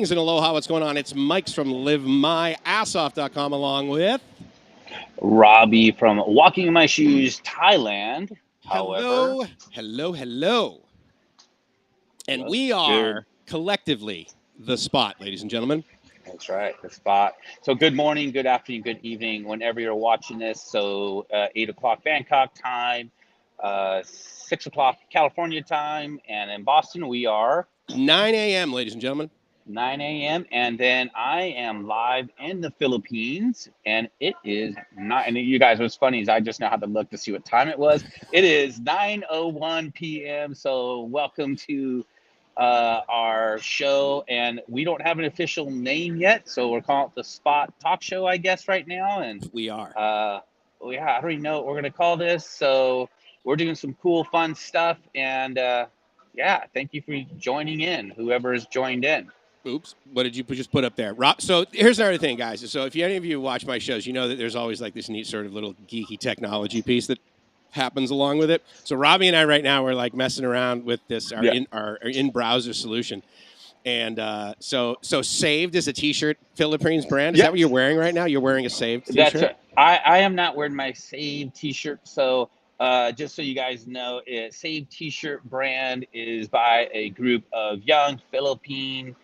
Greetings and aloha. What's going on? It's Mike's from LiveMyAssOff.com along with Robbie from Walking in My Shoes, Thailand. Hello. And we are collectively the spot, ladies and gentlemen. That's right, the spot. So good morning, good afternoon, good evening, whenever you're watching this. So 8 o'clock Bangkok time, 6 o'clock California time, and in Boston we are 9 a.m., ladies and gentlemen. 9 a.m. And then I am live in the Philippines, and it is not. And you guys, what's funny is I just now had to look to see what time it was. It is 9:01 p.m. So welcome to our show, and we don't have an official name yet, so we're calling it the Spot Talk Show, I guess, right now. And we are. I don't even know what we're gonna call this. So we're doing some cool, fun stuff, and yeah, thank you for joining in. Whoever has joined in. Oops, what did you just put up there? So here's another thing, guys. So if any of you watch my shows, you know that there's always like this neat sort of little geeky technology piece that happens along with it. So Robbie and I right now are like messing around with this, our in-browser solution. And so Saved is a T-shirt Philippines brand. Is that what you're wearing right now? You're wearing a Saved T-shirt? That's right. I am not wearing my Saved T-shirt. So just so you guys know, Saved T-shirt brand is by a group of young Filipinos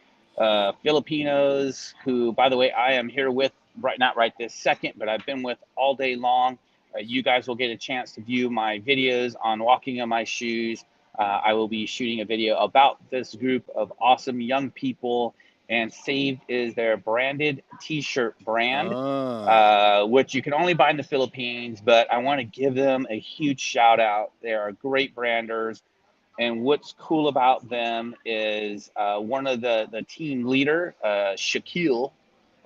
who, by the way, I am here with not right this second, but I've been with all day long. You guys will get a chance to view my videos on Walking in My Shoes. I will be shooting a video about this group of awesome young people, and Saved is their branded T-shirt brand, which you can only buy in the Philippines, but I want to give them a huge shout out. They are great branders. And what's cool about them is one of the team leader, Shaquille,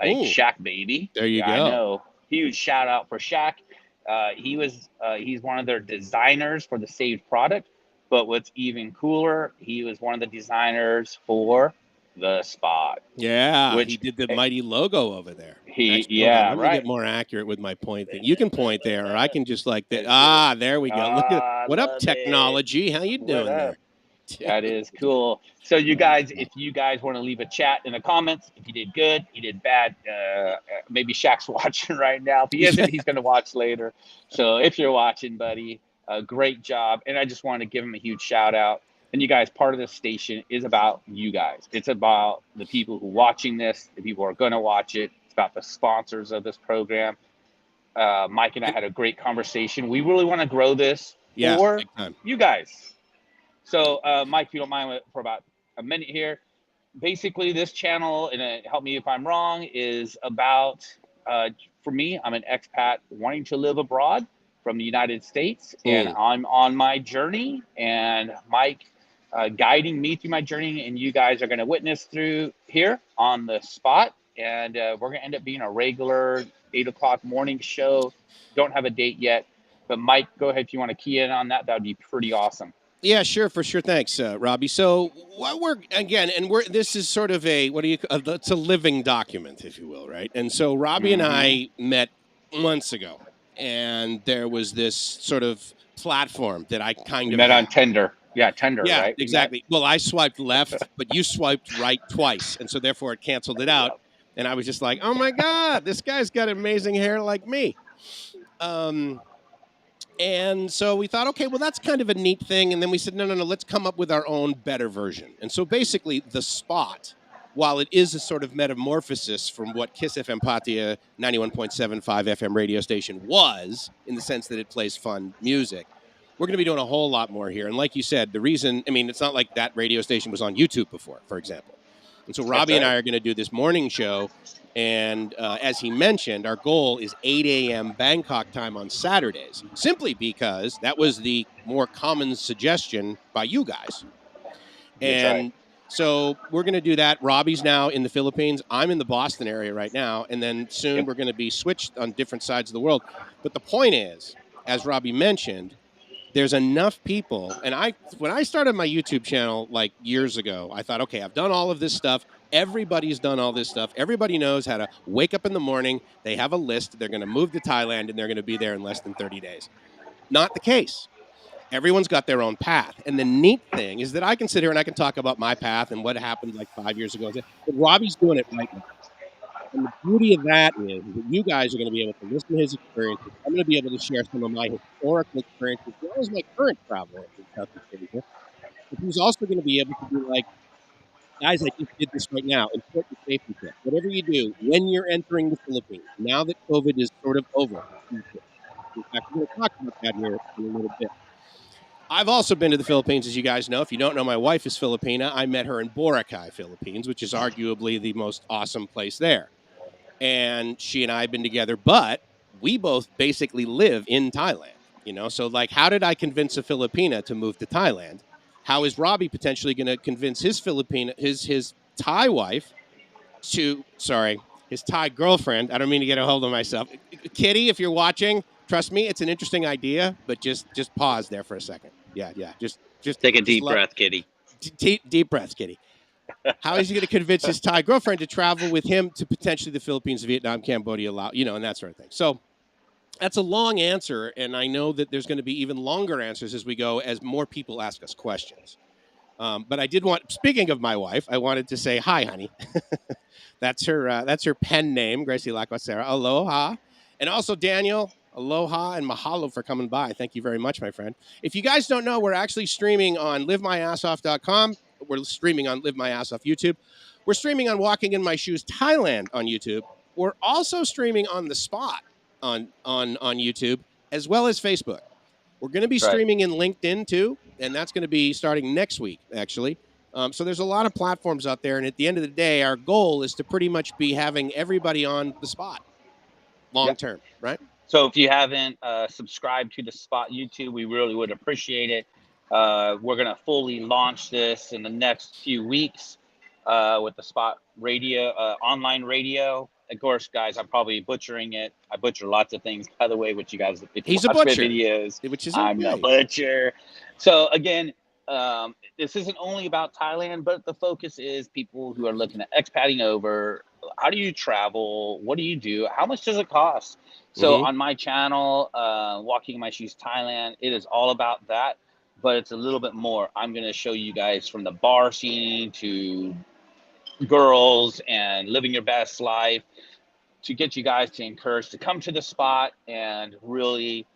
Shaq baby. There you go. I know. Huge shout out for Shaq. He's one of their designers for the Saved product. But what's even cooler, he was one of the designers for the Spot. Yeah, he did the mighty logo over there. I'm gonna get more accurate with my point thing. You can point there, or I can just like that. There we go. Look at what up, technology? How you doing there? That is cool. So you guys, if you guys want to leave a chat in the comments, if you did good, you did bad, maybe Shaq's watching right now. If he isn't, he's going to watch later. So if you're watching, buddy, great job. And I just want to give him a huge shout out. And you guys, part of this station is about you guys. It's about the people who are watching this, the people who are going to watch it. It's about the sponsors of this program. Mike and I had a great conversation. We really want to grow this for you guys. So, Mike, if you don't mind for about a minute here, basically this channel, and help me if I'm wrong, is about, for me, I'm an expat wanting to live abroad from the United States, and I'm on my journey, and Mike guiding me through my journey, and you guys are going to witness through here on the Spot, and we're going to end up being a regular 8 o'clock morning show. Don't have a date yet, but Mike, go ahead if you want to key in on that. That would be pretty awesome. Yeah, sure, for sure. Thanks, Robbie. So what this is sort of it's a living document, if you will, right? And so Robbie and I met months ago, and there was this sort of platform that I kind of met on Tinder. Yeah, Tinder, yeah, right? Exactly. Well, I swiped left, but you swiped right twice, and so therefore it canceled it out. And I was just like, oh my God, this guy's got amazing hair like me. And so we thought, okay, well, that's kind of a neat thing. And then we said, no, let's come up with our own better version. And so basically the Spot, while it is a sort of metamorphosis from what Kiss FM Pattaya 91.75 FM radio station was, in the sense that it plays fun music, we're going to be doing a whole lot more here. And like you said, it's not like that radio station was on YouTube before, for example. And so Robbie and I are going to do this morning show. And as he mentioned, our goal is 8 a.m. Bangkok time on Saturdays, simply because that was the more common suggestion by you guys. And so we're going to do that. Robbie's now in the Philippines. I'm in the Boston area right now. And then soon we're going to be switched on different sides of the world. But the point is, as Robbie mentioned, there's enough people. And when I started my YouTube channel like years ago, I thought, okay, I've done all of this stuff. Everybody's done all this stuff. Everybody knows how to wake up in the morning. They have a list. They're going to move to Thailand, and they're going to be there in less than 30 days. Not the case. Everyone's got their own path. And the neat thing is that I can sit here and I can talk about my path and what happened like 5 years ago. But Robbie's doing it right now. And the beauty of that is that you guys are going to be able to listen to his experiences. I'm going to be able to share some of my historical experiences, as well as my current travel in Southeast Asia. But he's also going to be able to be like, guys, I just did this right now. Important safety tip. Whatever you do, when you're entering the Philippines, now that COVID is sort of over, in fact, we're going to talk about that here in a little bit. I've also been to the Philippines, as you guys know. If you don't know, my wife is Filipina. I met her in Boracay, Philippines, which is arguably the most awesome place there. And she and I have been together, but we both basically live in Thailand, you know? So, like, how did I convince a Filipina to move to Thailand? How is Robbie potentially going to convince his his Thai wife his Thai girlfriend? I don't mean to get a hold of myself. Kitty, if you're watching, trust me, it's an interesting idea, but just pause there for a second. Yeah. Just Take a deep breath, Kitty. Deep breaths, Kitty. How is he going to convince his Thai girlfriend to travel with him to potentially the Philippines, Vietnam, Cambodia, Laos, and that sort of thing? So that's a long answer, and I know that there's going to be even longer answers as we go, as more people ask us questions. But I did want, speaking of my wife, I wanted to say hi, honey. That's her pen name, Gracie Lacosera. Aloha, and also Daniel. Aloha and mahalo for coming by. Thank you very much, my friend. If you guys don't know, we're actually streaming on LiveMyAssOff.com. We're streaming on LiveMyAssOff YouTube. We're streaming on Walking in My Shoes Thailand on YouTube. We're also streaming on The Spot on YouTube, as well as Facebook. We're going to be streaming in LinkedIn too, and that's going to be starting next week, actually. So there's a lot of platforms out there, and at the end of the day, our goal is to pretty much be having everybody on The Spot long term, right? So if you haven't subscribed to The Spot YouTube, we really would appreciate it. We're going to fully launch this in the next few weeks with The Spot radio, online radio. Of course, guys, I'm probably butchering it. I butcher lots of things, by the way, which you guys, if you watch my videos, which is I'm the butcher. So again, this isn't only about Thailand, but the focus is people who are looking at expatting over. How do you travel? What do you do? How much does it cost? So on my channel, Walking in My Shoes Thailand, it is all about that, but it's a little bit more. I'm going to show you guys from the bar scene to girls and living your best life, to get you guys to encourage to come to The Spot and really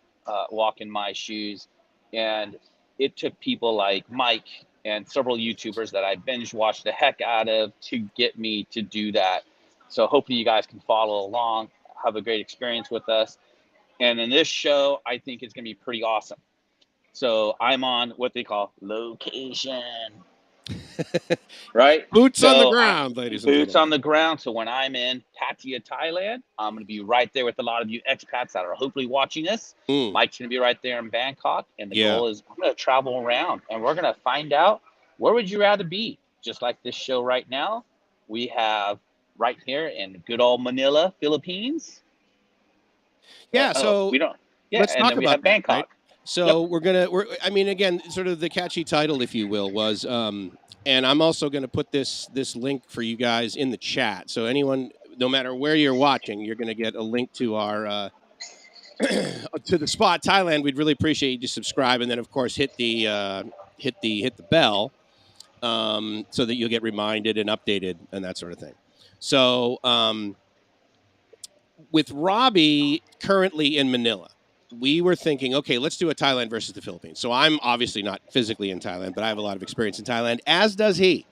walk in my shoes. And it took people like Mike and several YouTubers that I binge watched the heck out of to get me to do that. So hopefully you guys can follow along, have a great experience with us. And in this show, I think it's going to be pretty awesome. So I'm on what they call location. Right? Boots on the ground, ladies and gentlemen. Boots on the ground. So when I'm in Pattaya, Thailand, I'm going to be right there with a lot of you expats that are hopefully watching this. Mike's going to be right there in Bangkok. And the goal is I'm going to travel around and we're going to find out, where would you rather be? Just like this show right now, we have right here in good old Manila, Philippines. Yeah, so we don't. Yeah, let's and talk then we about have Bangkok. Right? So we're I mean, again, sort of the catchy title, if you will, was and I'm also going to put this link for you guys in the chat. So anyone, no matter where you're watching, you're going to get a link to our to The Spot Thailand. We'd really appreciate you to subscribe, and then of course hit the bell so that you'll get reminded and updated and that sort of thing. So with Robbie currently in Manila, we were thinking, okay, let's do a Thailand versus the Philippines. So I'm obviously not physically in Thailand, but I have a lot of experience in Thailand, as does he.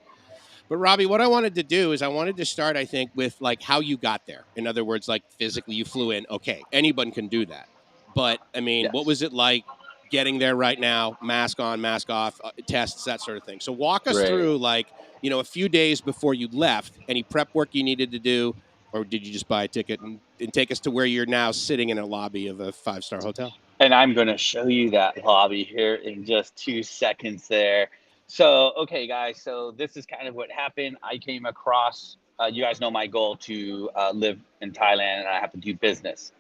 But Robbie, what I wanted to do is I wanted to start, I think, with like how you got there. In other words, like physically you flew in. Okay, anyone can do that. But I mean, what was it like getting there right now? Mask on, mask off, tests, that sort of thing. So walk us through, like, a few days before you left, any prep work you needed to do, or did you just buy a ticket and take us to where you're now sitting in a lobby of a 5-star hotel? And I'm going to show you that lobby here in just 2 seconds there. So, okay, guys, so this is kind of what happened. I came across, you guys know my goal to live in Thailand, and I have to do business.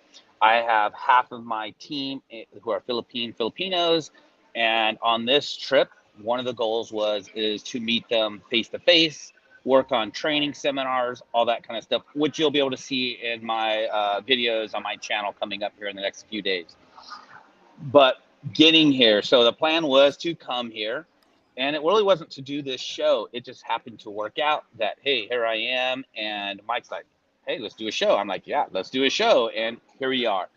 I have half of my team who are Filipinos, and on this trip, one of the goals is to meet them face-to-face, work on training seminars, all that kind of stuff, which you'll be able to see in my videos on my channel coming up here in the next few days. But getting here. So the plan was to come here, and it really wasn't to do this show. It just happened to work out that, hey, here I am. And Mike's like, hey, let's do a show. I'm like, yeah, let's do a show. And here we are.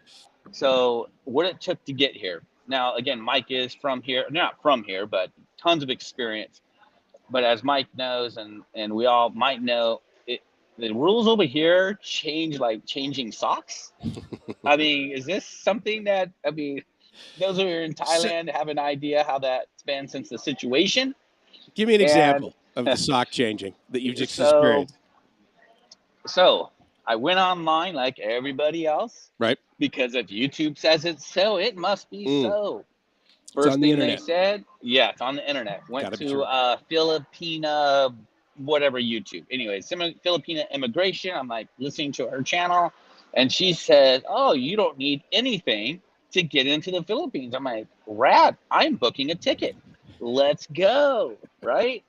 So what it took to get here. Now, again, Mike is from here, not from here, but tons of experience. But as Mike knows, and we all might know, the rules over here change like changing socks. I mean, is this something that, I mean, those who are in Thailand have an idea how that's been since the situation? Give me an example of the sock changing that you've just experienced. So I went online like everybody else. Right. Because if YouTube says it's so, it must be so. First First thing they said, yeah, it's on the internet. Went to Filipina, whatever YouTube. Anyways, Filipina immigration. I'm like listening to her channel, and she said, "Oh, you don't need anything to get into the Philippines." I'm like, "Rad! I'm booking a ticket. Let's go!" Right?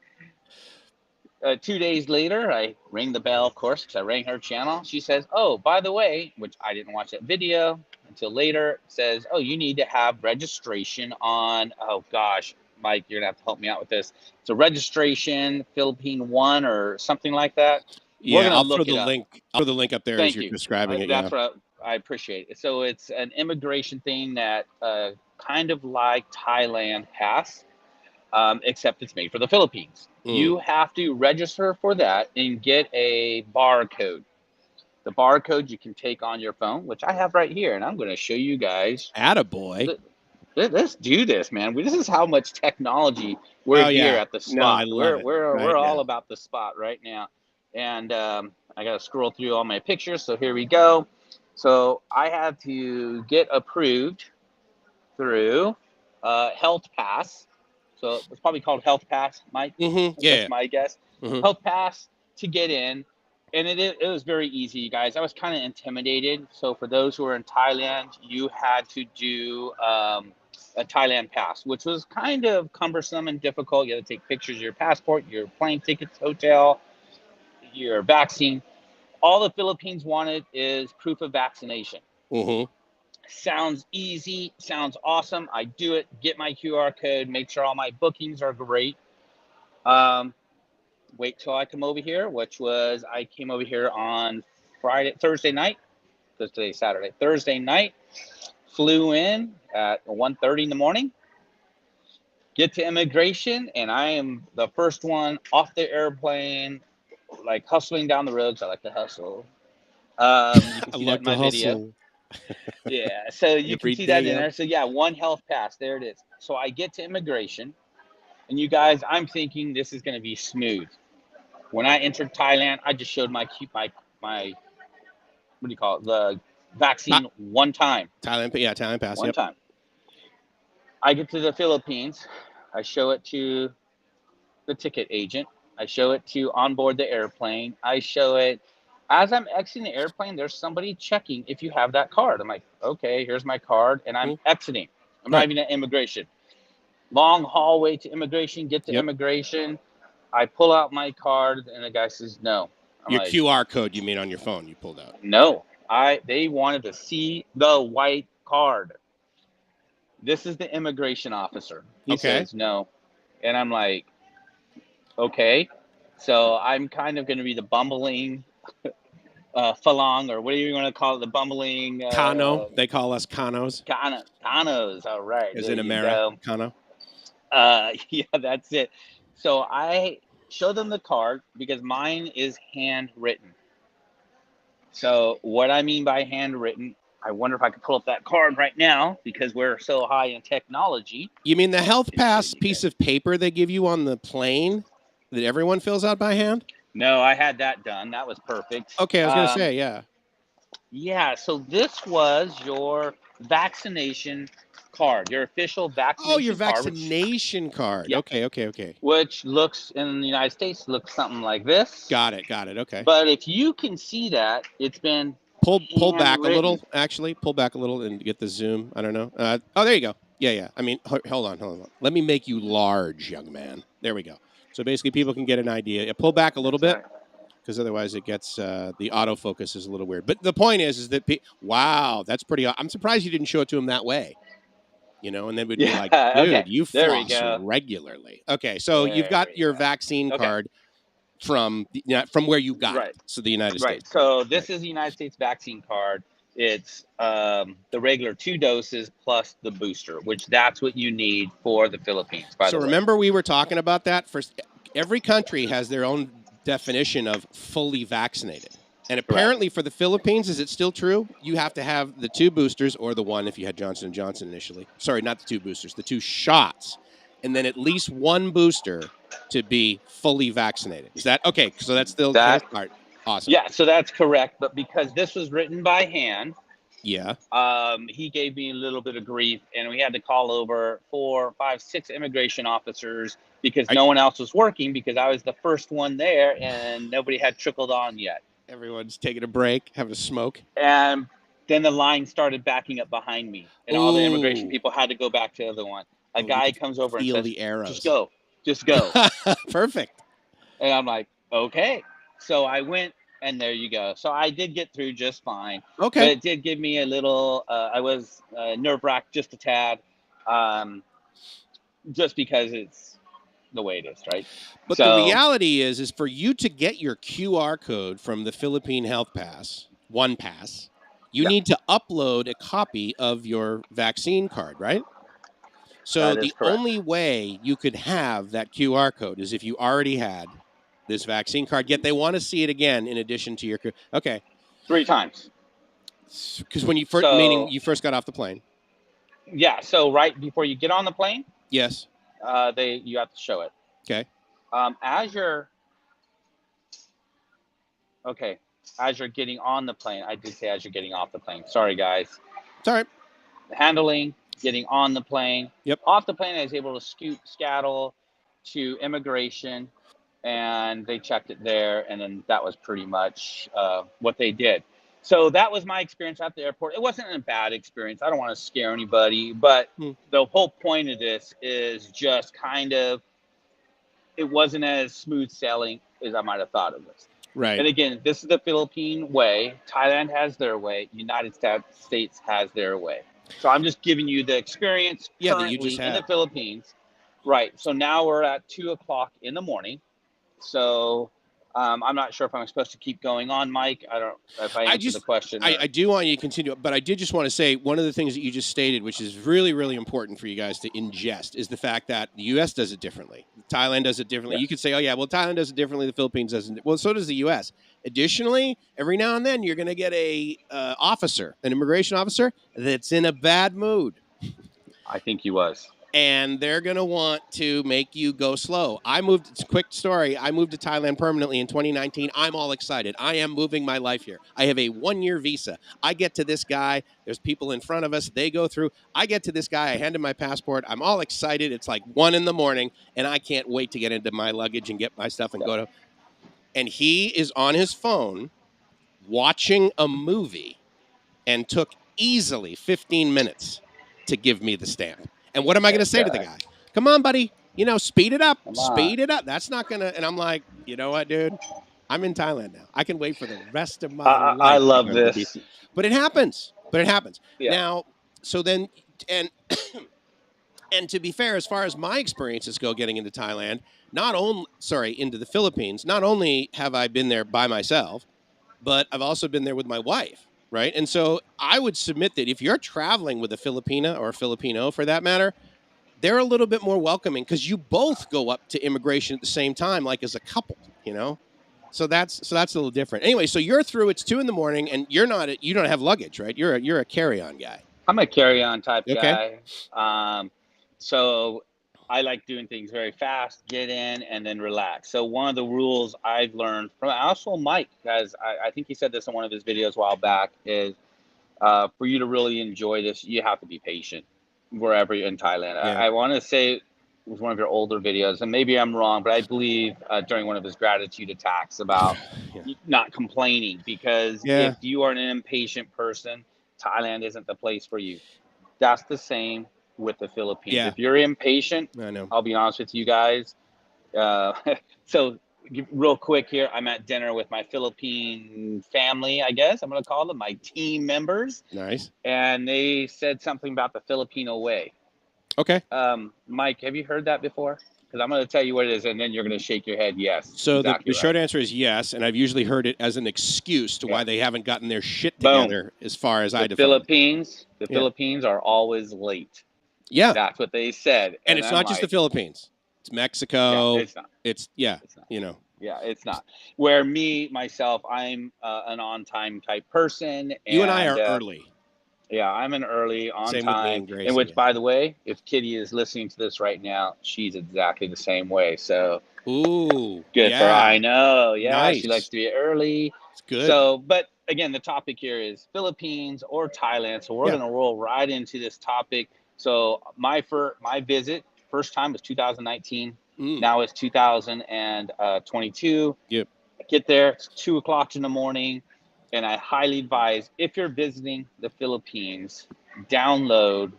2 days later, I rang the bell, of course, because I rang her channel. She says, "Oh, by the way," which I didn't watch that video until later, says, "Oh, you need to have registration on," oh gosh, Mike, you're gonna have to help me out with this. It's a registration, Philippine 1 or something like that. Yeah, I'll throw the link. I'll throw the link up there as you're describing it. That's what I appreciate it. So it's an immigration thing that kind of like Thailand Pass, except it's made for the Philippines. You have to register for that and get a barcode. The barcode you can take on your phone, which I have right here, and I'm going to show you guys. Attaboy. Let's do this, man. This is how much technology we're here at the spot. No, we're all about the spot right now. And I got to scroll through all my pictures. So here we go. So I had to get approved through Health Pass. So it's probably called Health Pass, Mike. Yeah. That's my guess. Health Pass to get in. And it was very easy, you guys. I was kind of intimidated. So for those who are in Thailand, you had to do a Thailand Pass, which was kind of cumbersome and difficult. You had to take pictures of your passport, your plane tickets, hotel, your vaccine. All the Philippines wanted is proof of vaccination. Sounds easy, sounds awesome. I do it, get my QR code, make sure all my bookings are great. Wait till I come over here, which was, I came over here on Thursday night, because today's Saturday. Thursday night, flew in at 1:30 in the morning, get to immigration, and I am the first one off the airplane, like hustling down the road, because I like to hustle. You can see that in my video. Yeah, so you can see that in there. So yeah, one health pass, there it is. So I get to immigration, and you guys, I'm thinking this is going to be smooth. When I entered Thailand, I just showed my what do you call it, the vaccine one time. Thailand Pass. One time. I get to the Philippines, I show it to the ticket agent, I show it to onboard the airplane, I show it. As I'm exiting the airplane, there's somebody checking if you have that card. I'm like, okay, here's my card, and I'm exiting. I'm not even at immigration. Long hallway to immigration, get to immigration. I pull out my card, and the guy says, no. Your QR code, you mean, on your phone you pulled out? No. They wanted to see the white card. This is the immigration officer. He says no. And I'm like, okay. So I'm kind of going to be the bumbling Falong, or what do you want to call it? The bumbling Kano. They call us Kanos. Kanos. All right. Is in America, Kano. Yeah, that's it. So I show them the card because mine is handwritten. So what I mean by handwritten, I wonder if I could pull up that card right now because we're so high in technology. You mean the health pass piece of paper they give you on the plane that everyone fills out by hand? No, I had that done. That was perfect. Okay, I was going to say, yeah. Yeah, so this was your vaccination card, your official vaccination card. Oh, your vaccination card. Yeah. Okay. Which looks, in the United States, looks something like this. Got it, okay. But if you can see that, it's been Pull back a little, actually. Pull back a little and get the zoom. I don't know. Oh, there you go. Yeah. I mean, hold on. Let me make you large, young man. There we go. So basically, people can get an idea. Pull back a little bit, because otherwise it gets, the autofocus is a little weird. But the point is that, wow, that's pretty, I'm surprised you didn't show it to him that way. you know, and then we'd be like, Yeah. dude, Okay. you There we floss go. regularly. Okay, so you've There got we your go. vaccine Okay. card from from where you got Right. it, so the United Right. States. So this is the United States vaccine card. It's the regular 2 doses plus the booster, which that's what you need for the Philippines, by So the way. remember we were talking about that. First, every country has their own definition of fully vaccinated. And apparently for the Philippines, is it still true? You have to have the 2 boosters or the 1 if you had Johnson & Johnson initially. Sorry, not the 2 boosters, the 2 shots. And then at least 1 booster to be fully vaccinated. Is that okay? So that's still the case? That All right. Awesome. Yeah, so that's correct. But because this was written by hand, Yeah. he gave me a little bit of grief, and we had to call over 4, 5, 6 immigration officers because no one else was working because I was the first one there and nobody had trickled on yet. Everyone's taking a break, having a smoke. And then the line started backing up behind me, and all the immigration Ooh. people had to go back to the other one. A You guy could comes over and feel says, the arrows. just go. Perfect. And I'm like, okay. So I went, and there you go. So I did get through just fine. Okay. But it did give me a little, I was nerve-wracked just a tad, just because it's the way it is, right? But So, the reality is for you to get your QR code from the Philippine Health Pass, One Pass, you need to upload a copy of your vaccine card, right? So that is the correct. only way you could have that QR code is if you already had this vaccine card, yet they want to see it again in addition to your... Okay. 3 times. Because when you first, meaning you first got off the plane. Yeah, so right before you get on the plane, yes, you have to show it. Okay. As you're getting on the plane, I did say as you're getting off the plane. Sorry, guys. It's all right. Handling, getting on the plane. Yep. Off the plane, I was able to scatter to immigration, and they checked it there, and then that was pretty much what they did. So that was my experience at the airport. It wasn't a bad experience. I don't want to scare anybody, but the whole point of this is just kind of, it wasn't as smooth sailing as I might have thought it was. Right. And again, this is the Philippine way. Thailand has their way. United States has their way. So I'm just giving you the experience currently in the Philippines. Right. So now we're at 2:00 in the morning. So I'm not sure if I'm supposed to keep going on, Mike. I don't know if I answered the question. I do want you to continue, but I did just want to say one of the things that you just stated, which is really, really important for you guys to ingest, is the fact that the U.S. does it differently. Thailand does it differently. Yeah. You could say, oh, yeah, well, Thailand does it differently. The Philippines doesn't. Well, so does the U.S. Additionally, every now and then you're going to get an immigration officer that's in a bad mood. I think he was. And they're going to want to make you go slow. It's a quick story. I moved to Thailand permanently in 2019. I'm all excited. I am moving my life here. I have a 1-year visa. I get to this guy. There's people in front of us. They go through. I get to this guy. I hand him my passport. I'm all excited. It's like 1 a.m, and I can't wait to get into my luggage and get my stuff and go to. And he is on his phone watching a movie and took easily 15 minutes to give me the stamp. And what am I going to say to the guy? Come on, buddy. Speed it up. Speed it up. That's not going to... And I'm like, you know what, dude? I'm in Thailand now. I can wait for the rest of my life. I love this. But it happens. Yeah. Now, so then... And to be fair, as far as my experiences go getting into Thailand, into the Philippines, not only have I been there by myself, but I've also been there with my wife. Right. And so I would submit that if you're traveling with a Filipina or a Filipino for that matter, they're a little bit more welcoming because you both go up to immigration at the same time, like as a couple, So that's a little different. Anyway, so you're through. It's 2 a.m. and you don't have luggage, right? You're a carry-on guy. I'm a carry-on type guy. So I like doing things very fast, get in, and then relax. So one of the rules I've learned from also Mike, guys, I think he said this in one of his videos a while back, is for you to really enjoy this, you have to be patient wherever you're in Thailand. Yeah. I want to say it was one of your older videos, and maybe I'm wrong, but I believe during one of his gratitude attacks about not complaining, because if you are an impatient person, Thailand isn't the place for you. That's the same with the Philippines. If you're impatient, I'll be honest with you guys. So real quick here, I'm at dinner with my Philippine family, I guess I'm going to call them my team members. Nice. And they said something about the Filipino way. Okay. Mike, have you heard that before? Because I'm going to tell you what it is, and then you're going to shake your head. Yes. So exactly the short answer is yes, and I've usually heard it as an excuse to why they haven't gotten their shit Boom. together as far as I The define Philippines, the Philippines are always late. Yeah. That's what they said. And it's not just the Philippines. It's Mexico. Yeah, it's not. It's not. You know. Yeah, it's not. Where myself, I'm an on-time type person. You and I are early. Yeah, I'm an early on Same time. With me and Gracie, and which, by the way, if Kitty is listening to this right now, she's exactly the same way. So, ooh, good for her. I know. Yeah, nice. She likes to be early. It's good. So, but again, the topic here is Philippines or Thailand. So we're going to roll right into this topic. So my visit, first time was 2019. Now it's 2022. Yep. I get there, it's 2 o'clock in the morning. And I highly advise, if you're visiting the Philippines, download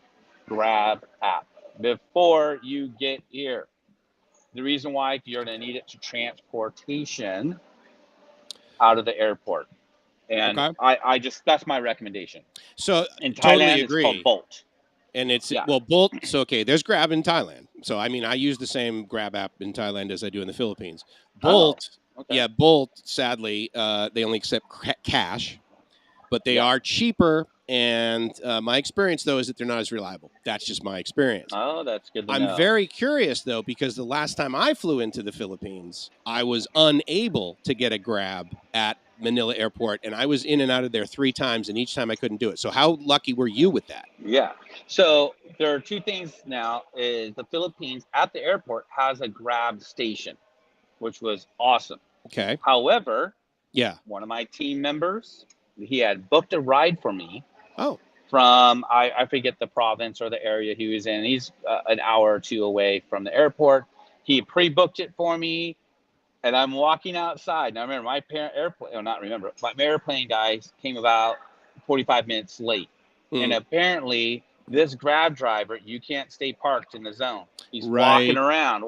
Grab app before you get here. The reason why, you're going to need it to transportation out of the airport. And I just, that's my recommendation. So in Thailand, totally agree. It's called Bolt. And it's, well, Bolt, so okay, there's Grab in Thailand. So, I mean, I use the same Grab app in Thailand as I do in the Philippines. Bolt, Bolt, sadly, they only accept cash, but they are cheaper. And my experience, though, is that they're not as reliable. That's just my experience. Oh, that's good to know. I'm very curious, though, because the last time I flew into the Philippines, I was unable to get a Grab at Manila Airport, and I was in and out of there 3 times, and each time I couldn't do it. So how lucky were you with that? Yeah. So there are 2 things now. Is the Philippines at the airport has a Grab station, which was awesome. Okay. However, one of my team members, he had booked a ride for me. Oh. From, I forget the province or the area he was in. He's an hour or 2 away from the airport. He pre-booked it for me. And I'm walking outside. Now, remember, my airplane guys came about 45 minutes late. And apparently, this Grab driver, you can't stay parked in the zone. He's walking around.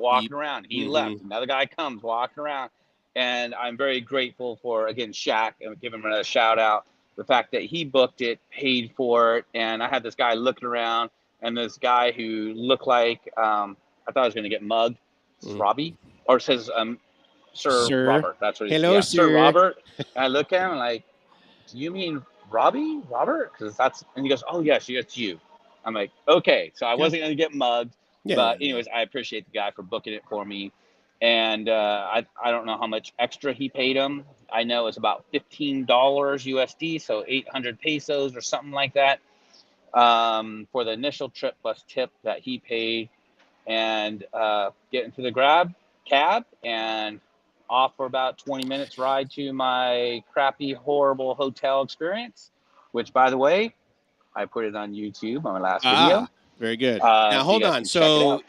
He left. Another guy comes walking around. And I'm very grateful for, again, Shaq, and give him another shout out. The fact that he booked it, paid for it. And I had this guy looking around. And this guy who looked like, I thought I was going to get mugged. Robbie. Or says, Sir Robert. That's what he said. Hello, Sir Robert. And I look at him like, do you mean Robbie? Robert? And he goes, oh, yes, it's you. I'm like, okay. So I wasn't going to get mugged. But anyways, I appreciate the guy for booking it for me. And I don't know how much extra he paid him. I know it's about $15 USD, so 800 pesos or something like that, for the initial trip plus tip that he paid. And get into the Grab cab and off for about 20 minutes ride to my crappy, horrible hotel experience, which, by the way, I put it on YouTube on my last video. Very good. Now, hold on. So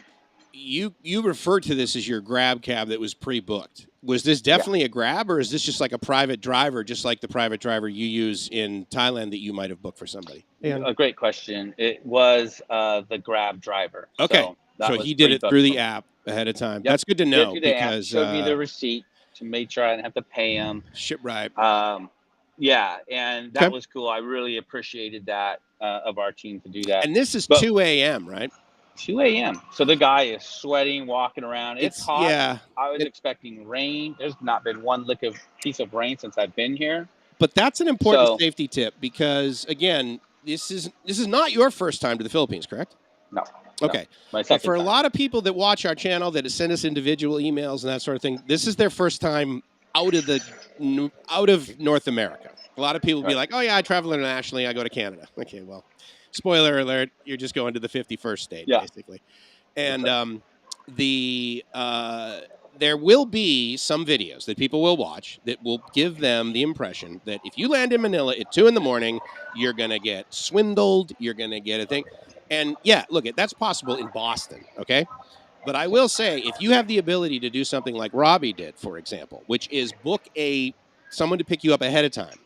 you referred to this as your Grab cab that was pre-booked. Was this definitely a Grab, or is this just like a private driver, just like the private driver you use in Thailand that you might have booked for somebody? A great question. It was the Grab driver. Okay. So he did it through the app ahead of time. That's good to know, because showed me the receipt to make sure I didn't have to pay him. Right. And that was cool. I really appreciated that of our team to do that. And this is 2 a.m., right? 2 a.m. So the guy is sweating, walking around. It's hot. Yeah. I was expecting rain. There's not been one piece of rain since I've been here. But that's an important safety tip, because, again, this is not your first time to the Philippines, correct? No. Okay. But for a lot of people that watch our channel, that send us individual emails and that sort of thing, this is their first time out of North America. A lot of people will be like, oh, yeah, I travel internationally. I go to Canada. Okay, well, spoiler alert, you're just going to the 51st state, basically. And there will be some videos that people will watch that will give them the impression that if you land in Manila at 2 in the morning, you're going to get swindled, you're going to get a thing. And yeah, look, that's possible in Boston, okay? But I will say, if you have the ability to do something like Robbie did, for example, which is book someone to pick you up ahead of time,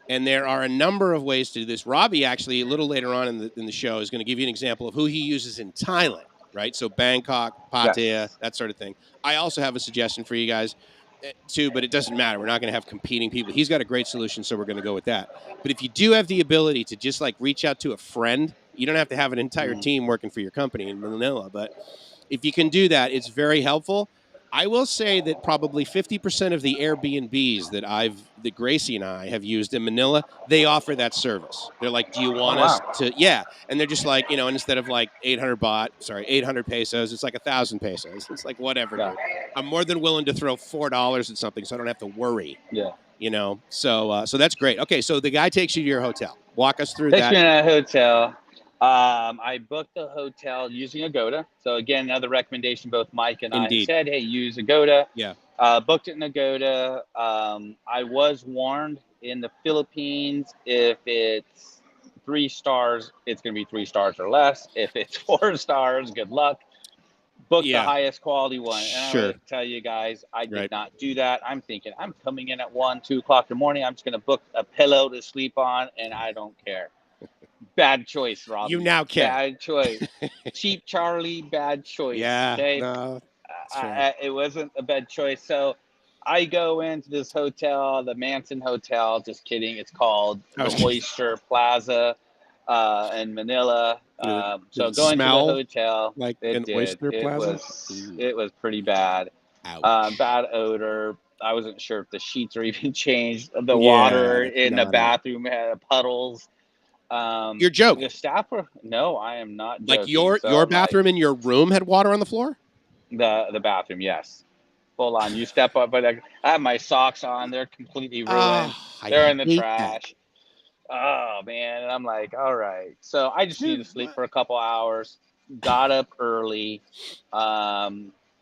and there are a number of ways to do this. Robbie, actually, a little later on in the show, is going to give you an example of who he uses in Thailand, right? So Bangkok, Pattaya, that sort of thing. I also have a suggestion for you guys, too, but it doesn't matter. We're not going to have competing people. He's got a great solution, so we're going to go with that. But if you do have the ability to just, like, reach out to a friend You don't have to have an entire team working for your company in Manila, but if you can do that, it's very helpful. I will say that probably 50% of the Airbnbs that Gracie and I have used in Manila, they offer that service. They're like, do you want us to, yeah. And they're just like, and instead of like 800 pesos, it's like 1,000 pesos. It's like, whatever, dude. I'm more than willing to throw $4 at something so I don't have to worry. Yeah. So that's great. Okay. So the guy takes you to your hotel. Walk us through Takes that. me to a hotel. I booked the hotel using Agoda. So again, another recommendation, both Mike and I said, hey, use Agoda. Yeah. Booked it in Agoda. I was warned in the Philippines, if it's 3 stars, it's going to be 3 stars or less. If it's 4 stars, good luck. Book the highest quality one. And I would tell you guys, I did not do that. I'm thinking, I'm coming in at 1, 2 o'clock in the morning. I'm just going to book a pillow to sleep on, and I don't care. Bad choice, Robbie. You now care. Bad choice. Cheap Charlie, bad choice. Yeah. Okay? No, it wasn't a bad choice. So I go into this hotel, the Manson Hotel. Just kidding. It's called the Oyster Plaza in Manila. So going to the hotel, like an oyster plaza? It was pretty bad. Bad odor. I wasn't sure if the sheets are even changed. The water in the bathroom had puddles. You're joking. The staff were no, I am not joking. Like your bathroom in your room had water on the floor? The bathroom, yes. Full on. You step up, but I have my socks on. They're completely ruined. They're in the trash. Oh man, and I'm like, all right. So I just need to sleep for a couple hours. Got up early. I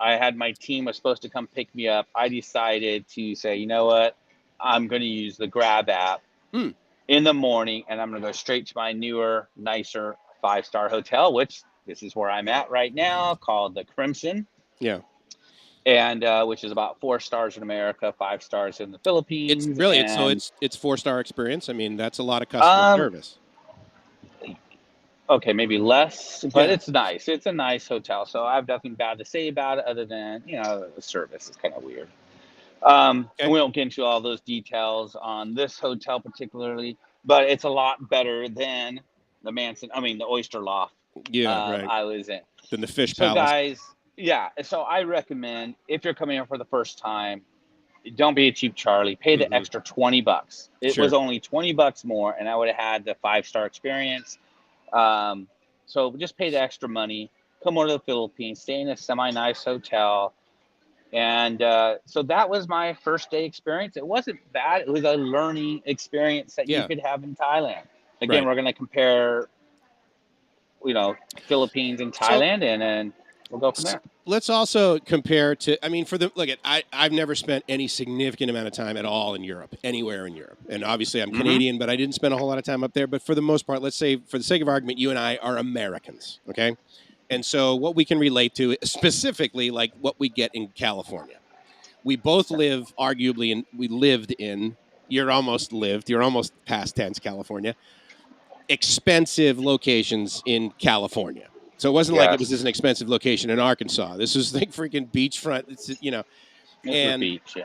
had my team was supposed to come pick me up. I decided to say, you know what? I'm going to use the Grab app in the morning, and I'm going to go straight to my newer, nicer 5-star hotel, which this is where I'm at right now, called the Crimson. Yeah. And which is about 4 stars in America, 5 stars in the Philippines. It's brilliant. So it's 4-star experience. I mean, that's a lot of customer service. Okay, maybe less, but it's nice. It's a nice hotel. So I have nothing bad to say about it other than, the service is kind of weird. And we won't get into all those details on this hotel particularly, but it's a lot better than the Oyster Loft I was in. Than the Fish Palace. Guys, so I recommend, if you're coming here for the first time, don't be a cheap Charlie. Pay the extra $20. It was only $20 more, and I would have had the 5-star experience. So just pay the extra money. Come over to the Philippines, stay in a semi-nice hotel. And so that was my first day experience. It wasn't bad. It was a learning experience that you could have in Thailand. Again, we're going to compare, Philippines and Thailand, and then we'll go from there. Let's also compare to, I've never spent any significant amount of time at all in Europe, anywhere in Europe. And obviously I'm Canadian, but I didn't spend a whole lot of time up there. But for the most part, let's say for the sake of argument, you and I are Americans, okay? And so what we can relate to specifically, like what we get in California. We both live, arguably, you're almost past tense, California, expensive locations in California. So it wasn't like it was just an expensive location in Arkansas. This was like freaking beachfront. It's, and beach,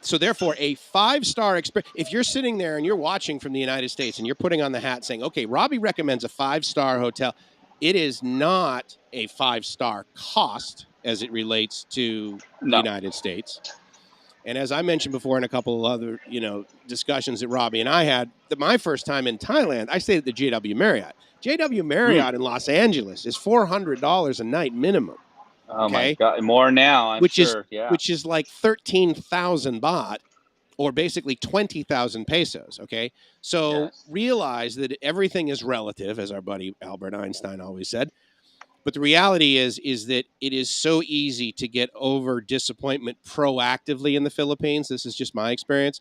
so therefore a 5-star experience. If you're sitting there and you're watching from the United States and you're putting on the hat saying, okay, Robbie recommends a 5-star hotel. It is not a 5-star cost as it relates to the United States. And as I mentioned before in a couple of other, discussions that Robbie and I had, my first time in Thailand, I stayed at the JW Marriott. JW Marriott in Los Angeles is $400 a night minimum. Oh my God, more now, which is like 13,000 baht, or basically 20,000 pesos, okay? So realize that everything is relative, as our buddy Albert Einstein always said. But the reality is that it is so easy to get over disappointment proactively in the Philippines. This is just my experience.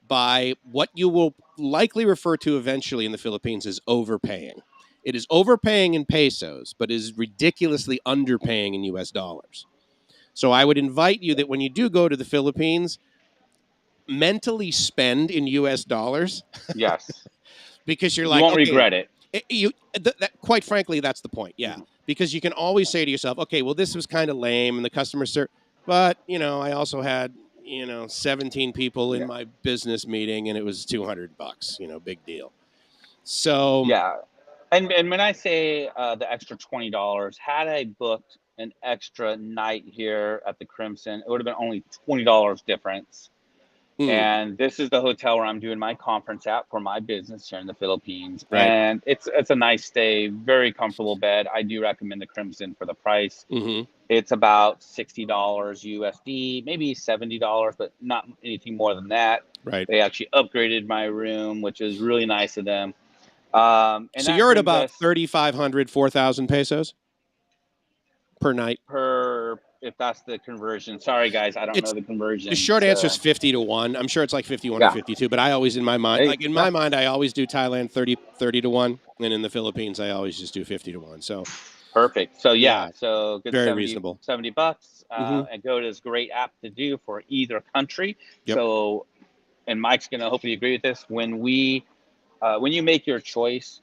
By what you will likely refer to eventually in the Philippines as overpaying. It is overpaying in pesos, but is ridiculously underpaying in US dollars. So I would invite you that when you do go to the Philippines, mentally spend in US dollars. Yes. Because you're like, you won't regret it. Quite frankly, that's the point. Yeah. Because you can always say to yourself, okay, well, this was kind of lame and the customer service, but, I also had, 17 people in my business meeting and it was $200, big deal. So And when I say the extra $20, had I booked an extra night here at the Crimson, it would have been only $20 difference. And this is the hotel where I'm doing my conference at for my business here in the Philippines. Right. And it's a nice stay, very comfortable bed. I do recommend the Crimson for the price. It's about $60 USD, maybe $70, but not anything more than that. Right. They actually upgraded my room, which is really nice of them. And so you're at about 3,500, 4,000 pesos per night. If that's the conversion. Sorry, guys, I don't know the conversion. The short answer is 50 to 1. I'm sure it's like 51 or 52, but I always, in my mind, my mind, I always do Thailand 30 to 1, and in the Philippines, I always just do 50 to 1. So perfect. So so good, very reasonable. $70, and go to this great app to do for either country. So, and Mike's gonna hopefully agree with this. When you make your choice,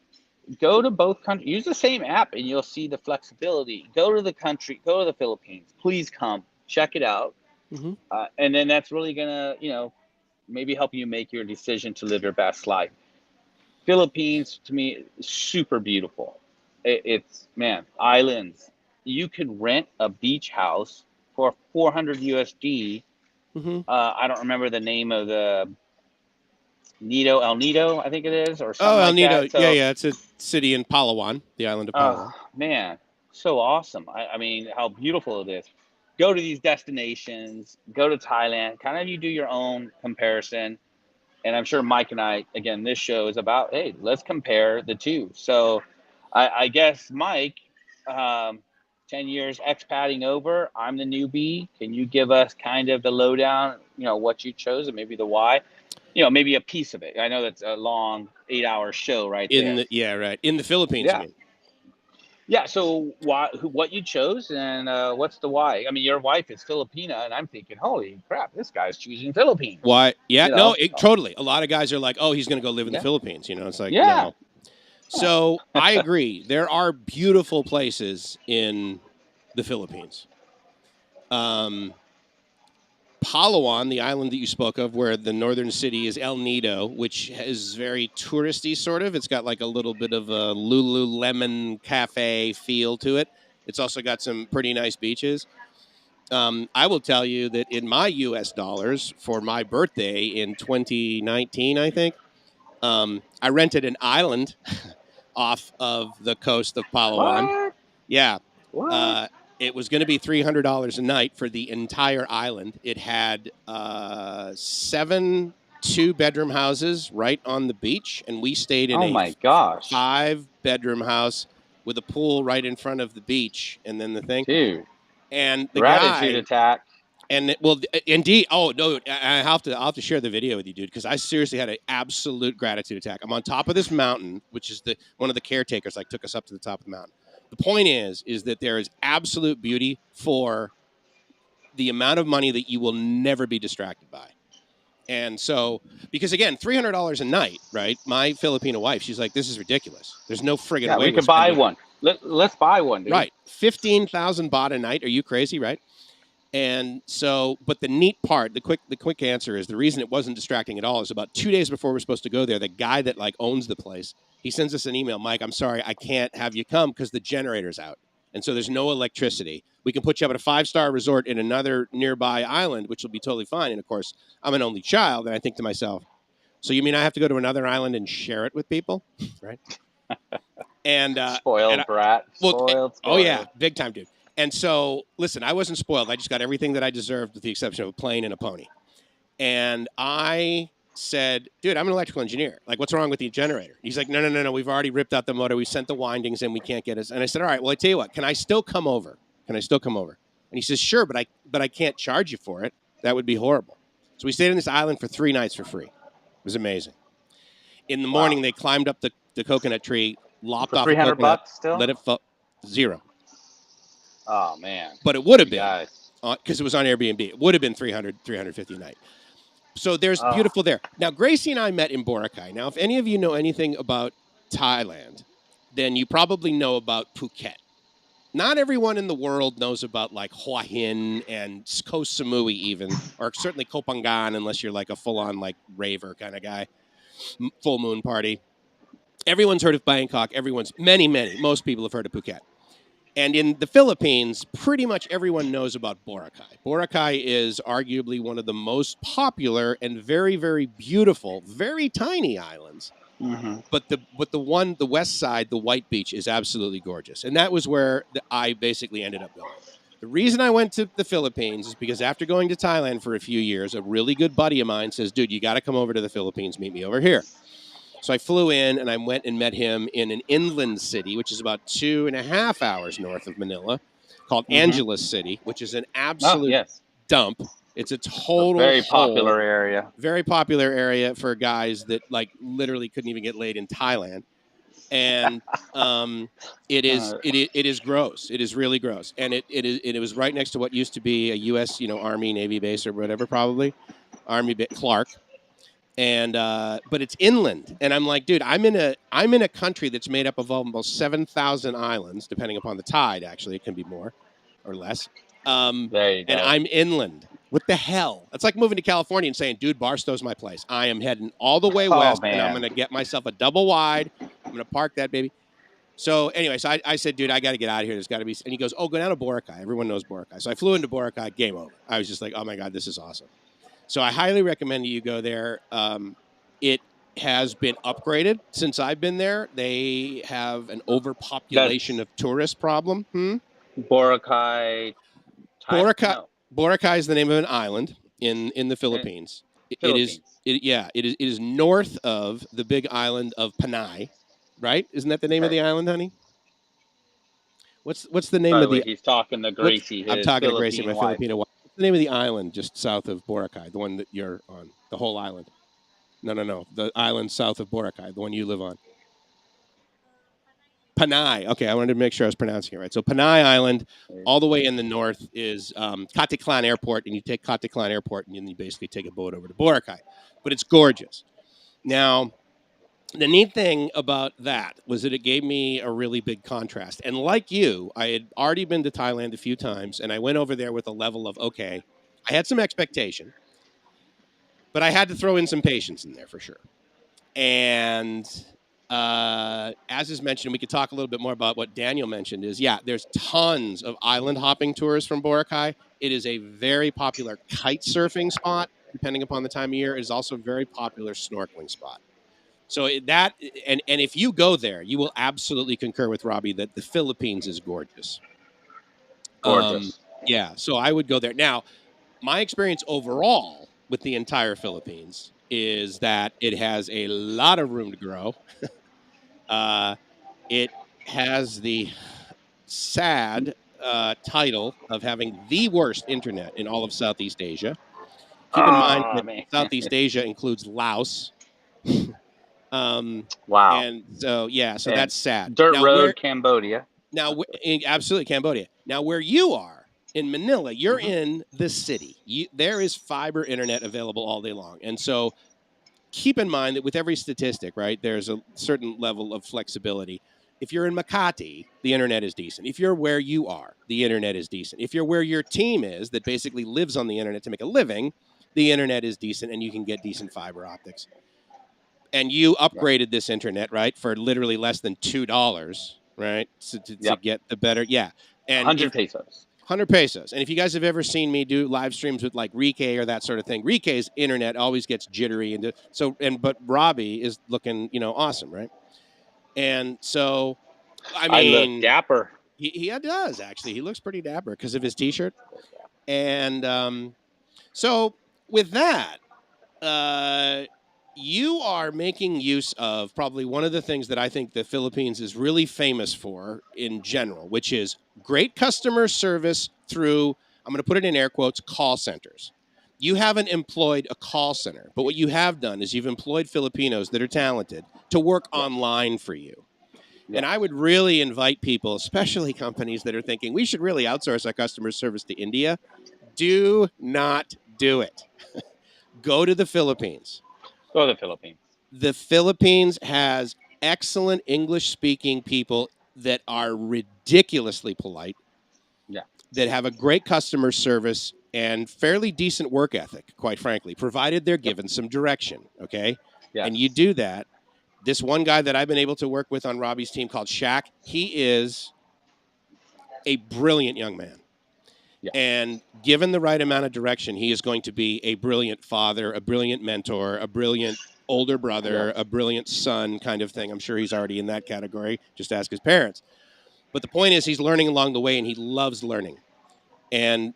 go to both countries. Use the same app, and you'll see the flexibility. Go to the country. Go to the Philippines. Please come check it out, and then that's really gonna, maybe help you make your decision to live your best life. Philippines, to me, super beautiful. It's islands. You could rent a beach house for 400 USD. I don't remember the name of the El Nido, I think it is, or something El Nido. that. So, yeah. It's a city in Palawan, the island of Palawan. Oh, man, so awesome. I mean, how beautiful it is. Go to these destinations. Go to Thailand. Kind of you do your own comparison. And I'm sure Mike and I, again, this show is about, hey, let's compare the two. So I guess, Mike, 10 years expatting over, I'm the newbie. Can you give us kind of the lowdown, what you chose and maybe the why? Maybe a piece of it. I know that's a long 8-hour show right there. In the Philippines, yeah. you mean? Yeah, so what you chose and what's the why? I mean, your wife is Filipina, and I'm thinking, holy crap, this guy's choosing Philippines. Why? Yeah, totally. A lot of guys are like, oh, he's going to go live in the Philippines. It's like, no. So I agree. There are beautiful places in the Philippines. Palawan, the island that you spoke of, where the northern city is El Nido, which is very touristy, sort of. It's got like a little bit of a Lululemon cafe feel to it. It's also got some pretty nice beaches. I will tell you that in my U.S. dollars for my birthday in 2019, I think, I rented an island off of the coast of Palawan. What? Yeah. What? It was going to be $300 a night for the entire island. It had 7 2-bedroom houses right on the beach, and we stayed in a 5-bedroom house with a pool right in front of the beach, and then the thing. Dude. And the gratitude attack. And indeed. Oh no, I have to share the video with you, dude, because I seriously had an absolute gratitude attack. I'm on top of this mountain, which is one of the caretakers took us up to the top of the mountain. The point is that there is absolute beauty for the amount of money that you will never be distracted by. And so, because again, $300 a night, right? My Filipino wife, she's like, this is ridiculous. There's no friggin' way. We could buy one. Let's buy one, dude. Right. 15,000 baht a night. Are you crazy, right? And so, but the neat part, the quick answer is the reason it wasn't distracting at all is about 2 days before we're supposed to go there, the guy that owns the place, he sends us an email, Mike, I'm sorry, I can't have you come because the generator's out. And so there's no electricity. We can put you up at a 5-star resort in another nearby island, which will be totally fine. And of course, I'm an only child. And I think to myself, so you mean I have to go to another island and share it with people? Right. And spoiled brat. Spoiled. Oh yeah. Big time, dude. And so, listen, I wasn't spoiled. I just got everything that I deserved with the exception of a plane and a pony. And I said, dude, I'm an electrical engineer. What's wrong with the generator? He's like, no. We've already ripped out the motor. We sent the windings in. We can't get us. And I said, all right, well, I tell you what, can I still come over? And he says, sure, but I can't charge you for it. That would be horrible. So we stayed on this island for 3 nights for free. It was amazing. In the morning, they climbed up the coconut tree, lopped off $300 coconut, still? let it fall. $0. Oh, man. But it would have been, because it was on Airbnb, it would have been $300, $350 a night. So there's beautiful there. Now, Gracie and I met in Boracay. Now, if any of you know anything about Thailand, then you probably know about Phuket. Not everyone in the world knows about Hua Hin and Koh Samui even, or certainly Koh Phangan unless you're a full-on raver kind of guy, full moon party. Everyone's heard of Bangkok. Most people have heard of Phuket. And in the Philippines, pretty much everyone knows about Boracay. Boracay is arguably one of the most popular and very, very beautiful, very tiny islands. But the west side, the White Beach, is absolutely gorgeous. And that was where I basically ended up going. The reason I went to the Philippines is because after going to Thailand for a few years, a really good buddy of mine says, dude, you got to come over to the Philippines, meet me over here. So I flew in and I went and met him in an inland city, which is about 2.5 hours north of Manila, called Angeles City, which is an absolute dump. It's a total very popular area. Very popular area for guys that like literally couldn't even get laid in Thailand. And it is gross. It is really gross. And it was right next to what used to be a U.S. Army Navy base or whatever, probably Clark. And but it's inland, and I'm like, dude, I'm in a country that's made up of almost 7,000 islands, depending upon the tide. Actually, it can be more or less. There you go. And I'm inland. What the hell? It's like moving to California and saying, dude, Barstow's my place. I am heading all the way west, and I'm going to get myself a double wide. I'm going to park that baby. So anyway, so I said, dude, I got to get out of here. There's got to be. And he goes, oh, go down to Boracay. Everyone knows Boracay. So I flew into Boracay. Game over. I was just like, oh my god, this is awesome. So I highly recommend you go there. It has been upgraded since I've been there. They have an overpopulation of tourist problem. Boracay. Boracay is the name of an island in the Philippines. It is north of the big island of Panay, right? Isn't that the name of the island, honey? What's the name of the? He's talking to Gracie. I'm talking to Gracie, my Filipino wife. What's the name of the island just south of Boracay? The one that you're on, the whole island. No. The island south of Boracay, the one you live on. Panay. Okay, I wanted to make sure I was pronouncing it right. So Panay Island, all the way in the north, is Caticlan Airport, and you take Caticlan Airport, and you basically take a boat over to Boracay. But it's gorgeous. Now, the neat thing about that was that it gave me a really big contrast. And like you, I had already been to Thailand a few times, and I went over there with a level of, okay, I had some expectation, but I had to throw in some patience in there for sure. And as is mentioned, we could talk a little bit more about what Daniel mentioned is, there's tons of island hopping tours from Boracay. It is a very popular kite surfing spot, depending upon the time of year. It is also a very popular snorkeling spot. So and if you go there, you will absolutely concur with Robbie that the Philippines is gorgeous. Gorgeous. So I would go there. Now, my experience overall with the entire Philippines is that it has a lot of room to grow. It has the sad title of having the worst internet in all of Southeast Asia. Keep in mind that Southeast Asia includes Laos. Wow. And so, so that's sad. Dirt Road, Cambodia. Now, absolutely, Cambodia. Now, where you are in Manila, you're in the city. There is fiber internet available all day long. And so keep in mind that with every statistic, right, there's a certain level of flexibility. If you're in Makati, the internet is decent. If you're where you are, the internet is decent. If you're where your team is that basically lives on the internet to make a living, the internet is decent and you can get decent fiber optics. And you upgraded this internet, right, for literally less than $2, right, to get the better. Yeah. And 100 pesos. 100 pesos. And if you guys have ever seen me do live streams with like Rike or that sort of thing, Rike's internet always gets jittery. But Robbie is looking, awesome, right? And so, I look dapper. He does, actually. He looks pretty dapper because of his T-shirt. And so with that, you are making use of probably one of the things that I think the Philippines is really famous for in general, which is great customer service through, I'm going to put it in air quotes, call centers. You haven't employed a call center, but what you have done is you've employed Filipinos that are talented to work online for you. Yeah. And I would really invite people, especially companies that are thinking we should really outsource our customer service to India. Do not do it. Go to the Philippines. Go to the Philippines. The Philippines has excellent English-speaking people that are ridiculously polite, that have a great customer service and fairly decent work ethic, quite frankly, provided they're given some direction, okay? Yes. And you do that, this one guy that I've been able to work with on Robbie's team called Shaq, he is a brilliant young man. Yeah. And given the right amount of direction, he is going to be a brilliant father, a brilliant mentor, a brilliant older brother, a brilliant son kind of thing. I'm sure he's already in that category. Just ask his parents. But the point is he's learning along the way, and he loves learning. And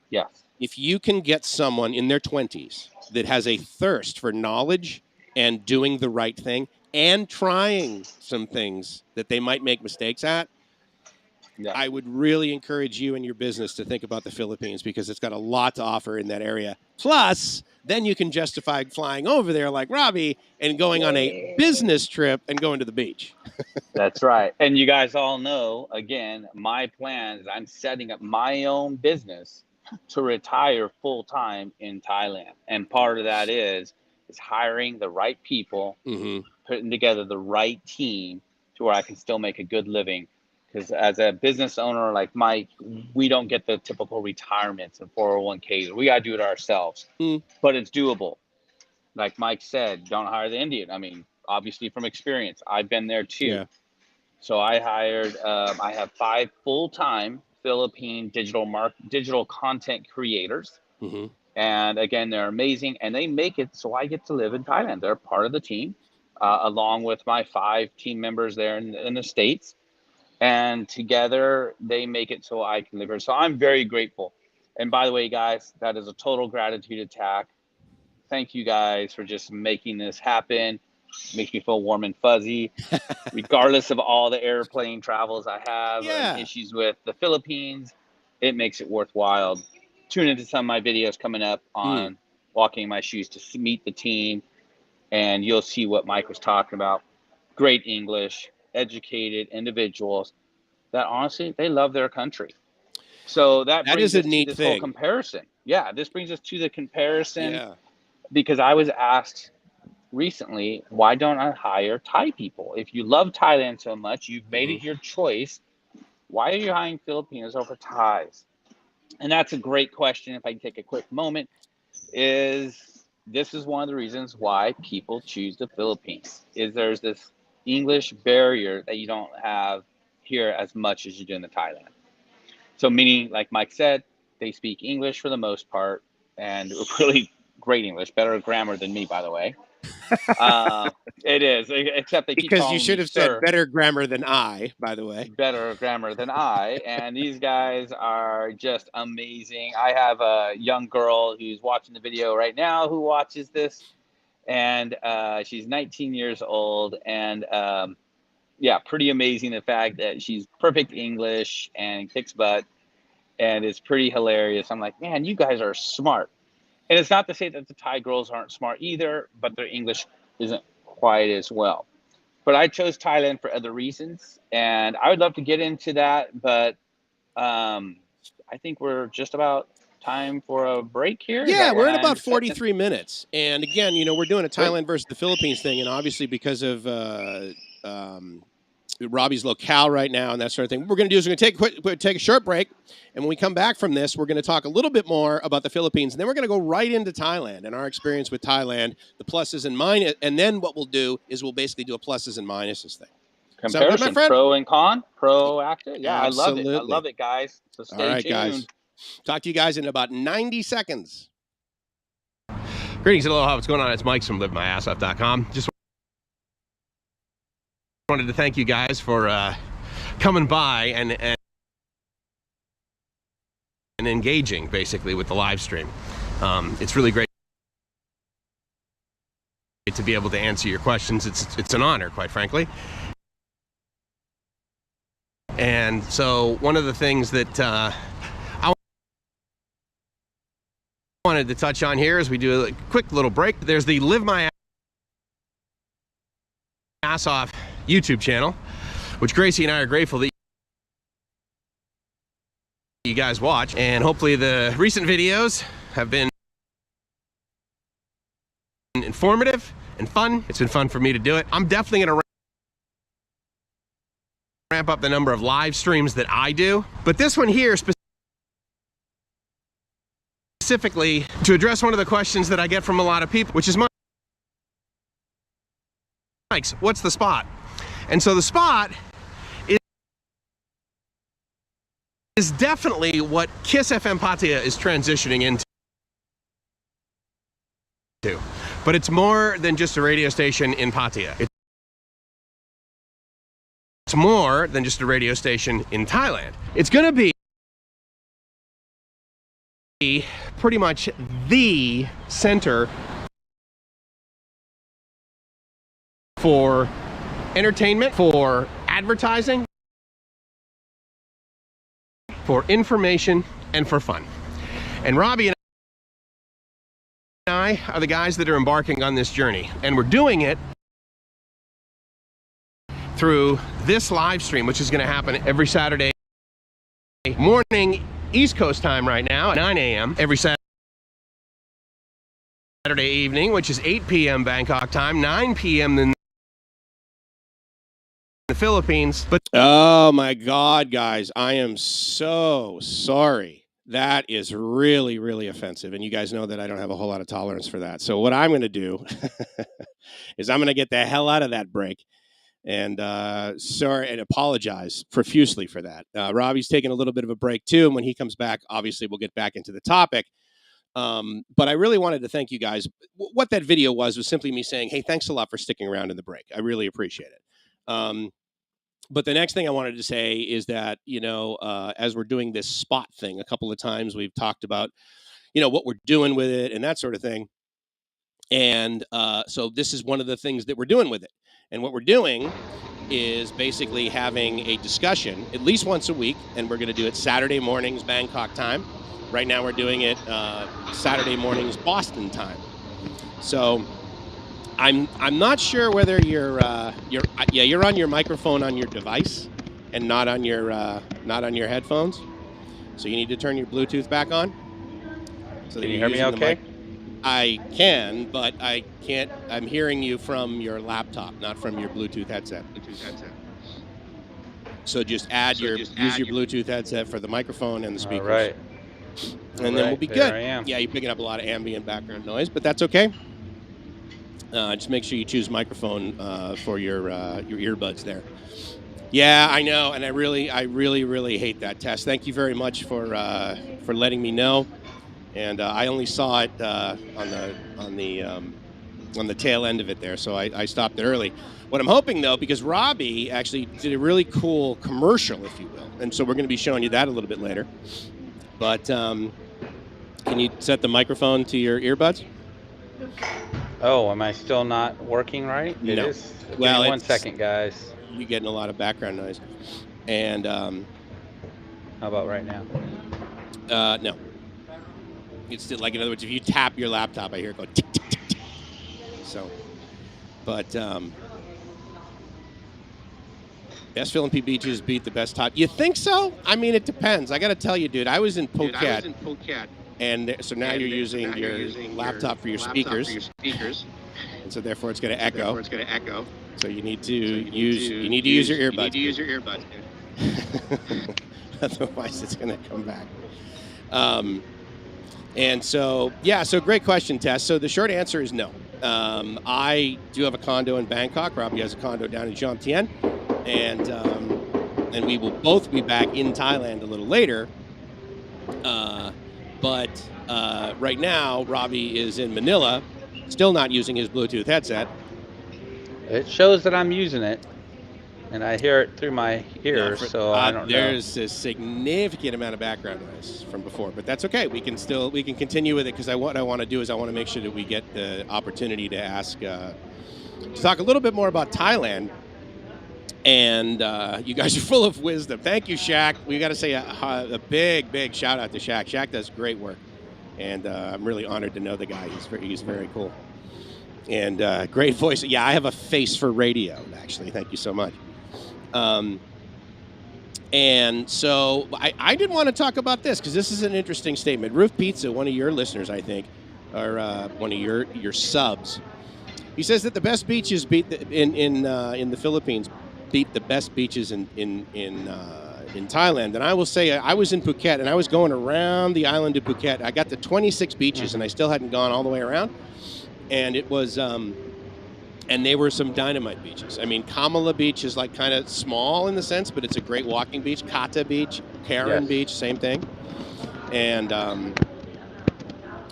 if you can get someone in their 20s that has a thirst for knowledge and doing the right thing and trying some things that they might make mistakes at, I would really encourage you and your business to think about the Philippines, because it's got a lot to offer in that area. Plus, then you can justify flying over there like Robbie and going on a business trip and going to the beach. That's right. And you guys all know, again, my plan is I'm setting up my own business to retire full-time in Thailand. And part of that is hiring the right people, putting together the right team to where I can still make a good living. Because as a business owner like Mike, we don't get the typical retirements and 401ks. We got to do it ourselves, but it's doable. Like Mike said, don't hire the Indian. I mean, obviously from experience, I've been there too. Yeah. So I hired, I have 5 full-time Philippine digital content creators. And again, they're amazing, and they make it so I get to live in Thailand. They're part of the team, along with my 5 team members there in the States. And together they make it so I can live here. So I'm very grateful. And by the way, guys, that is a total gratitude attack. Thank you guys for just making this happen. Makes me feel warm and fuzzy, regardless of all the airplane travels I have and issues with the Philippines. It makes it worthwhile. Tune into some of my videos coming up on walking in my shoes to meet the team, and you'll see what Mike was talking about. Great English, educated individuals that honestly, they love their country. So that brings us to this whole comparison. Yeah, this brings us to the comparison because I was asked recently, why don't I hire Thai people? If you love Thailand so much, you've made it your choice, why are you hiring Filipinos over Thais? And that's a great question. If I can take a quick moment, this is one of the reasons why people choose the Philippines, is there's this English barrier that you don't have here as much as you do in the Thailand. So meaning, like Mike said, they speak English for the most part, and really great English, better grammar than me, by the way. It is, except they keep because calling you should have said better grammar than I, by the way. Better grammar than I. And these guys are just amazing. I have a young girl who's watching the video right now who watches this, and she's 19 years old, and yeah, pretty amazing, the fact that she's perfect English and kicks butt, and it's pretty hilarious. I'm like, man, you guys are smart. And it's not to say that the Thai girls aren't smart either, but their English isn't quite as well. But I chose Thailand for other reasons, and I would love to get into that, but I think we're just about time for a break here. Yeah, we're at about 43 minutes. And again, you know, we're doing a Thailand versus the Philippines thing, and obviously because of Robbie's locale right now and that sort of thing, what we're going to do is we're going to take a short break, and when we come back from this, we're going to talk a little bit more about the Philippines, and then we're going to go right into Thailand and our experience with Thailand, the pluses and minuses, and then what we'll do is we'll basically do a pluses and minuses thing. Comparison, pro and con, proactive. Yeah, absolutely. I love it, guys. So stay tuned. Guys. Talk to you guys in about 90 seconds. Greetings, aloha. What's going on? It's Mike from LiveMyAssOff.com. Just wanted to thank you guys for coming by and engaging basically with the live stream. It's really great to be able to answer your questions. It's an honor, quite frankly. And so one of the things that I wanted to touch on here as we do a quick little break, there's the Live My Ass Off YouTube channel, which Gracie and I are grateful that you guys watch, and hopefully the recent videos have been informative and fun. It's been fun for me to do it. I'm definitely going to ramp up the number of live streams that I do, but this one here specifically to address one of the questions that I get from a lot of people, which is What's the spot? And so the spot is definitely what Kiss FM Pattaya is transitioning into. But it's more than just a radio station in Pattaya. It's more than just a radio station in Thailand. It's going to be pretty much the center for entertainment, for advertising, for information, and for fun. And Robbie and I are the guys that are embarking on this journey, and we're doing it through this live stream, which is going to happen every Saturday morning East Coast time right now at 9 a.m. every Saturday evening, which is 8 p.m. Bangkok time, 9 p.m. in the Philippines. But oh my God, guys, I am so sorry. That is really, really offensive. And you guys know that I don't have a whole lot of tolerance for that. So what I'm going to do is I'm going to get the hell out of that break. And sorry, and apologize profusely for that. Robbie's taking a little bit of a break too. And when he comes back, obviously we'll get back into the topic. But I really wanted to thank you guys. What that video was simply me saying, hey, thanks a lot for sticking around in the break. I really appreciate it. But the next thing I wanted to say is that, you know, as we're doing this spot thing, a couple of times we've talked about, you know, what we're doing with it and that sort of thing. And so this is one of the things that we're doing with it. And what we're doing is basically having a discussion at least once a week. And we're going to do it Saturday mornings, Bangkok time. Right now we're doing it Saturday mornings, Boston time. So I'm not sure whether you're on your microphone on your device and not on your headphones. So you need to turn your Bluetooth back on. So can you hear me okay? I can, but I can't. I'm hearing you from your laptop, not from your Bluetooth headset. So just use your Bluetooth headset for the microphone and the speakers. All right. And then we'll be good. Yeah, you're picking up a lot of ambient background noise, but that's okay. Just make sure you choose microphone for your earbuds there. Yeah, I know, and I really hate that test. Thank you very much for letting me know. And I only saw it on the tail end of it there, so I stopped it early. What I'm hoping though, because Robbie actually did a really cool commercial, if you will, and so we're going to be showing you that a little bit later. But can you set the microphone to your earbuds? Oh, am I still not working right? No. It is. Well, give me 1 second, guys. You're getting a lot of background noise. And how about right now? No. It's still, like, in other words, if you tap your laptop, I hear it go tick, tick, tick, tick. So, but best Philippine beaches beat the best top. You think so? I mean, it depends. I got to tell you, dude, I was in Phuket. And so now you're using your laptop for your speakers. And so therefore it's going to echo. So you need to use your earbuds. Otherwise it's going to come back. And so, yeah, so great question, Tess. So the short answer is no. I do have a condo in Bangkok. Robbie has a condo down in Jomtien. And we will both be back in Thailand a little later. But right now, Robbie is in Manila, still not using his Bluetooth headset. It shows that I'm using it, and I hear it through my ears, so I don't know. There's a significant amount of background noise from before, but that's okay. We can continue with it, because what I want to do is I want to make sure that we get the opportunity to ask, to talk a little bit more about Thailand. And you guys are full of wisdom. Thank you, Shaq. We got to say a big shout out to Shaq. Shaq does great work, and I'm really honored to know the guy. He's very cool, and great voice. Yeah, I have a face for radio, actually. Thank you so much. And so I did want to talk about this, because this is an interesting statement. Roof Pizza, one of your listeners, I think, or one of your subs, he says that the best beaches in the Philippines beat the best beaches in Thailand. And I will say, I was in Phuket, and I was going around the island of Phuket. I got to 26 beaches, and I still hadn't gone all the way around. And it was And they were some dynamite beaches. I mean, Kamala Beach is like kind of small in the sense, but it's a great walking beach. Kata Beach, Karen Yes. Beach, same thing. And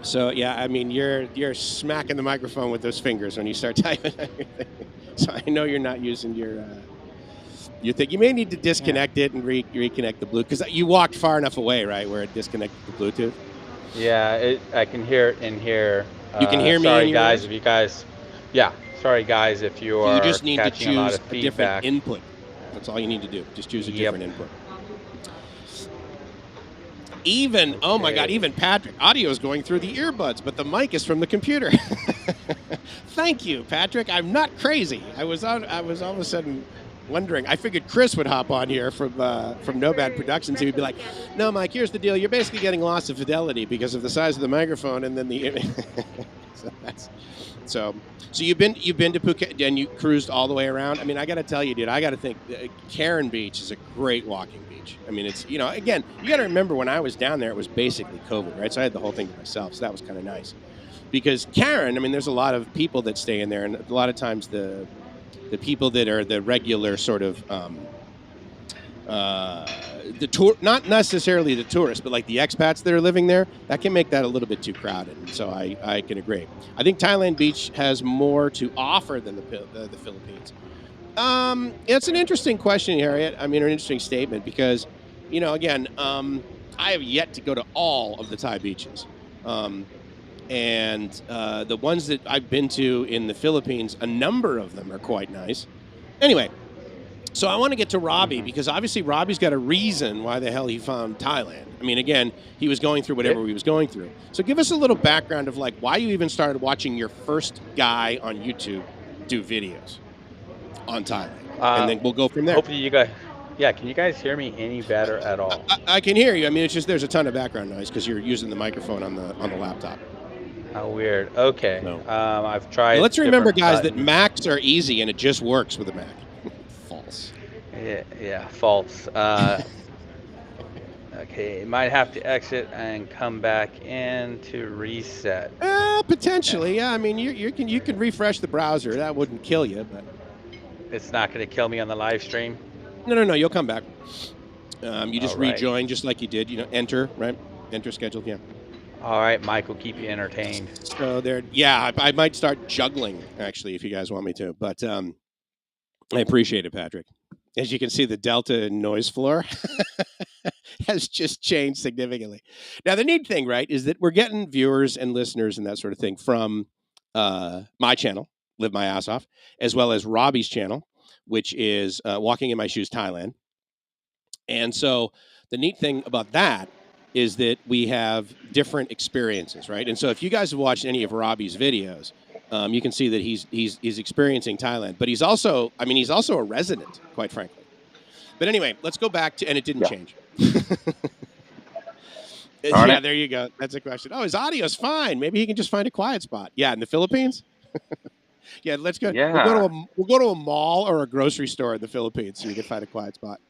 so yeah, I mean, you're smacking the microphone with those fingers when you start typing. So I know you're not using your. You think you may need to disconnect it and reconnect the Bluetooth because you walked far enough away, right, where it disconnected the Bluetooth. Yeah, I can hear it in here. You can hear me in sorry your guys ears? if you guys, yeah, sorry guys if you You are just need to catching a lot choose of a different feedback. input. That's all you need to do. Just choose a different input. Even, oh my God, even Patrick, audio is going through the earbuds, but the mic is from the computer. Thank you, Patrick. I'm not crazy. I was all of a sudden wondering. I figured Chris would hop on here from No Bad Productions. He would be like, "No, Mike, here's the deal. You're basically getting loss of fidelity because of the size of the microphone and then the." So you've been to Phuket and you cruised all the way around. I mean, I got to tell you, dude, I got to think Karen Beach is a great walking beach. I mean, it's, again, you got to remember when I was down there, it was basically COVID, right? So I had the whole thing to myself. So that was kind of nice because Karen, I mean, there's a lot of people that stay in there, and a lot of times the people that are the regular sort of the tour, not necessarily the tourists, but like the expats that are living there, that can make that a little bit too crowded. And so I can agree. I think Thailand Beach has more to offer than the Philippines. It's an interesting question, Harriet. I mean, an interesting statement because, again, I have yet to go to all of the Thai beaches. And the ones that I've been to in the Philippines, a number of them are quite nice. Anyway, so I want to get to Robbie because obviously Robbie's got a reason why the hell he found Thailand. I mean, again, he was going through whatever he was going through. So give us a little background of like why you even started watching your first guy on YouTube do videos on Thailand, and then we'll go from there. Hopefully you guys, yeah, can you guys hear me any better at all? I can hear you. I mean, it's just there's a ton of background noise because you're using the microphone on the laptop. How weird. Okay. No. I've tried. Now, let's remember, guys, buttons. that Macs are easy and it just works with a Mac. False. Yeah, false. Okay, might have to exit and come back in to reset. Potentially, yeah. I mean, you can refresh the browser. That wouldn't kill you, but it's not going to kill me on the live stream. No. You'll come back. You just rejoin, just like you did. Enter, right? Enter scheduled. Yeah. All right, Mike will keep you entertained. So there, yeah, I might start juggling actually if you guys want me to, but I appreciate it, Patrick. As you can see, the delta in noise floor has just changed significantly. Now, the neat thing, right, is that we're getting viewers and listeners and that sort of thing from my channel, Live My Ass Off, as well as Robbie's channel, which is Walking in My Shoes Thailand. And so the neat thing about that is that we have different experiences, right? And so if you guys have watched any of Robbie's videos, you can see that he's experiencing Thailand, but he's also a resident, quite frankly. But anyway, let's go back to, and it didn't change. Yeah, there you go. That's a question. Oh, his audio's fine. Maybe he can just find a quiet spot. Yeah, in the Philippines. Yeah, let's go. Yeah. We'll go to a mall or a grocery store in the Philippines so you can find a quiet spot.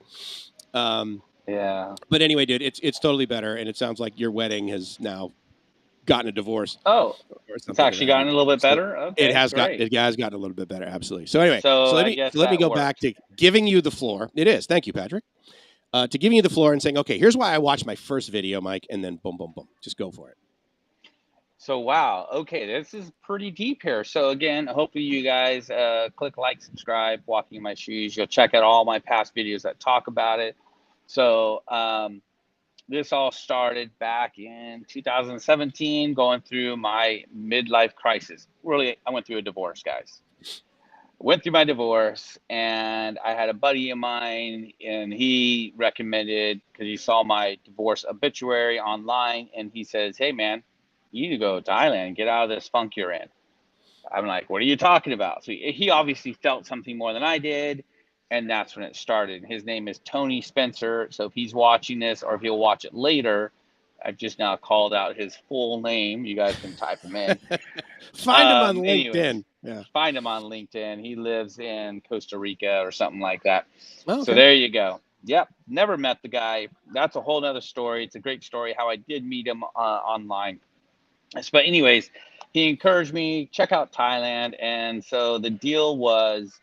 Yeah. But anyway, dude, it's totally better, and it sounds like your wedding has now gotten a divorce. Oh, it's actually gotten a little bit better. Okay, it has gotten a little bit better, absolutely. So anyway, so let me go back to giving you the floor. It is. Thank you, Patrick. To giving you the floor and saying, okay, here's why I watched my first video, Mike, and then boom, boom, boom, just go for it. So wow, okay, this is pretty deep here. So again, hopefully you guys click like, subscribe, Walking in My Shoes. You'll check out all my past videos that talk about it. So this all started back in 2017, going through my midlife crisis. Really, I went through a divorce, guys. Went through my divorce, and I had a buddy of mine, and he recommended, because he saw my divorce obituary online, and he says, hey, man, you need to go to Thailand and get out of this funk you're in. I'm like, what are you talking about? So he obviously felt something more than I did. And that's when it started. His name is Tony Spencer. So if he's watching this or if he'll watch it later, I've just now called out his full name. You guys can type him in. Find him on LinkedIn. Yeah. Find him on LinkedIn. He lives in Costa Rica or something like that. Okay. So there you go. Yep. Never met the guy. That's a whole nother story. It's a great story how I did meet him online. But anyways, he encouraged me, check out Thailand. And so the deal was,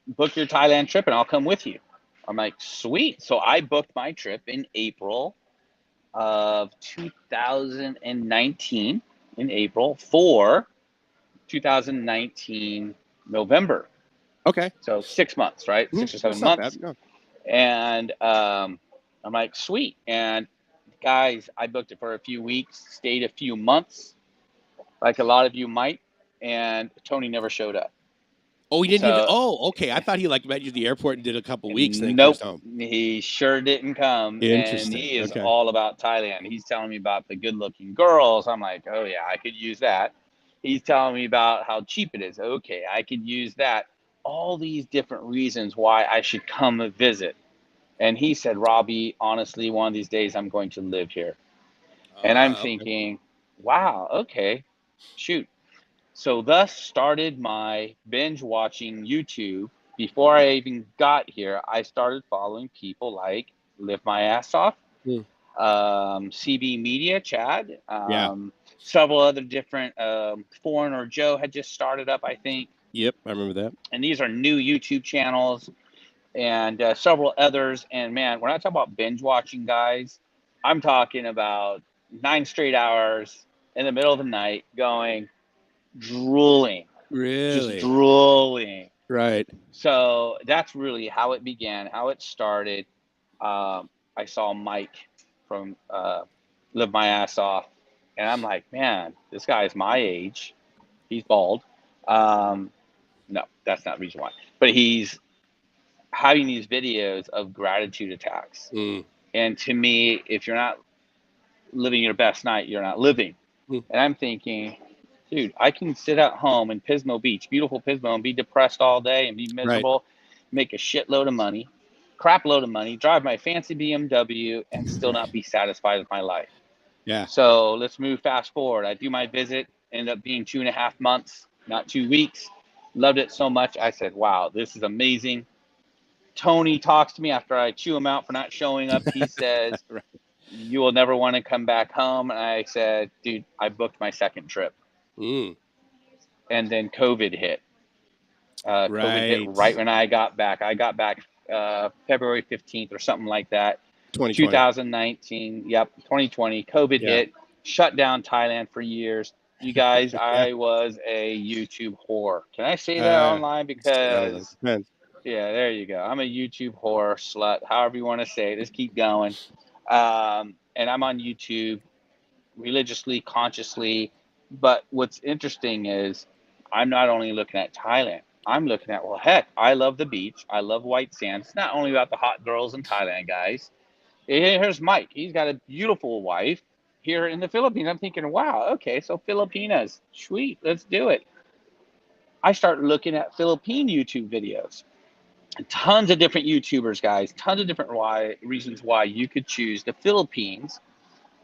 book your Thailand trip and I'll come with you. I'm like, sweet. So I booked my trip in April of 2019, in April for 2019 November. Okay. So 6 months, right? 6 or 7 That's not months. bad, no. And I'm like, sweet. And guys, I booked it for a few weeks, stayed a few months, like a lot of you might, and Tony never showed up. Oh, he didn't even. So, Oh, okay. I thought he like met you at the airport and did a couple weeks and then nope, cruised home. he sure didn't come. And Interesting. he is Okay. all about Thailand. He's telling me about the good-looking girls. I'm like, oh yeah, I could use that. He's telling me about how cheap it is. Okay, I could use that. All these different reasons why I should come and visit. And he said, Robbie, honestly, one of these days I'm going to live here. And I'm Okay. thinking, wow, okay, shoot. So thus started my binge watching YouTube. Before I even got here, I started following people like LiveMyAssOff, CB Media, Chad, several other different, Foreigner Joe had just started up, I think. Yep, I remember that. And these are new YouTube channels and several others. And man, when I talk about binge watching, guys, I'm talking about 9 straight hours in the middle of the night going, drooling. Really? Just drooling. Right. So that's really how it began, how it started. I saw Mike from Live My Ass Off, and I'm like, man, this guy's my age. He's bald. No, that's not the reason why. But he's having these videos of gratitude attacks. And to me, if you're not living your best night, you're not living. And I'm thinking, dude, I can sit at home in Pismo Beach, beautiful Pismo, and be depressed all day and be miserable, make a shitload of money, crap load of money, drive my fancy BMW, and still not be satisfied with my life. Yeah. So let's move fast forward. I do my visit, ended up being 2.5 months, not 2 weeks. Loved it so much. I said, wow, this is amazing. Tony talks to me after I chew him out for not showing up. He says, you will never want to come back home. And I said, dude, I booked my second trip. And then COVID hit. COVID hit right when I got back. I got back February 15th or something like that. 2019. Yep, 2020. COVID hit. Shut down Thailand for years. You guys, I was a YouTube whore. Can I say that online? Because yeah, there you go. I'm a YouTube whore, slut, however you want to say it. Just keep going. And I'm on YouTube religiously, consciously. But what's interesting is I'm not only looking at Thailand. I'm looking at, well, heck, I love the beach. I love white sand. It's not only about the hot girls in Thailand, guys. Here's Mike. He's got a beautiful wife here in the Philippines. I'm thinking, wow, okay, so Filipinas. Sweet, let's do it. I start looking at Philippine YouTube videos. Tons of different YouTubers, guys. Tons of different reasons why you could choose the Philippines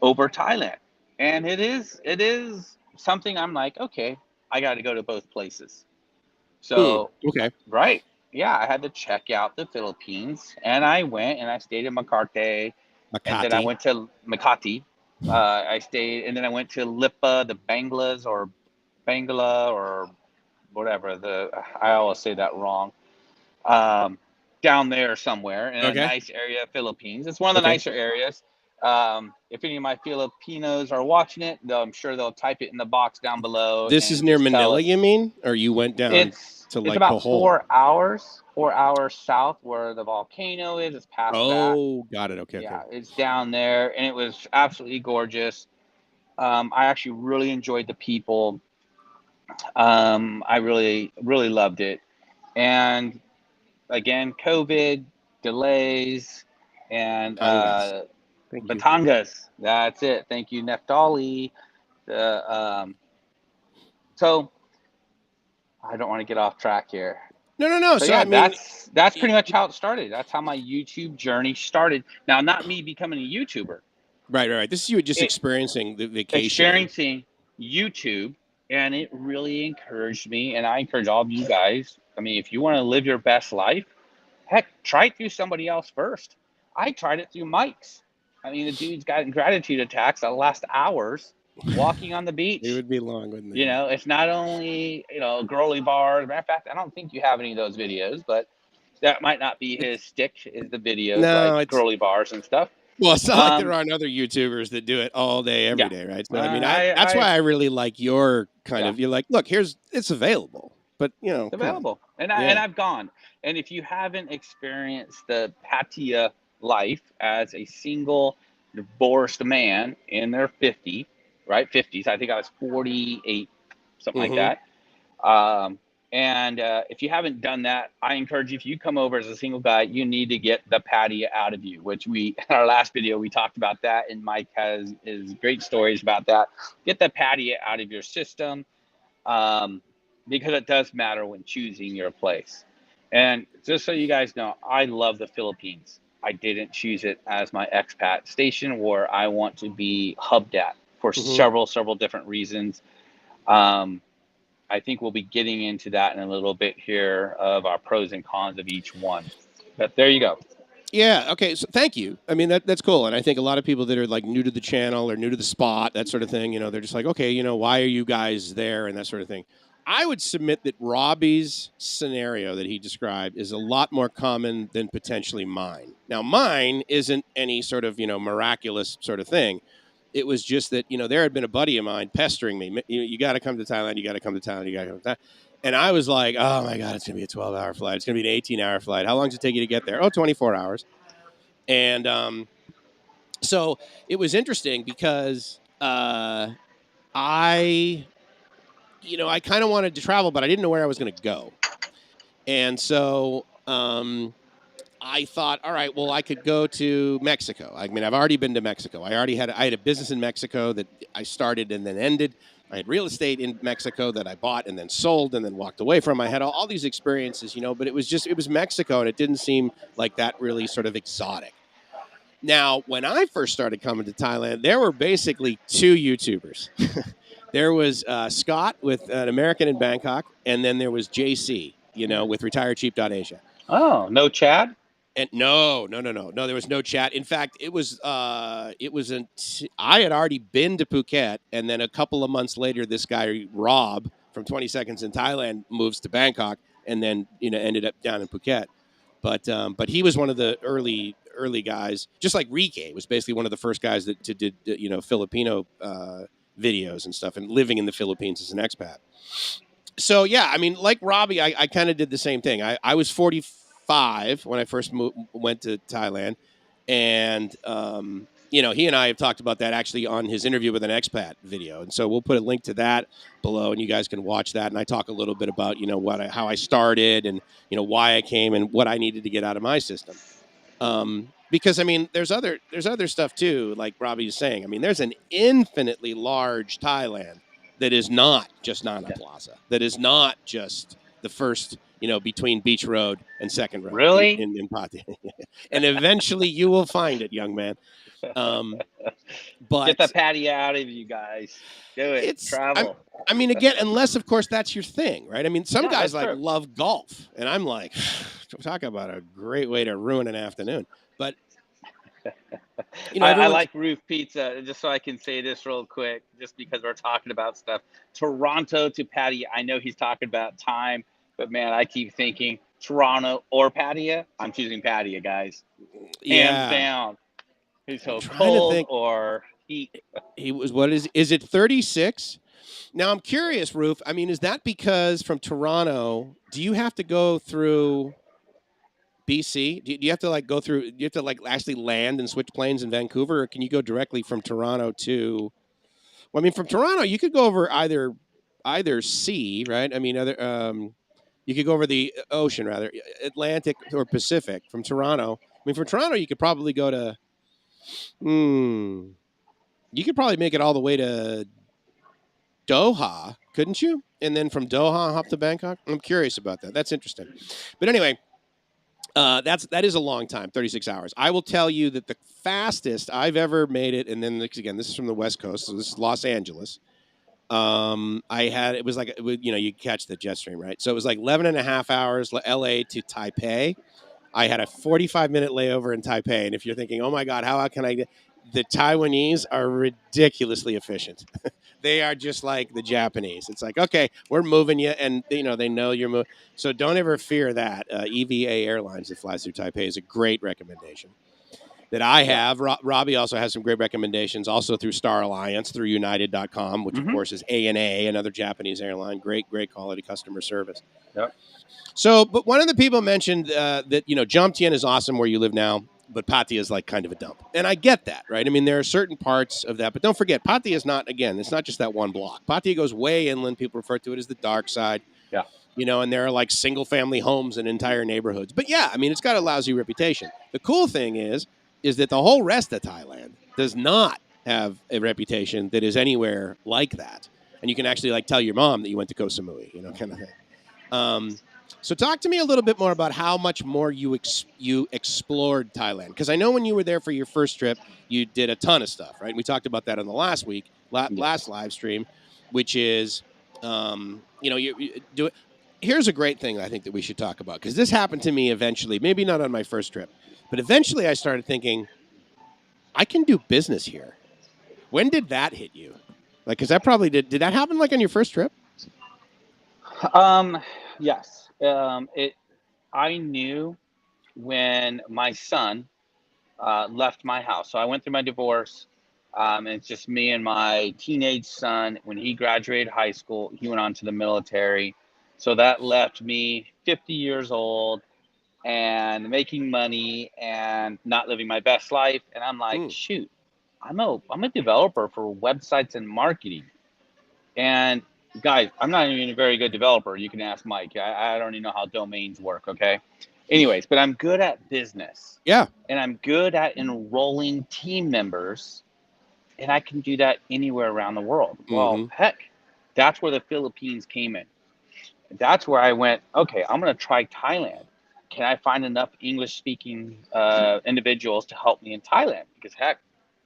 over Thailand. And it is something I'm like, okay, I got to go to both places. So, right. Yeah, I had to check out the Philippines. And I went and I stayed in Makati. And then I went to Makati. I stayed, and then I went to Lipa, the Banglas or Bangla or whatever. I always say that wrong. Down there somewhere in a nice area of Philippines. It's one of the nicer areas. If any of my Filipinos are watching it, I'm sure they'll type it in the box down below. This is near Manila, you mean? Or you went down to like about Bohol? 4 hours south where the volcano is. It's past that. Oh, got it. Okay. Yeah, it's down there, and it was absolutely gorgeous. I actually really enjoyed the people. I really, really loved it. And again, COVID, delays, and Batangas. That's it. Thank you, Neftali. So I don't want to get off track here. No. So yeah, I mean, that's pretty much how it started. That's how my YouTube journey started. Now, not me becoming a YouTuber. Right. This is you just experiencing the vacation. Experiencing YouTube, and it really encouraged me, and I encourage all of you guys. I mean, if you want to live your best life, heck, try it through somebody else first. I tried it through Mike's. I mean, the dude's got gratitude attacks that last hours walking on the beach. It would be long, wouldn't it? You know, it's not only, you know, girly bars. Matter of fact, I don't think you have any of those videos, but that might not be his stick, is the videos, No, like it's girly bars and stuff. well, it's not like there aren't other YouTubers that do it all day, every Yeah. day, right? So I mean, that's why I really like your kind of. You're like, look, it's available, but you know, It's available, and I've gone. And if you haven't experienced the Pattaya life as a single divorced man in their 50s, I think I was 48, something like that. And if you haven't done that, I encourage you, if you come over as a single guy, you need to get the Pattaya out of you, which in our last video, we talked about that, and Mike has great stories about that. Get the Pattaya out of your system, because it does matter when choosing your place. And just so you guys know, I love the Philippines. I didn't choose it as my expat station where I want to be hubbed at for several different reasons. I think we'll be getting into that in a little bit here of our pros and cons of each one. But there you go. Yeah. Okay. So thank you. I mean, that's cool. And I think a lot of people that are like new to the channel or new to the spot, that sort of thing, you know, they're just like, okay, you know, why are you guys there and that sort of thing. I would submit that Robbie's scenario that he described is a lot more common than potentially mine. Now, mine isn't any sort of, you know, miraculous sort of thing. It was just that, you know, there had been a buddy of mine pestering me. You got to come to Thailand. You got to come to Thailand. You got to come to Thailand. And I was like, oh, my God, it's going to be a 12-hour flight. It's going to be an 18-hour flight. How long does it take you to get there? Oh, 24 hours. And so it was interesting because I kind of wanted to travel, but I didn't know where I was going to go. And so I thought, all right, well, I could go to Mexico. I mean, I've already been to Mexico. I had a business in Mexico that I started and then ended. I had real estate in Mexico that I bought and then sold and then walked away from. I had all these experiences, you know, but it was Mexico, and it didn't seem like that really sort of exotic. Now, when I first started coming to Thailand, there were basically two YouTubers. There was Scott with an American in Bangkok, and then there was JC, you know, with retirecheap.asia. Oh, no Chad? And no, there was no chat. In fact, I had already been to Phuket, and then a couple of months later, this guy Rob from 20 Seconds in Thailand moves to Bangkok, and then, you know, ended up down in Phuket. But he was one of the early guys, just like Rike was basically one of the first guys that did you know, Filipino videos and stuff, and living in the Philippines as an expat. So yeah, I mean, like Robbie, I kind of did the same thing. I was 45 when I first went to Thailand, and you know, he and I have talked about that actually on his interview with an expat video, and so we'll put a link to that below, and you guys can watch that. And I talk a little bit about, you know, how I started, and you know, why I came, and what I needed to get out of my system. Because I mean, there's other stuff too, like Robbie is saying. I mean, there's an infinitely large Thailand that is not just Nana Plaza, that is not just the first, you know, between Beach Road and Second Road. Really? In Pattaya. And eventually you will find it, young man. But get the Pattaya out of you guys. Do it. Travel. I mean, again, unless of course that's your thing, right? I mean, some guys like love golf, and I'm like, talk about a great way to ruin an afternoon. But you know, I like roof pizza. Just so I can say this real quick, just because we're talking about stuff. Toronto to Pattaya. I know he's talking about time, but man, I keep thinking Toronto or Pattaya. I'm choosing Pattaya, guys. Hands down. He's so cold or heat. He was, what is it 36? Now I'm curious, Roof. I mean, is that because from Toronto, do you have to go through BC? Do you have to like go through? Do you have to like actually land and switch planes in Vancouver, or can you go directly from Toronto to? Well, I mean, from Toronto you could go over either sea, right? I mean, you could go over the ocean, rather, Atlantic or Pacific from Toronto. I mean, from Toronto you could probably go to. You could probably make it all the way to Doha, couldn't you? And then from Doha hop to Bangkok. I'm curious about that. That's interesting. But anyway. That is a long time, 36 hours. I will tell you that the fastest I've ever made it, and then again, this is from the West Coast, so this is Los Angeles. It was like, you know, you catch the jet stream, right? So it was like 11 and a half hours, LA to Taipei. I had a 45-minute layover in Taipei, and if you're thinking, oh my God, how can I get the Taiwanese are ridiculously efficient. They are just like the Japanese. It's like, okay, we're moving you, and they know you're moving. So don't ever fear that. EVA Airlines that flies through Taipei is a great recommendation that I have. Robbie also has some great recommendations, also through Star Alliance, through United.com, which of course is ANA, another Japanese airline. Great quality customer service. Yep. So, but one of the people mentioned that Jomtien is awesome where you live now, but Pattaya is like kind of a dump. And I get that, right? I mean, there are certain parts of that, but don't forget, Pattaya is not, again, it's not just that one block. Pattaya goes way inland. People refer to it as the dark side. Yeah. And there are like single family homes in entire neighborhoods. But yeah, I mean, it's got a lousy reputation. The cool thing is that the whole rest of Thailand does not have a reputation that is anywhere like that. And you can actually like tell your mom that you went to Koh Samui, kind of thing. So talk to me a little bit more about how much more you explored Thailand. Because I know when you were there for your first trip, you did a ton of stuff, right? And we talked about that on the last live stream, which is, you do it. Here's a great thing I think that we should talk about, because this happened to me eventually, maybe not on my first trip, but eventually I started thinking, I can do business here. When did that hit you? Like, because that probably did that happen like on your first trip? Yes. I knew when my son left my house. So I went through my divorce. And it's just me and my teenage son. When he graduated high school, he went on to the military. So that left me 50 years old and making money and not living my best life. And I'm like, shoot, I'm a developer for websites and marketing. And guys, I'm not even a very good developer. You can ask Mike. I don't even know how domains work, okay? Anyways, but I'm good at business. Yeah. And I'm good at enrolling team members. And I can do that anywhere around the world. Well, heck, that's where the Philippines came in. That's where I went, okay, I'm going to try Thailand. Can I find enough English-speaking individuals to help me in Thailand? Because, heck,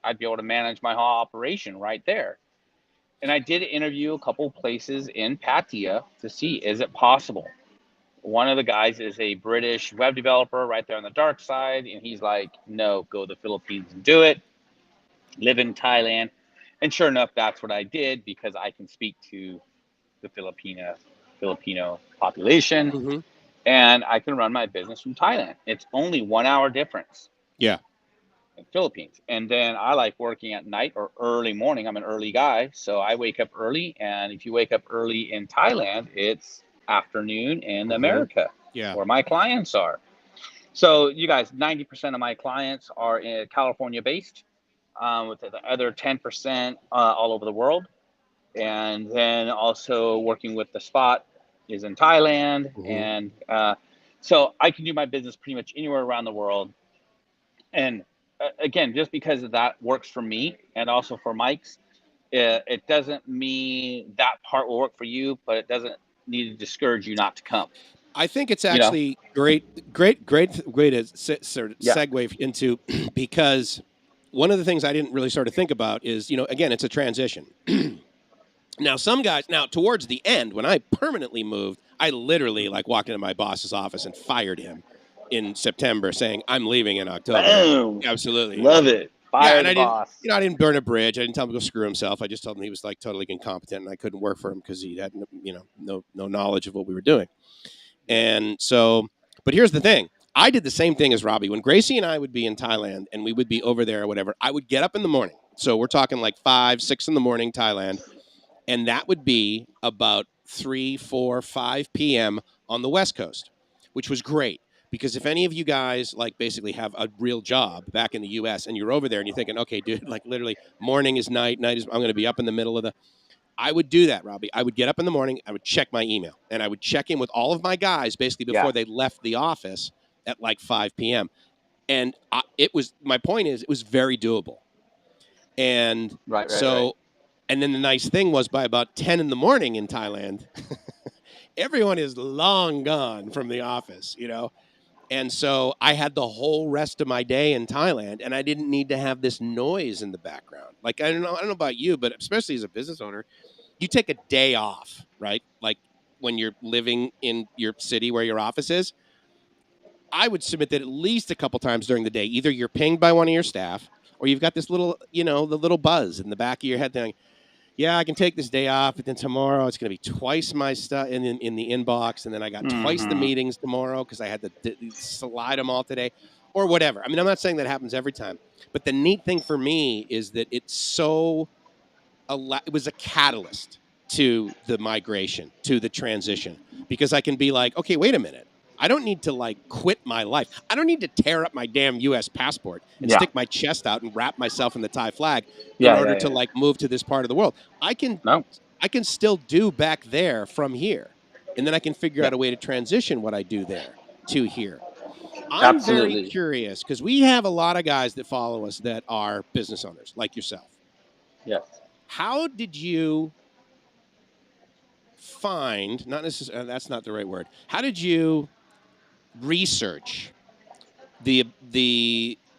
I'd be able to manage my whole operation right there. And I did interview a couple places in Pattaya to see, is it possible? One of the guys is a British web developer right there on the dark side. And he's like, no, go to the Philippines and do it. Live in Thailand. And sure enough, that's what I did, because I can speak to the Filipino population, and I can run my business from Thailand. It's only 1 hour difference. Yeah. In Philippines. And then I like working at night or early morning. I'm an early guy, so I wake up early. And if you wake up early in Thailand, it's afternoon in America, where my clients are. So you guys, 90% of my clients are in California based, with the other 10% all over the world. And then also working with the spot is in Thailand. And so I can do my business pretty much anywhere around the world. And again, just because that works for me and also for Mike's, it doesn't mean that part will work for you, but it doesn't need to discourage you not to come. I think it's actually great to sort of segue into, because one of the things I didn't really sort of think about is, again, it's a transition. Now, towards the end, when I permanently moved, I literally walked into my boss's office and fired him in September, saying, I'm leaving in October. Boom. Absolutely. Love it. Fire the boss. I didn't burn a bridge. I didn't tell him to go screw himself. I just told him he was totally incompetent and I couldn't work for him because he had, no knowledge of what we were doing. And so, but here's the thing. I did the same thing as Robbie. When Gracie and I would be in Thailand and we would be over there or whatever, I would get up in the morning. So we're talking like 5, 6 in the morning, Thailand. And that would be about 3, 4, 5 p.m. on the West Coast, which was great. Because if any of you guys basically have a real job back in the U.S. and you're over there and you're thinking, okay, dude, literally morning is night is, I'm going to be up in the middle of I would do that, Robbie. I would get up in the morning, I would check my email, and I would check in with all of my guys basically before they left the office at 5 p.m. And my point is, it was very doable. And and then the nice thing was by about 10 in the morning in Thailand, everyone is long gone from the office, And so I had the whole rest of my day in Thailand, and I didn't need to have this noise in the background. I don't know about you, but especially as a business owner, you take a day off, right? When you're living in your city where your office is, I would submit that at least a couple times during the day, either you're pinged by one of your staff or you've got this little, the little buzz in the back of your head thing. Yeah, I can take this day off, but then tomorrow it's going to be twice my stuff in the inbox, and then I got twice the meetings tomorrow because I had to slide them all today, or whatever. I mean, I'm not saying that happens every time, but the neat thing for me is that it was a catalyst to the migration, to the transition, because I can be like, okay, wait a minute. I don't need to quit my life. I don't need to tear up my damn U.S. passport and stick my chest out and wrap myself in the Thai flag in order to move to this part of the world. I can still do back there from here, and then I can figure out a way to transition what I do there to here. I'm very curious because we have a lot of guys that follow us that are business owners like yourself. Yes. How did you find? Not necessarily. That's not the right word. How did you research the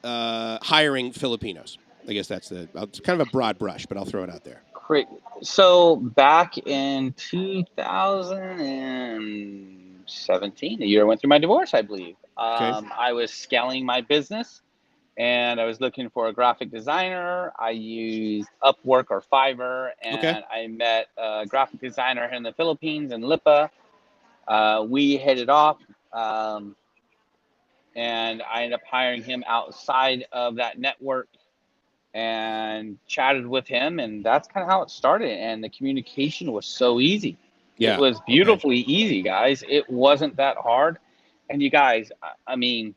hiring Filipinos? I guess that's it's kind of a broad brush, but I'll throw it out there. Great. So back in 2017, the year I went through my divorce, I believe, I was scaling my business and I was looking for a graphic designer. I used Upwork or Fiverr, and I met a graphic designer here in the Philippines in Lipa. We hit it off. And I ended up hiring him outside of that network and chatted with him. And that's kind of how it started. And the communication was so easy. Yeah. It was beautifully easy, guys. It wasn't that hard. And you guys, I mean,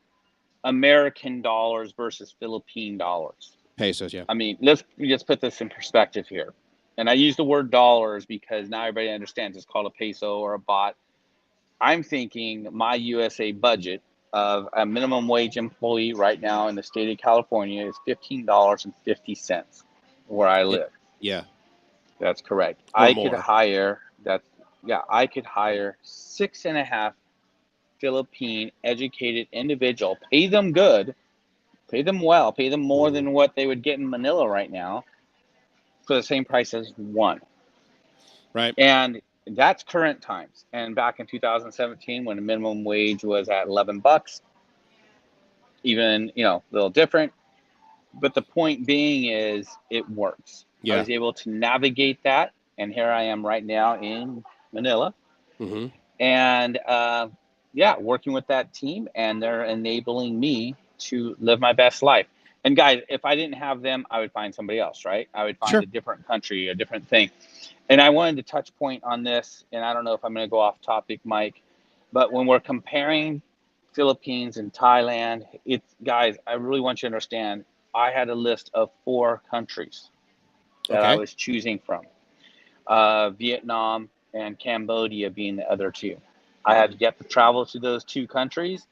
American dollars versus Philippine dollars. Pesos, yeah. I mean, let's just put this in perspective here. And I use the word dollars because now everybody understands it's called a peso or a baht. I'm thinking my USA budget of a minimum wage employee right now in the state of California is $15.50 where I live. Yeah. That's correct. I could hire 6.5 Philippine educated individual, pay them good, pay them well, pay them more than what they would get in Manila right now for the same price as one. Right. And that's current times. And back in 2017, when the minimum wage was at $11, even, a little different. But the point being is it works. Yeah. I was able to navigate that. And here I am right now in Manila. Mm-hmm. And working with that team, and they're enabling me to live my best life. And guys, if I didn't have them, I would find somebody else, right? I would find a different country, a different thing. And I wanted to touch point on this, and I don't know if I'm going to go off topic, Mike, but when we're comparing Philippines and Thailand, guys, I really want you to understand, I had a list of 4 countries that I was choosing from. Vietnam and Cambodia being the other 2. I had yet to travel to those 2 countries,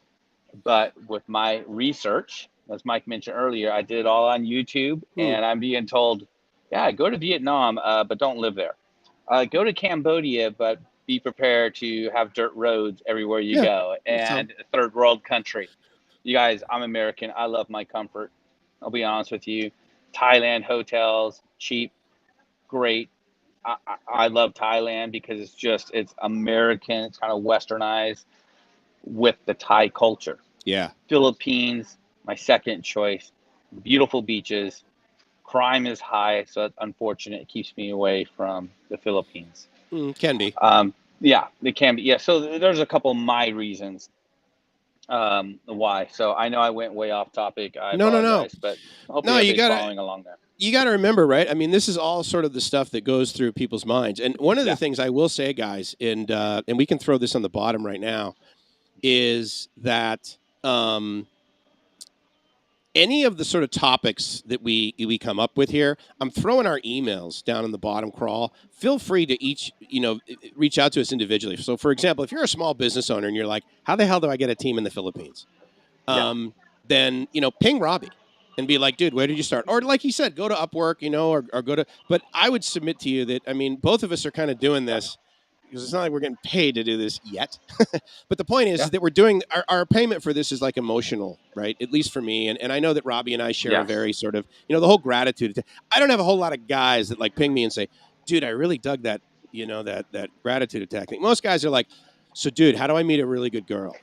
but with my research, as Mike mentioned earlier, I did it all on YouTube, and I'm being told, go to Vietnam, but don't live there. Go to Cambodia, but be prepared to have dirt roads everywhere you go. And a third world country. You guys, I'm American. I love my comfort. I'll be honest with you. Thailand hotels, cheap, great. I love Thailand because it's American. It's kind of westernized with the Thai culture. Yeah. Philippines, my second choice. Beautiful beaches. Crime is high, so it's unfortunate. It keeps me away from the Philippines. Can be. It can be. Yeah, so there's a couple of my reasons why. So I know I went way off topic. No. But hopefully you following along there. You got to remember, right? I mean, this is all sort of the stuff that goes through people's minds. And one of the things I will say, guys, and we can throw this on the bottom right now, is that any of the sort of topics that we come up with here, I'm throwing our emails down in the bottom crawl. Feel free to reach out to us individually. So, for example, if you're a small business owner and you're like, how the hell do I get a team in the Philippines? Then, ping Robbie and be like, dude, where did you start? Or like he said, go to Upwork, or go to, but I would submit to you that, I mean, both of us are kind of doing this because it's not like we're getting paid to do this yet. But the point is that we're doing, our payment for this is like emotional, right? At least for me. And I know that Robbie and I share a very sort of, the whole gratitude. I don't have a whole lot of guys that like ping me and say, dude, I really dug that, that gratitude technique. Most guys are like, so dude, how do I meet a really good girl?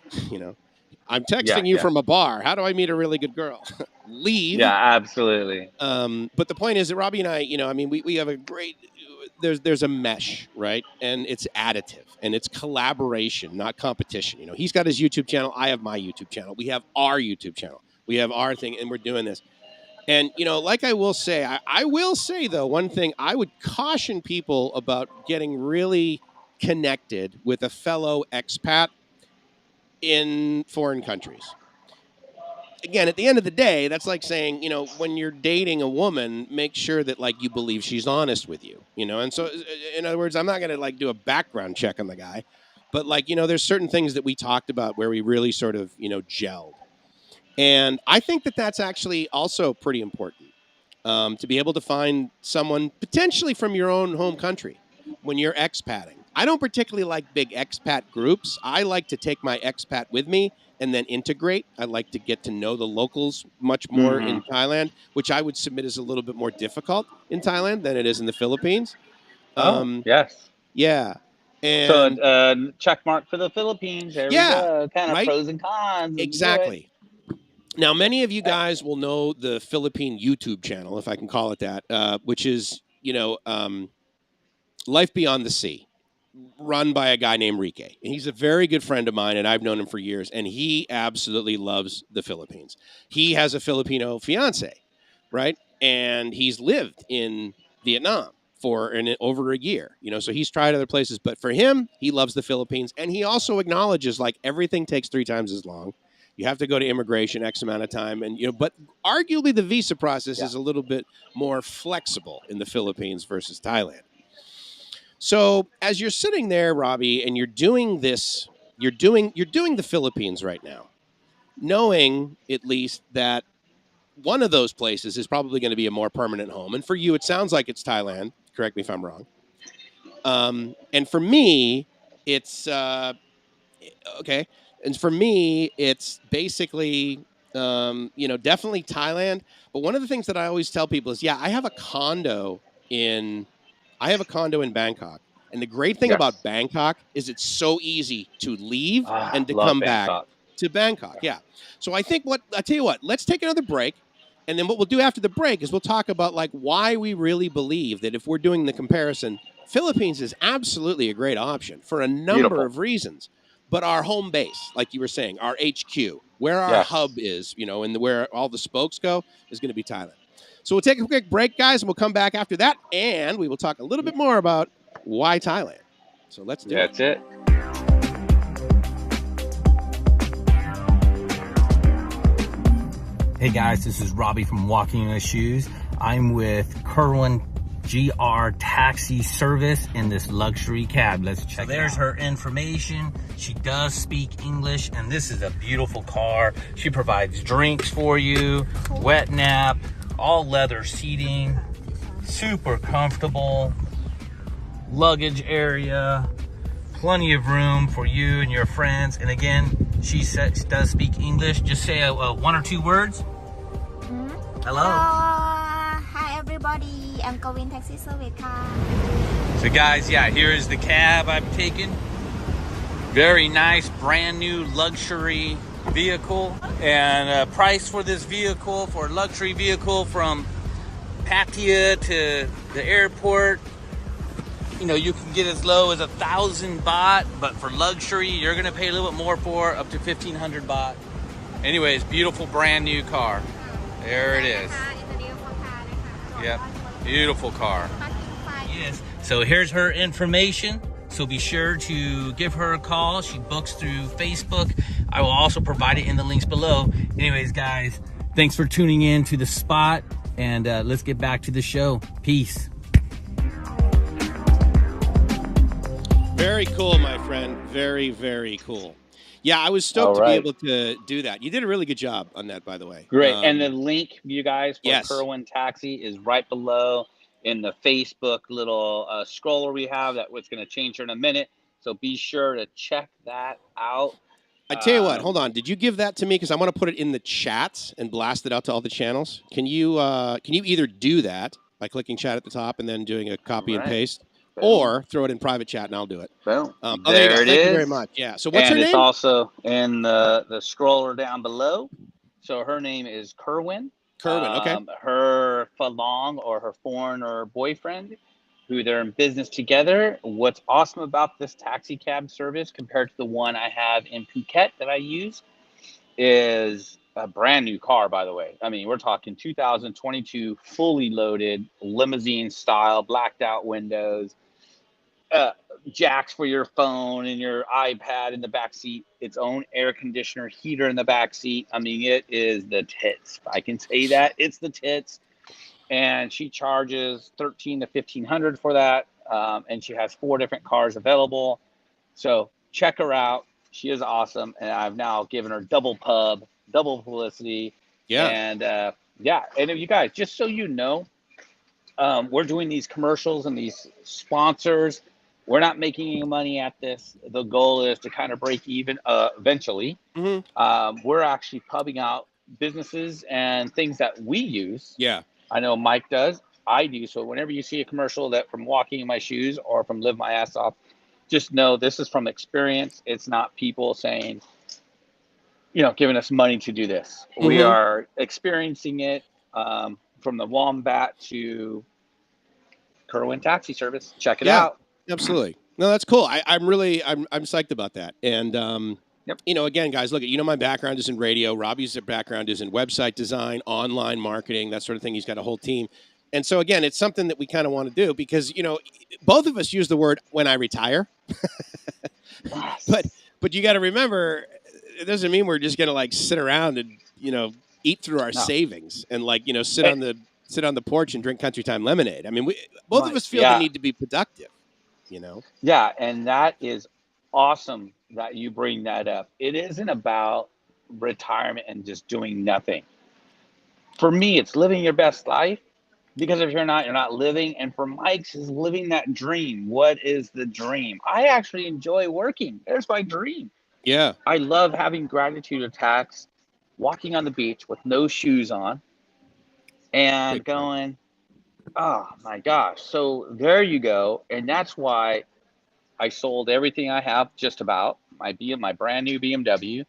I'm texting you from a bar. How do I meet a really good girl? Leave. Yeah, absolutely. But the point is that Robbie and I, we have a great. There's a mesh, right? And it's additive and it's collaboration, not competition. He's got his YouTube channel. I have my YouTube channel. We have our YouTube channel. We have our thing, and we're doing this. And, like I will say, I will say, though, one thing I would caution people about getting really connected with a fellow expat in foreign countries. Again, at the end of the day, that's like saying, when you're dating a woman, make sure that, like, you believe she's honest with you, And so, in other words, I'm not going to, like, do a background check on the guy. But, like, there's certain things that we talked about where we really sort of, gelled. And I think that that's actually also pretty important, to be able to find someone potentially from your own home country when you're expatting. I don't particularly like big expat groups. I like to take my expat with me and then integrate. I like to get to know the locals much more in Thailand, which I would submit is a little bit more difficult in Thailand than it is in the Philippines. Yes. Yeah. And so check mark for the Philippines. There we go. Kind of pros and cons. Exactly. Now, many of you guys will know the Philippine YouTube channel, if I can call it that, which is, Life Beyond the Sea, run by a guy named Rike. And he's a very good friend of mine, and I've known him for years, and he absolutely loves the Philippines. He has a Filipino fiance, right? And he's lived in Vietnam for over a year, so he's tried other places. But for him, he loves the Philippines, and he also acknowledges, like, everything takes 3 times as long. You have to go to immigration X amount of time, and but arguably the visa process is a little bit more flexible in the Philippines versus Thailand. So as you're sitting there, Robbie, and you're doing this, you're doing the Philippines right now, knowing at least that one of those places is probably going to be a more permanent home, and for you, it sounds like it's Thailand. Correct me if I'm wrong. And for me, it's okay. And for me, it's basically, definitely Thailand. But one of the things that I always tell people is, I have a condo in Bangkok. And the great thing about Bangkok is it's so easy to leave and to come back to Bangkok. Yeah. So I think I tell you what, let's take another break. And then what we'll do after the break is we'll talk about, like, why we really believe that if we're doing the comparison, Philippines is absolutely a great option for a number of reasons. But our home base, like you were saying, our HQ, where our hub is, and where all the spokes go, is going to be Thailand. So we'll take a quick break, guys, and we'll come back after that, and we will talk a little bit more about why Thailand. So let's do it. That's it. Hey guys, this is Robbie from Walking in the Shoes. I'm with Kerwin GR Taxi Service in this luxury cab. Let's check it out. There's her information. She does speak English, and this is a beautiful car. She provides drinks for you, wet nap, all leather seating, super comfortable, luggage area, plenty of room for you and your friends. And again, she does speak English. Just say 1 or 2 words. Hello. Hi everybody. I'm going taxi service car. So guys, here is the cab I'm taking. Very nice, brand new luxury vehicle. And price for this vehicle, for a luxury vehicle from Pattaya to the airport, you can get as low as 1,000 baht, but for luxury, you're gonna pay a little bit more for, up to 1,500 baht. Anyways, beautiful brand new car. There it is. Yep, beautiful car. Yes, so here's her information. So be sure to give her a call. She books through Facebook. I will also provide it in the links below. Anyways, guys, thanks for tuning in to The Spot, and let's get back to the show. Peace. Very cool, my friend. Very, very cool. Yeah, I was stoked to be able to do that. You did a really good job on that, by the way. Great. And the link, you guys, for Kerwin Taxi is right below in the Facebook little scroller we have that was going to change here in a minute. So be sure to check that out. I tell you what, hold on. Did you give that to me? Because I want to put it in the chats and blast it out to all the channels. Can you either do that by clicking chat at the top and then doing a copy and paste? or throw it in private chat and I'll do it. Boom. There There you go. it Thank you is. very much. Yeah. So what's And her it's name? also in the scroller down below. So her name is Kerwin. Kerwin. Okay. Her Falong or her foreigner boyfriend, who they're in business together. What's awesome about this taxi cab service compared to the one I have in Phuket that I use is a brand new car, by the way. I mean, we're talking 2022, fully loaded, limousine style, blacked out windows, jacks for your phone and your iPad in the back seat, its own air conditioner, heater in the back seat. I mean, it is the tits. I can say that it's the tits. And she charges $1,300 to $1,500 for that. And she has 4 different cars available. So check her out. She is awesome. And I've now given her double pub, double publicity. Yeah. And yeah. And if you guys, just so you know, we're doing these commercials and these sponsors. We're not making any money at this. The goal is to kind of break even eventually. We're actually pubbing out businesses and things that we use. Yeah. I know Mike does. I do. So whenever you see a commercial that from Walking in My Shoes or from Live My Ass Off, just know this is from experience. It's not people saying, you know, giving us money to do this. We are experiencing it from the Wombat to Kerwin Taxi Service. Check it out. Absolutely. No, that's cool. I'm psyched about that. And you know, again, guys, look, you know, my background is in radio. Robbie's background is in website design, online marketing, that sort of thing. He's got a whole team. And so, again, it's something that we kind of want to do because, you know, both of us use the word when I retire. But you got to remember, it doesn't mean we're just going to like sit around and, you know, eat through our savings and like, you know, sit on the porch and drink Country Time lemonade. I mean, both of us feel the need to be productive, you know? Yeah. And that is awesome that you bring that up. It isn't about retirement and just doing nothing. For me, it's living your best life, because if you're not living. And for Mike's is living that dream. What is the dream? I actually enjoy working. There's my dream. Yeah. I love having gratitude attacks, walking on the beach with no shoes on and going, oh my gosh. So there you go. And that's why I sold everything I have, just about my brand new BMW.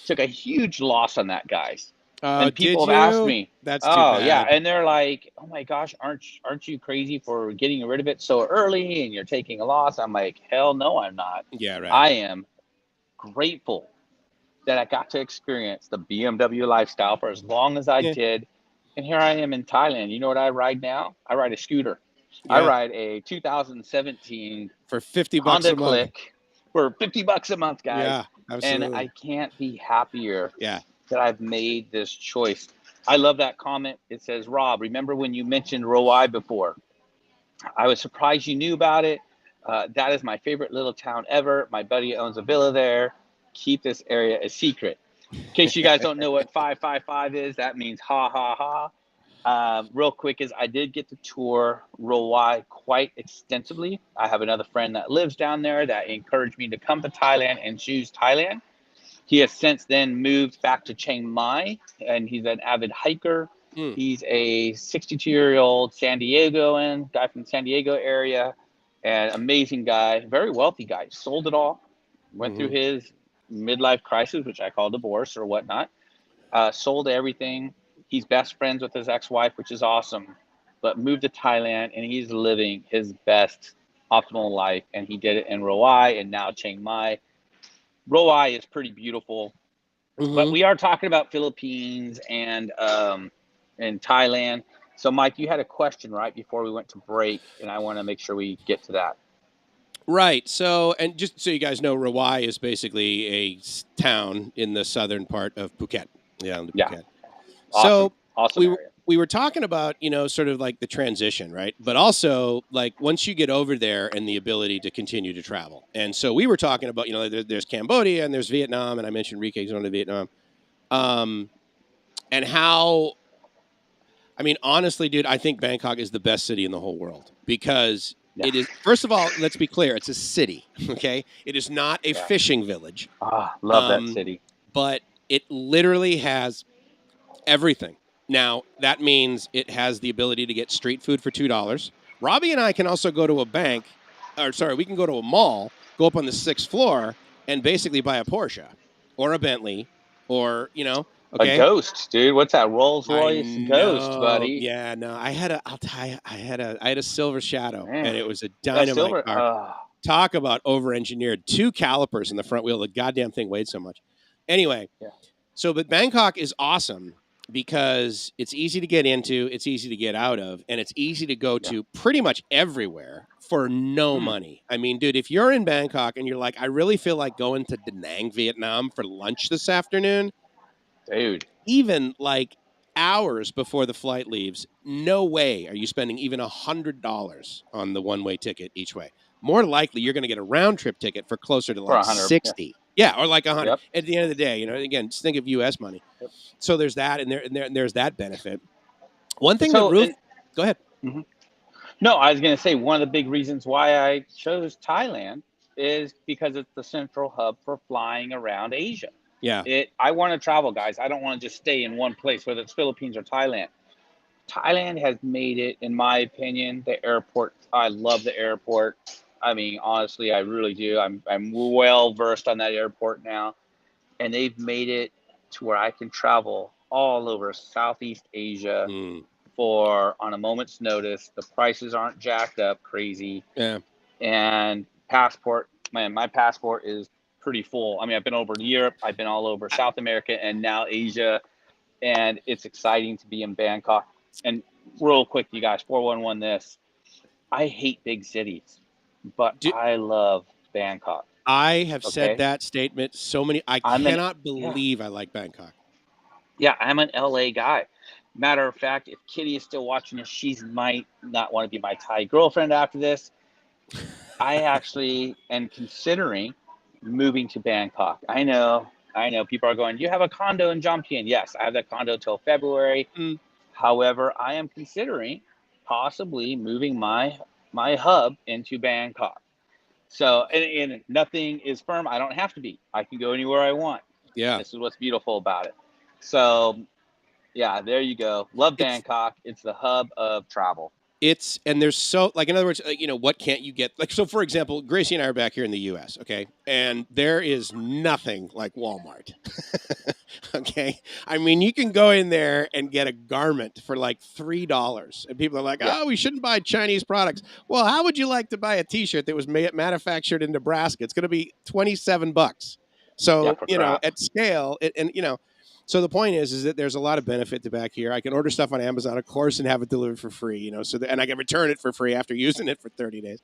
Took a huge loss on that, guys. And people have asked me, that's too bad. Yeah. And they're like, oh my gosh, aren't you crazy for getting rid of it so early and you're taking a loss? I'm like, hell no, I'm not. Yeah, right. I am grateful that I got to experience the BMW lifestyle for as long as I did. And here I am in Thailand. You know what I ride now? I ride a scooter. I ride a 2017 for $50 Honda a month. Click for $50 a month, guys. Yeah, absolutely. And I can't be happier that I've made this choice. I love that comment. It says, Rob, remember when you mentioned Robbie before? I was surprised you knew about it. That is my favorite little town ever. My buddy owns a villa there. Keep this area a secret. In case you guys don't know what 555 is, that means ha, ha, ha. Real quick is I did get to tour Robbie quite extensively. I have another friend that lives down there that encouraged me to come to Thailand and choose Thailand. He has since then moved back to Chiang Mai, and he's an avid hiker. He's a 62-year-old San Diegoan, guy from the San Diego area, and amazing guy, very wealthy guy. Sold it all, went through his midlife crisis, which I call divorce or whatnot, sold everything. He's best friends with his ex-wife, which is awesome, but moved to Thailand, and he's living his best optimal life, and he did it in Robbie and now Chiang Mai. Robbie is pretty beautiful, but we are talking about Philippines and Thailand. So, Mike, you had a question right before we went to break, and I want to make sure we get to that. Right. So, and just so you guys know, Robbie is basically a town in the southern part of Phuket. Yeah. Phuket. Awesome. So awesome we were talking about, you know, sort of like the transition, right? But also like once you get over there and the ability to continue to travel. And so we were talking about, you know, there's Cambodia and there's Vietnam, and I mentioned Rike's going to Vietnam. And how, I mean, honestly, dude, I think Bangkok is the best city in the whole world because it is, first of all, let's be clear, it's a city, okay? It is not a fishing village. Love that city. But it literally has everything. Now, that means it has the ability to get street food for $2. Robbie and I can also go to a bank we can go to a mall, go up on the 6th floor, and basically buy a Porsche or a Bentley or, you know, okay. A Ghost, dude. What's that? Rolls Royce Ghost, No, buddy. yeah, no. I had a Silver Shadow, Man. and it was a That dynamite silver. car. Talk about over-engineered. 2 calipers in the front wheel. The goddamn thing weighed so much. Anyway, but Bangkok is awesome because it's easy to get into, it's easy to get out of, and it's easy to go to pretty much everywhere for no money. I mean, dude, if you're in Bangkok and you're like, I really feel like going to Da Nang, Vietnam for lunch this afternoon, dude, even like hours before the flight leaves, no way are you spending even $100 on the one-way ticket each way. More likely, you're going to get a round-trip ticket for closer to like 60. Yeah, or like 100. At the end of the day, you know, again, just think of U.S. money. So there's that, and there's that benefit. One thing go ahead. No, I was going to say one of the big reasons why I chose Thailand is because it's the central hub for flying around Asia. Yeah. I want to travel, guys. I don't want to just stay in one place, whether it's Philippines or Thailand. Thailand has made it, in my opinion, the airport. I love the airport. I mean, honestly, I really do. I'm well versed on that airport now, and they've made it to where I can travel all over Southeast Asia on a moment's notice. The prices aren't jacked up crazy. Yeah. And passport, man, my passport is pretty full. I mean, I've been over to Europe, I've been all over South America, and now Asia, and it's exciting to be in Bangkok. And real quick, you guys, 411 this. I hate big cities, but I love Bangkok. I have said that statement so many. I cannot believe I like Bangkok. Yeah, I'm an LA guy. Matter of fact, if Kitty is still watching this, she might not want to be my Thai girlfriend after this. I actually am considering moving to Bangkok. I know people are going, you have a condo in Jomtien. Yes, I have that condo till February. However, I am considering possibly moving my hub into Bangkok. So, and nothing is firm. I don't have to be. I can go anywhere I want. Yeah. This is what's beautiful about it. So, yeah, there you go. Love Bangkok. It's the hub of travel. And there's so, like, in other words, you know, what can't you get? Like, so for example, Gracie and I are back here in the U.S., okay? And there is nothing like Walmart, okay? I mean, you can go in there and get a garment for like $3. And people are like, oh, we shouldn't buy Chinese products. Well, how would you like to buy a T-shirt that was manufactured in Nebraska? It's going to be $27. So, you know, at scale, and, you know, so the point is that there's a lot of benefit to back here. I can order stuff on Amazon, of course, and have it delivered for free, you know, and I can return it for free after using it for 30 days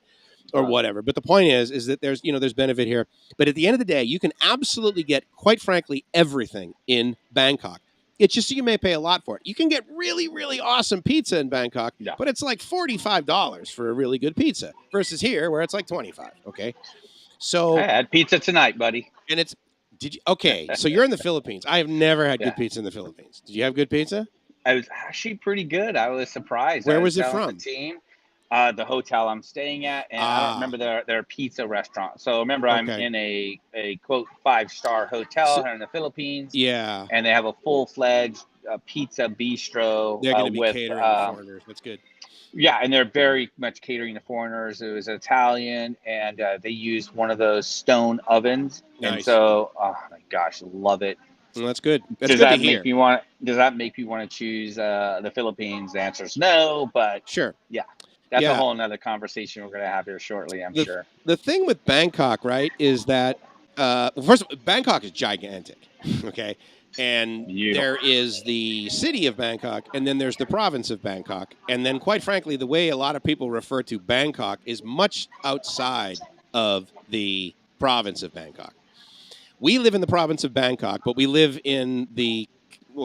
or whatever. But the point is that there's benefit here. But at the end of the day, you can absolutely get, quite frankly, everything in Bangkok. It's just you may pay a lot for it. You can get really, really awesome pizza in Bangkok, but it's like $45 for a really good pizza versus here where it's like $25. Okay. So I had pizza tonight, buddy. And it's, so you're in the Philippines. I have never had good pizza in the Philippines. Did you have good pizza? It was actually pretty good. I was surprised. Where was it from? The team, the hotel I'm staying at, and I don't remember their pizza restaurant. So remember, I'm in a quote 5-star hotel here in the Philippines. Yeah, and they have a full-fledged pizza bistro. They're going to be catering to foreigners. That's good. Yeah, and they're very much catering to foreigners. It was Italian, and they used one of those stone ovens. Nice. And so, oh my gosh, love it. Well, that's good. That's does good that to hear. Does that make me want to choose the Philippines? The answer is no, but sure. Yeah, that's a whole nother conversation we're going to have here shortly, I'm sure. The thing with Bangkok, right, is that, first of all, Bangkok is gigantic, okay? And there is the city of Bangkok, and then there's the province of Bangkok. And then, quite frankly, the way a lot of people refer to Bangkok is much outside of the province of Bangkok. We live in the province of Bangkok, but we live in the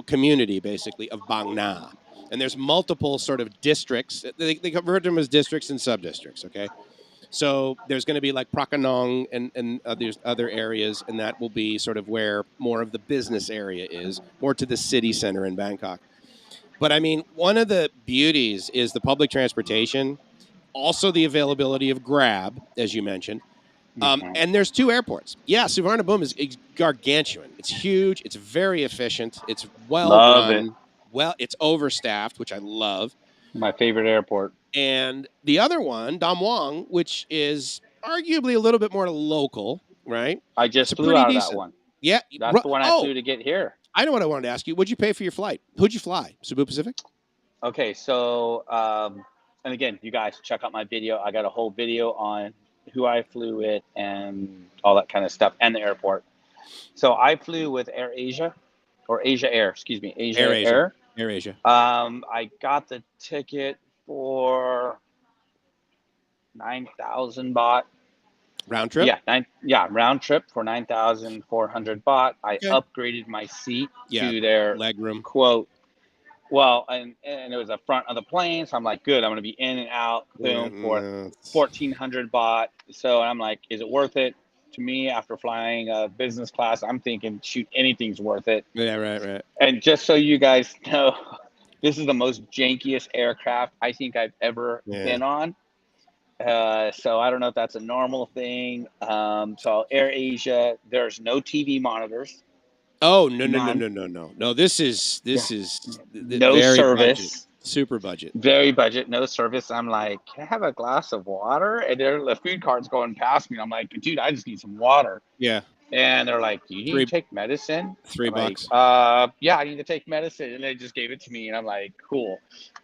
community, basically, of Bang Na. And there's multiple sort of districts. They refer to them as districts and sub-districts, okay? So there's going to be like Prakanong and there's other areas, and that will be sort of where more of the business area is, more to the city center in Bangkok. But I mean, one of the beauties is the public transportation, also the availability of Grab, as you mentioned. And there's 2 airports. Yeah, Suvarnabhumi is gargantuan. It's huge. It's very efficient. It's well run. Well, it's overstaffed, which I love. My favorite airport. And the other one, Damwang, which is arguably a little bit more local, right? I It's just a flew pretty out of that decent. one. Yeah. That's the one I flew to get here. I know what I wanted to ask you. What'd you pay for your flight? Who'd you fly? Cebu Pacific? Okay, so and again, you guys check out my video. I got a whole video on who I flew with and all that kind of stuff, and the airport. So I flew with Air Asia, or Asia Air, excuse me, Asia Air. Air Asia. I got the ticket for 9,000 baht. Round trip? Yeah, round trip for 9,400 baht. I upgraded my seat to their leg room quote. Well, and it was the front of the plane, so I'm like, good. I'm gonna be in and out, boom, for 1,400 baht. So I'm like, is it worth it? To me, after flying business class, I'm thinking, shoot, anything's worth it. Yeah, right. And just so you guys know, this is the most jankiest aircraft I think I've ever been on. So I don't know if that's a normal thing. So Air Asia, there's no TV monitors. Oh, no. This is no service. Budget. Super budget. Very budget, no service. I'm like, can I have a glass of water? And the food cart's going past me. And I'm like, dude, I just need some water. Yeah. And they're like, do you need to take medicine? $3. Like, yeah, I need to take medicine. And they just gave it to me. And I'm like, cool.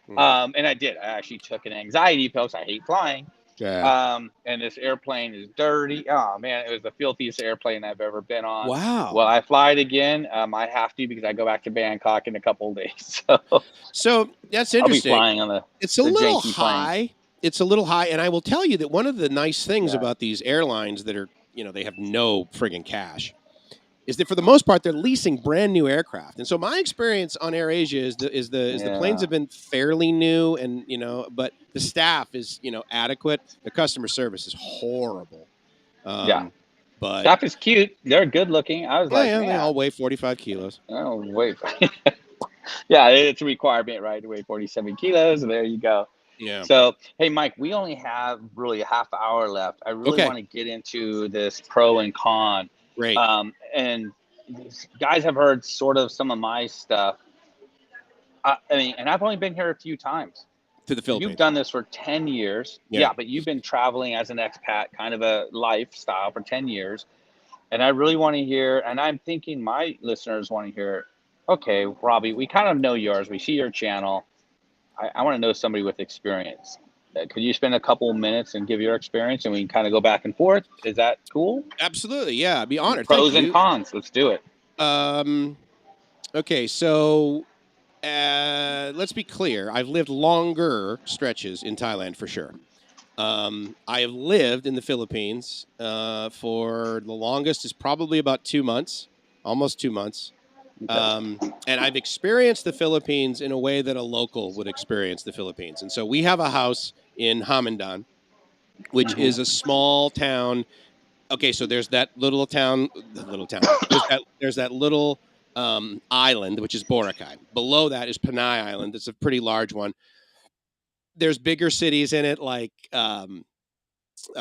And I did. I actually took an anxiety pill because I hate flying. Yeah. And this airplane is dirty. Oh man, it was the filthiest airplane I've ever been on. Wow. Well, I fly it again. I have to because I go back to Bangkok in a couple of days. So that's interesting. I'll be flying on the. It's a little janky high. planes. It's a little high, and I will tell you that one of the nice things about these airlines that are, they have no friggin' cash, is that for the most part they're leasing brand new aircraft. And so my experience on Air Asia is the planes have been fairly new, and but the staff is adequate. The customer service is horrible. But staff is cute. They're good looking. I was like, they all weigh 45 kilos. Oh wait, yeah, it's a requirement, right? To weigh 47 kilos, and there you go. Yeah. So, hey, Mike, we only have really a half hour left. I really want to get into this pro and con. Great. And guys have heard sort of some of my stuff. I mean, and I've only been here a few times. To the Philippines. You've done this for 10 years. Yeah, but you've been traveling as an expat, kind of a lifestyle for 10 years. And I really want to hear, and I'm thinking my listeners want to hear, okay, Robbie, we kind of know yours. We see your channel. I want to know somebody with experience. Could you spend a couple minutes and give your experience, and we can kind of go back and forth? Is that cool? Absolutely. Yeah, I'd be honored. Pros and cons. Let's do it. Okay, so let's be clear. I've lived longer stretches in Thailand for sure. I have lived in the Philippines for the longest is probably about 2 months, almost 2 months. And I've experienced the Philippines in a way that a local would experience the Philippines. And so we have a house in Hamandan, which is a small town. Okay, so there's that little town. There's that little island, which is Boracay. Below that is Panay Island. It's a pretty large one. There's bigger cities in it, like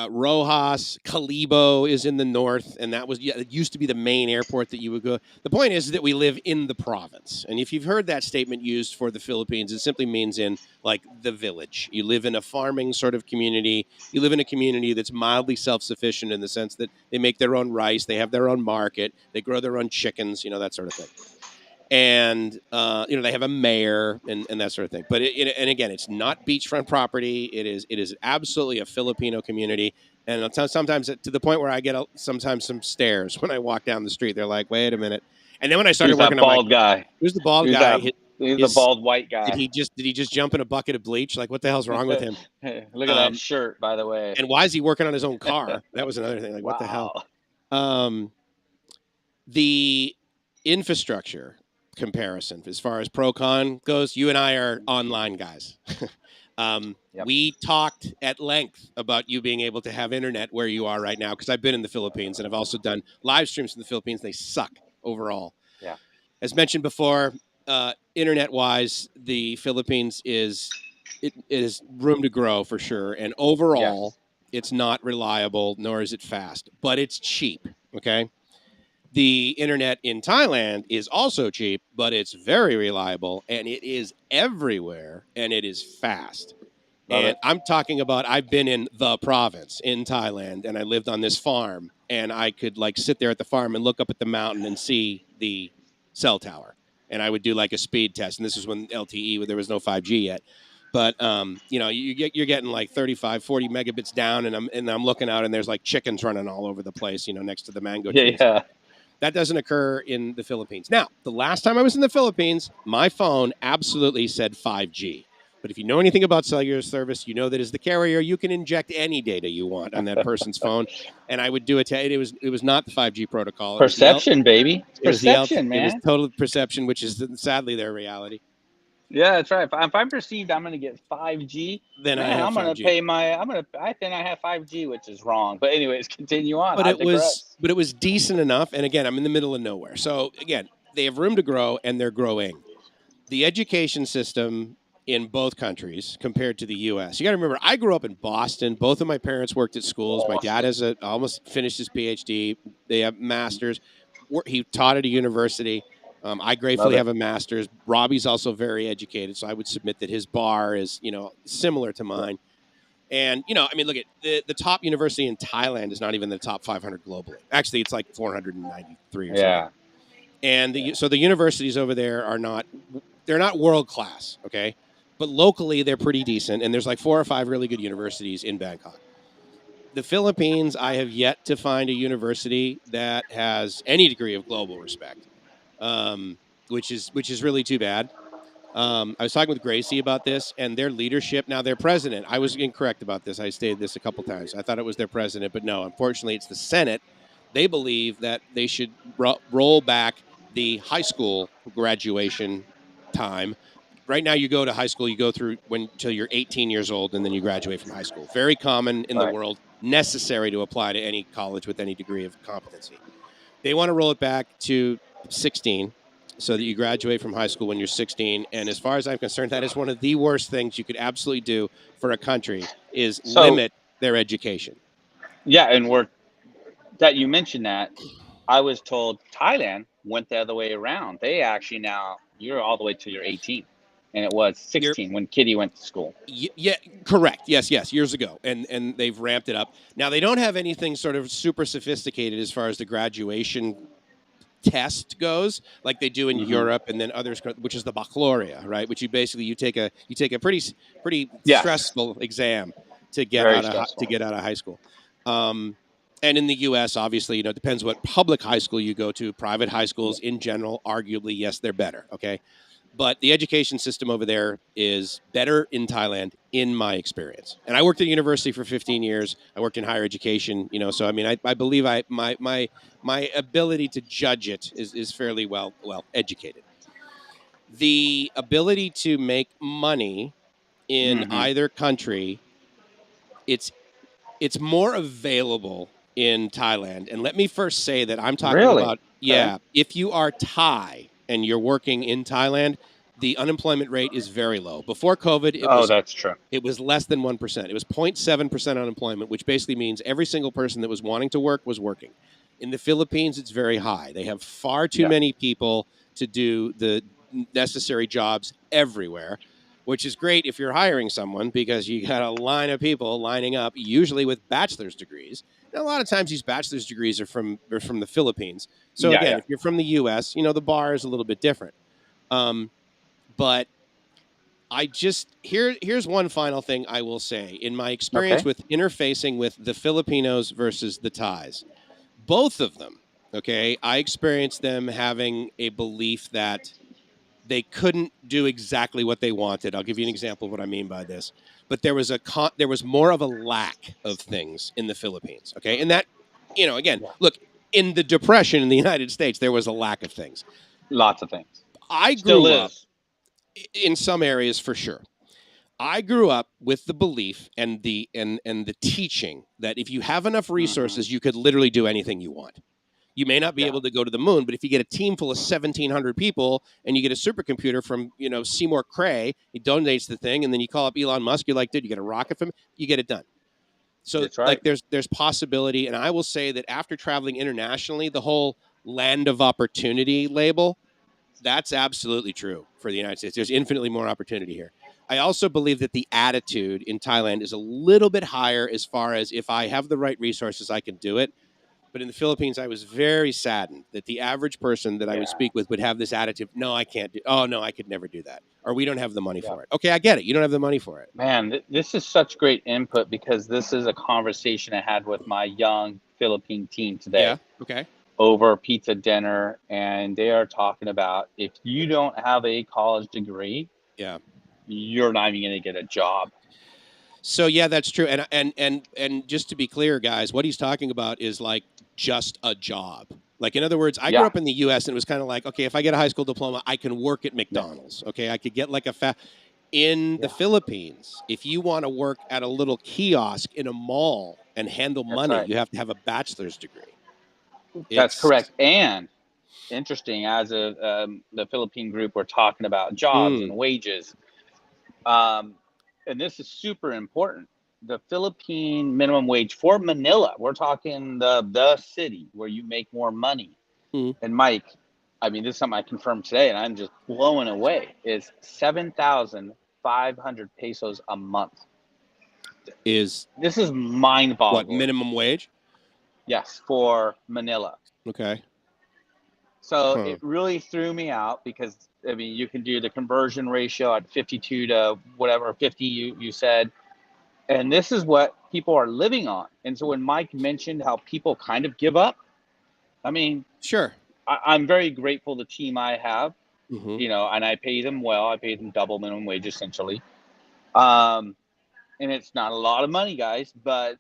Rojas, Calibo is in the north, and it used to be the main airport that you would go. The point is that we live in the province, and if you've heard that statement used for the Philippines, it simply means in like the village. You live in a farming sort of community. You live in a community that's mildly self-sufficient in the sense that they make their own rice, they have their own market, they grow their own chickens, that sort of thing. And, they have a mayor and that sort of thing. But, and again, it's not beachfront property. It is absolutely a Filipino community. And sometimes to the point where I get sometimes some stares when I walk down the street. They're like, wait a minute. And then when I started working on bald guy. Who's the bald guy? He's the bald white guy. Did he just jump in a bucket of bleach? Like, what the hell's wrong with him? Look at that shirt, by the way. And why is he working on his own car? That was another thing. Like, what the hell? The infrastructure comparison as far as pro con goes, you and I are online guys. We talked at length about you being able to have internet where you are right now, because I've been in the Philippines and I've also done live streams in the Philippines. They suck overall. Yeah. As mentioned before, internet wise, the Philippines is room to grow for sure. And overall, it's not reliable, nor is it fast, but it's cheap. Okay. The internet in Thailand is also cheap, but it's very reliable, and it is everywhere, and it is fast. And I'm talking about I've been in the province in Thailand, and I lived on this farm, and I could like sit there at the farm and look up at the mountain and see the cell tower. And I would do like a speed test, and this is when LTE, there was no 5G yet. But you're getting like 35, 40 megabits down, and I'm looking out, and there's like chickens running all over the place, next to the mango trees. Yeah. That doesn't occur in the Philippines. Now, the last time I was in the Philippines, my phone absolutely said 5G. But if you know anything about cellular service, you know that as the carrier, you can inject any data you want on that person's phone. And I would do it. It was not the 5G protocol. Perception, baby. Perception, man. It was total perception, which is sadly their reality. Yeah, that's right. If I'm perceived, I'm going to get 5G. Then I'm going to pay I think I have 5G, which is wrong. But anyways, continue on. But it was decent enough. And again, I'm in the middle of nowhere. So again, they have room to grow, and they're growing. The education system in both countries compared to the U.S. You got to remember, I grew up in Boston. Both of my parents worked at schools. My dad almost finished his PhD. They have masters. He taught at a university. I gratefully have a master's. Robbie's also very educated, so I would submit that his bar is, similar to mine. And, look at the top university in Thailand is not even the top 500 globally. Actually, it's like 493 or something. And so the universities over there they're not world class, okay? But locally, they're pretty decent, and there's like 4 or 5 really good universities in Bangkok. The Philippines, I have yet to find a university that has any degree of global respect, which is really too bad. I was talking with Gracie about this, and their leadership, now their president, I was incorrect about this. I stated this a couple times. I thought it was their president, but no, unfortunately, it's the Senate. They believe that they should roll back the high school graduation time. Right now, you go to high school, you go through until you're 18 years old, and then you graduate from high school. Very common in the world, necessary to apply to any college with any degree of competency. They want to roll it back to 16 so that you graduate from high school when you're 16. And as far as I'm concerned, that is one of the worst things you could absolutely do for a country is limit their education. Yeah, and that you mentioned that, I was told Thailand went the other way around. They actually now, you're all the way till you're 18. And it was 16 when Kitty went to school. Yeah, correct. Yes, years ago. And they've ramped it up. Now, they don't have anything sort of super sophisticated as far as the graduation test goes, like they do in Europe and then others, which is the baccalaureate, right? Which you take a pretty stressful exam to get out of high school. And in the U.S., obviously, it depends what public high school you go to. Private high schools in general, arguably, yes, they're better, okay? But the education system over there is better in Thailand, in my experience. And I worked at a university for 15 years. I worked in higher education, so I believe my ability to judge it is fairly well educated. The ability to make money in either country, it's more available in Thailand. And let me first say that I'm talking about, if you are Thai and you're working in Thailand, the unemployment rate is very low. Before COVID, that's true. It was less than 1%. It was 0.7% unemployment, which basically means every single person that was wanting to work was working. In the Philippines, it's very high. They have far too many people to do the necessary jobs everywhere, which is great if you're hiring someone because you got a line of people lining up, usually with bachelor's degrees. Now, a lot of times these bachelor's degrees are from the Philippines. So if you're from the U.S., the bar is a little bit different. But here's one final thing I will say. In my experience with interfacing with the Filipinos versus the Thais, both of them, I experienced them having a belief that they couldn't do exactly what they wanted. I'll give you an example of what I mean by this. But there was more of a lack of things in the Philippines, And that, again, look, in the Depression in the United States, there was a lack of things. Lots of things. I grew up in some areas for sure. I grew up with the belief and the teaching that if you have enough resources, you could literally do anything you want. You may not be able to go to the moon, but if you get a team full of 1,700 people and you get a supercomputer from, Seymour Cray, he donates the thing, and then you call up Elon Musk, you're like, dude, you get a rocket from him, you get it done. So there's possibility. And I will say that after traveling internationally, the whole land of opportunity label, that's absolutely true for the United States. There's infinitely more opportunity here. I also believe that the attitude in Thailand is a little bit higher as far as if I have the right resources, I can do it. But in the Philippines, I was very saddened that the average person that I would speak with would have this attitude. No, I can't do. Oh, no, I could never do that. Or we don't have the money for it. Okay, I get it. You don't have the money for it. Man, this is such great input because this is a conversation I had with my young Philippine team today. Yeah. Okay. Over pizza dinner, and they are talking about if you don't have a college degree, you're not even going to get a job. So yeah, that's true. And just to be clear, guys, what he's talking about is like just a job. Like, in other words, I grew up in the U.S. and it was kind of like, okay, if I get a high school diploma, I can work at McDonald's. Okay, I could get like in the Philippines, if you want to work at a little kiosk in a mall and handle money, you have to have a bachelor's degree. That's correct. And interesting, as the Philippine group, we're talking about jobs and wages. And this is super important. The Philippine minimum wage for Manila, we're talking the city where you make more money. And Mike, I mean, this is something I confirmed today, and I'm just blown away, is 7,500 pesos a month. This is mind-boggling. What, minimum wage? Yes, for Manila. Okay. So it really threw me out because, I mean, you can do the conversion ratio at 52 to whatever, 50 you said. And this is what people are living on. And so when Mike mentioned how people kind of give up, I mean, sure, I'm very grateful the team I have, you know, and I pay them well. I pay them double minimum wage essentially. And it's not a lot of money, guys, but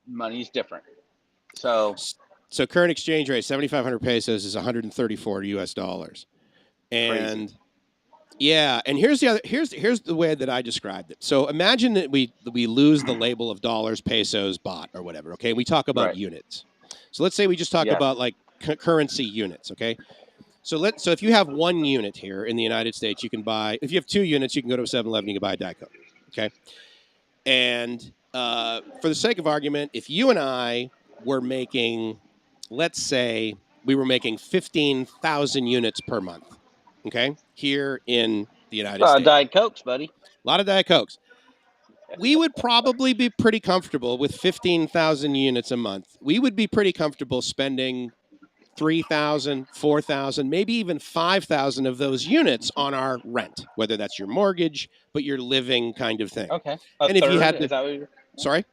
money's different. So current exchange rate, 7,500 pesos is 134 US dollars. And crazy. Yeah, and here's the way that I described it. So imagine that we lose the label of dollars, pesos, baht, or whatever, okay? We talk about units. So let's say we just talk about like currency units, okay? So if you have 1 unit here in the United States, you can buy, if you have 2 units, you can go to a 7-Eleven, you can buy a Diet Coke, okay? And for the sake of argument, if you and I were making, let's say we were making 15,000 units per month, okay, here in the United States. A lot of Diet Cokes, buddy. A lot of Diet Cokes. We would probably be pretty comfortable with 15,000 units a month. We would be pretty comfortable spending 3,000, 4,000, maybe even 5,000 of those units on our rent, whether that's your mortgage, but your living kind of thing. Okay. And if you had to, is that what you're... Sorry?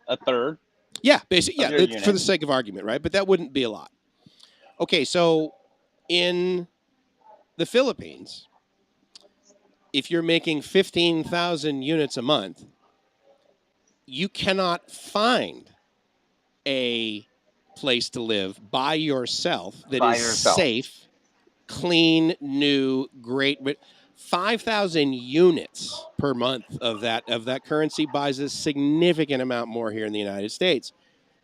A third? Yeah, basically, yeah, for the sake of argument, right? But that wouldn't be a lot. Okay, so in the Philippines, if you're making 15,000 units a month, you cannot find a place to live by yourself that is safe, clean, new, great. 5,000 units per month of that currency buys a significant amount more here in the United States.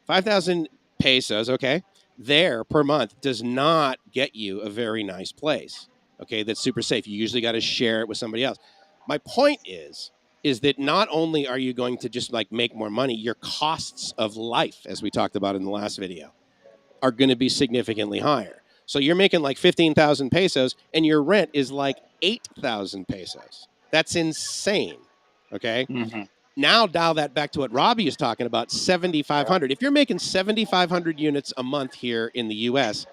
5,000 pesos, okay, there per month does not get you a very nice place. Okay, that's super safe. You usually got to share it with somebody else. My point is that not only are you going to just like make more money, your costs of life, as we talked about in the last video, are going to be significantly higher. So you're making like 15,000 pesos and your rent is like 8,000 pesos. That's insane. Okay. Now dial that back to what Robbie is talking about, 7,500. If you're making 7,500 units a month here in the U.S.,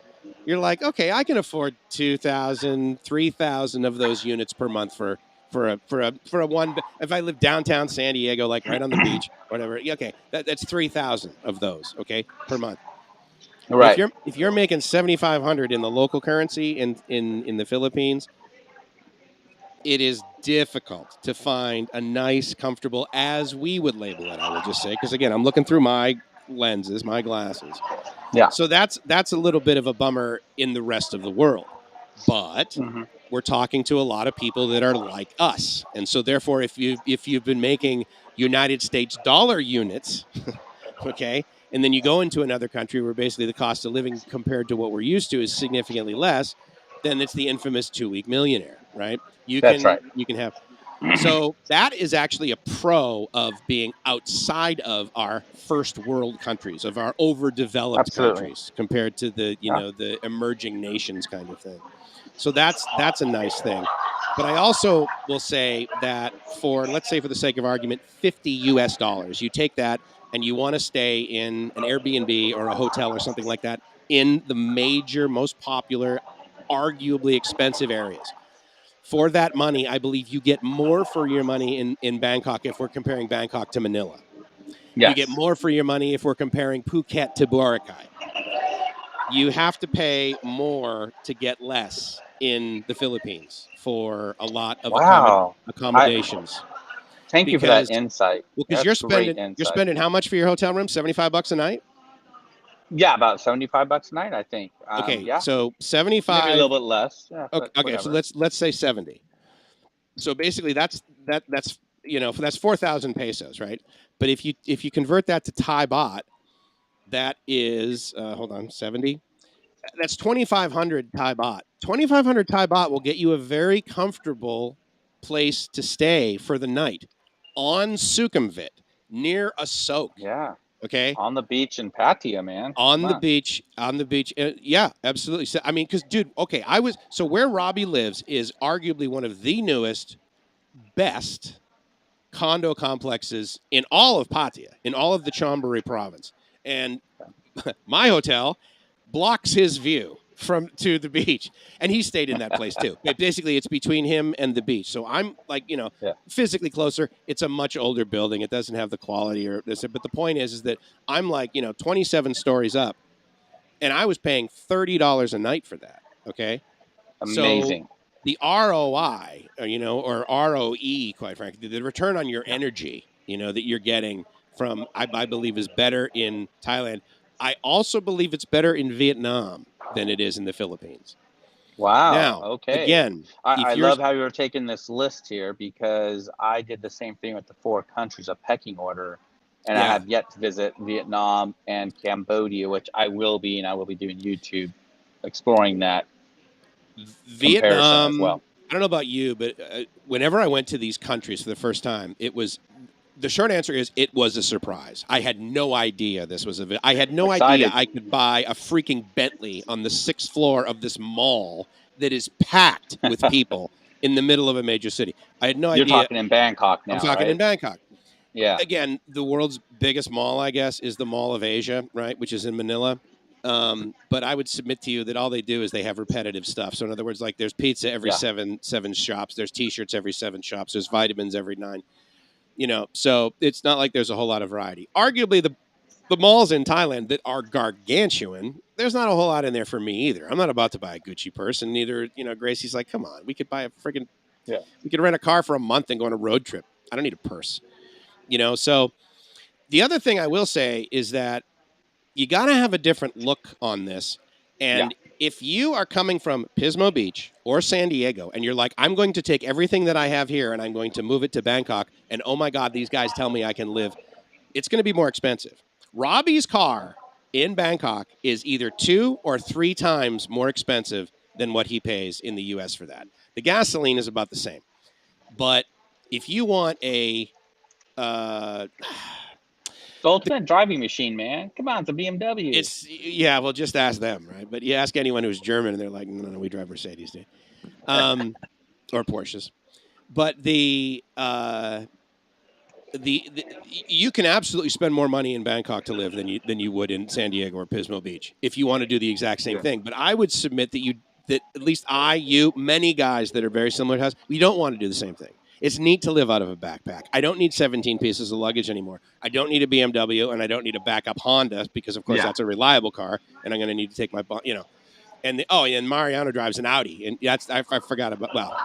you're like, okay, I can afford 2,000, 3,000 of those units per month for a one. If I live downtown San Diego, like right on the beach, whatever. Okay, that's 3,000 of those. Okay, per month. Right. If you're making 7,500 in the local currency in the Philippines, it is difficult to find a nice, comfortable, as we would label it. I would just say, because again, I'm looking through my lenses, my glasses. Yeah. So that's a little bit of a bummer in the rest of the world. But we're talking to a lot of people that are like us. And so therefore, if you've been making United States dollar units, okay, and then you go into another country where basically the cost of living compared to what we're used to is significantly less, then it's the infamous 2-week millionaire, right? That's right. You can have. So that is actually a pro of being outside of our first world countries, of our overdeveloped countries, compared to the the emerging nations kind of thing. So that's a nice thing. But I also will say that let's say for the sake of argument, $50 US, you take that and you want to stay in an Airbnb or a hotel or something like that in the major, most popular, arguably expensive areas. For that money, I believe you get more for your money in Bangkok if we're comparing Bangkok to Manila. Yes. You get more for your money if we're comparing Phuket to Boracay. You have to pay more to get less in the Philippines for a lot of Wow. accommodations. Thank you for that insight. Well, because you're spending how much for your hotel room? $75 a night? Yeah, about $75 a night, I think. Okay, yeah. so 75. Maybe a little bit less. Yeah, okay, so let's say 70. So basically, that's that's 4,000 pesos, right? But if you convert that to Thai baht, that is 70. That's 2,500 Thai baht. 2,500 Thai baht will get you a very comfortable place to stay for the night on Sukhumvit near a soak. Yeah. Okay. On the beach in Pattaya, man. On the beach. Yeah, absolutely. So, I mean, because, dude, okay, where Robbie lives is arguably one of the newest, best condo complexes in all of Pattaya, in all of the Chonburi province. And my hotel blocks his view to the beach, and he stayed in that place too. But basically, it's between him and the beach. So I'm like, physically closer. It's a much older building. It doesn't have the quality or this. But the point is that I'm like, 27 stories up, and I was paying $30 a night for that. Okay, amazing. So the ROI, or ROE, quite frankly, the return on your energy, that you're getting from, I believe, is better in Thailand. I also believe it's better in Vietnam than it is in the Philippines. Wow. Now, okay. Again, I love how you're taking this list here, because I did the same thing with the 4 countries, a pecking order, and I have yet to visit Vietnam and Cambodia, which I will be, and I will be doing YouTube exploring that. Vietnam as well. I don't know about you, but whenever I went to these countries for the first time, the short answer is it was a surprise. I had no idea this was I had no idea I could buy a freaking Bentley on the 6th floor of this mall that is packed with people in the middle of a major city. I had no idea. You're talking in Bangkok now, I'm talking in Bangkok. Yeah. Again, the world's biggest mall, I guess, is the Mall of Asia, right, which is in Manila. But I would submit to you that all they do is they have repetitive stuff. So in other words, like there's pizza every seven shops. There's T-shirts every 7 shops. There's vitamins every 9. So it's not like there's a whole lot of variety. Arguably, the malls in Thailand that are gargantuan, there's not a whole lot in there for me either. I'm not about to buy a Gucci purse, and neither, Gracie's like, come on, we could buy a freaking, we could rent a car for a month and go on a road trip. I don't need a purse, So the other thing I will say is that you got to have a different look on this. And if you are coming from Pismo Beach or San Diego and you're like, I'm going to take everything that I have here and I'm going to move it to Bangkok, and oh my God, these guys tell me I can live, it's going to be more expensive. Robbie's car in Bangkok is either 2 or 3 times more expensive than what he pays in the U.S. for that. The gasoline is about the same. But if you want a... the ultimate driving machine, man. Come on, it's a BMW. Well, just ask them, right? But you ask anyone who's German, and they're like, no, we drive Mercedes, dude. Or Porsches. But you can absolutely spend more money in Bangkok to live than you would in San Diego or Pismo Beach if you want to do the exact same thing. But I would submit that at least many guys that are very similar to us, we don't want to do the same thing. It's neat to live out of a backpack. I don't need 17 pieces of luggage anymore. I don't need a BMW, and I don't need a backup Honda because, of course, that's a reliable car, and I'm going to need to take my, And Mariano drives an Audi, and I forgot about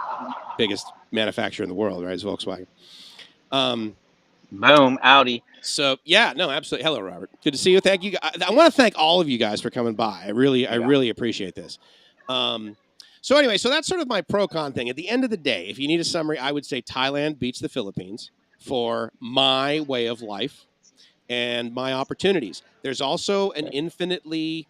biggest manufacturer in the world, right? It's Volkswagen. Boom, Audi. So absolutely. Hello, Robert. Good to see you. Thank you. I want to thank all of you guys for coming by. I really appreciate this. So anyway, that's sort of my pro-con thing. At the end of the day, if you need a summary, I would say Thailand beats the Philippines for my way of life and my opportunities. There's also there's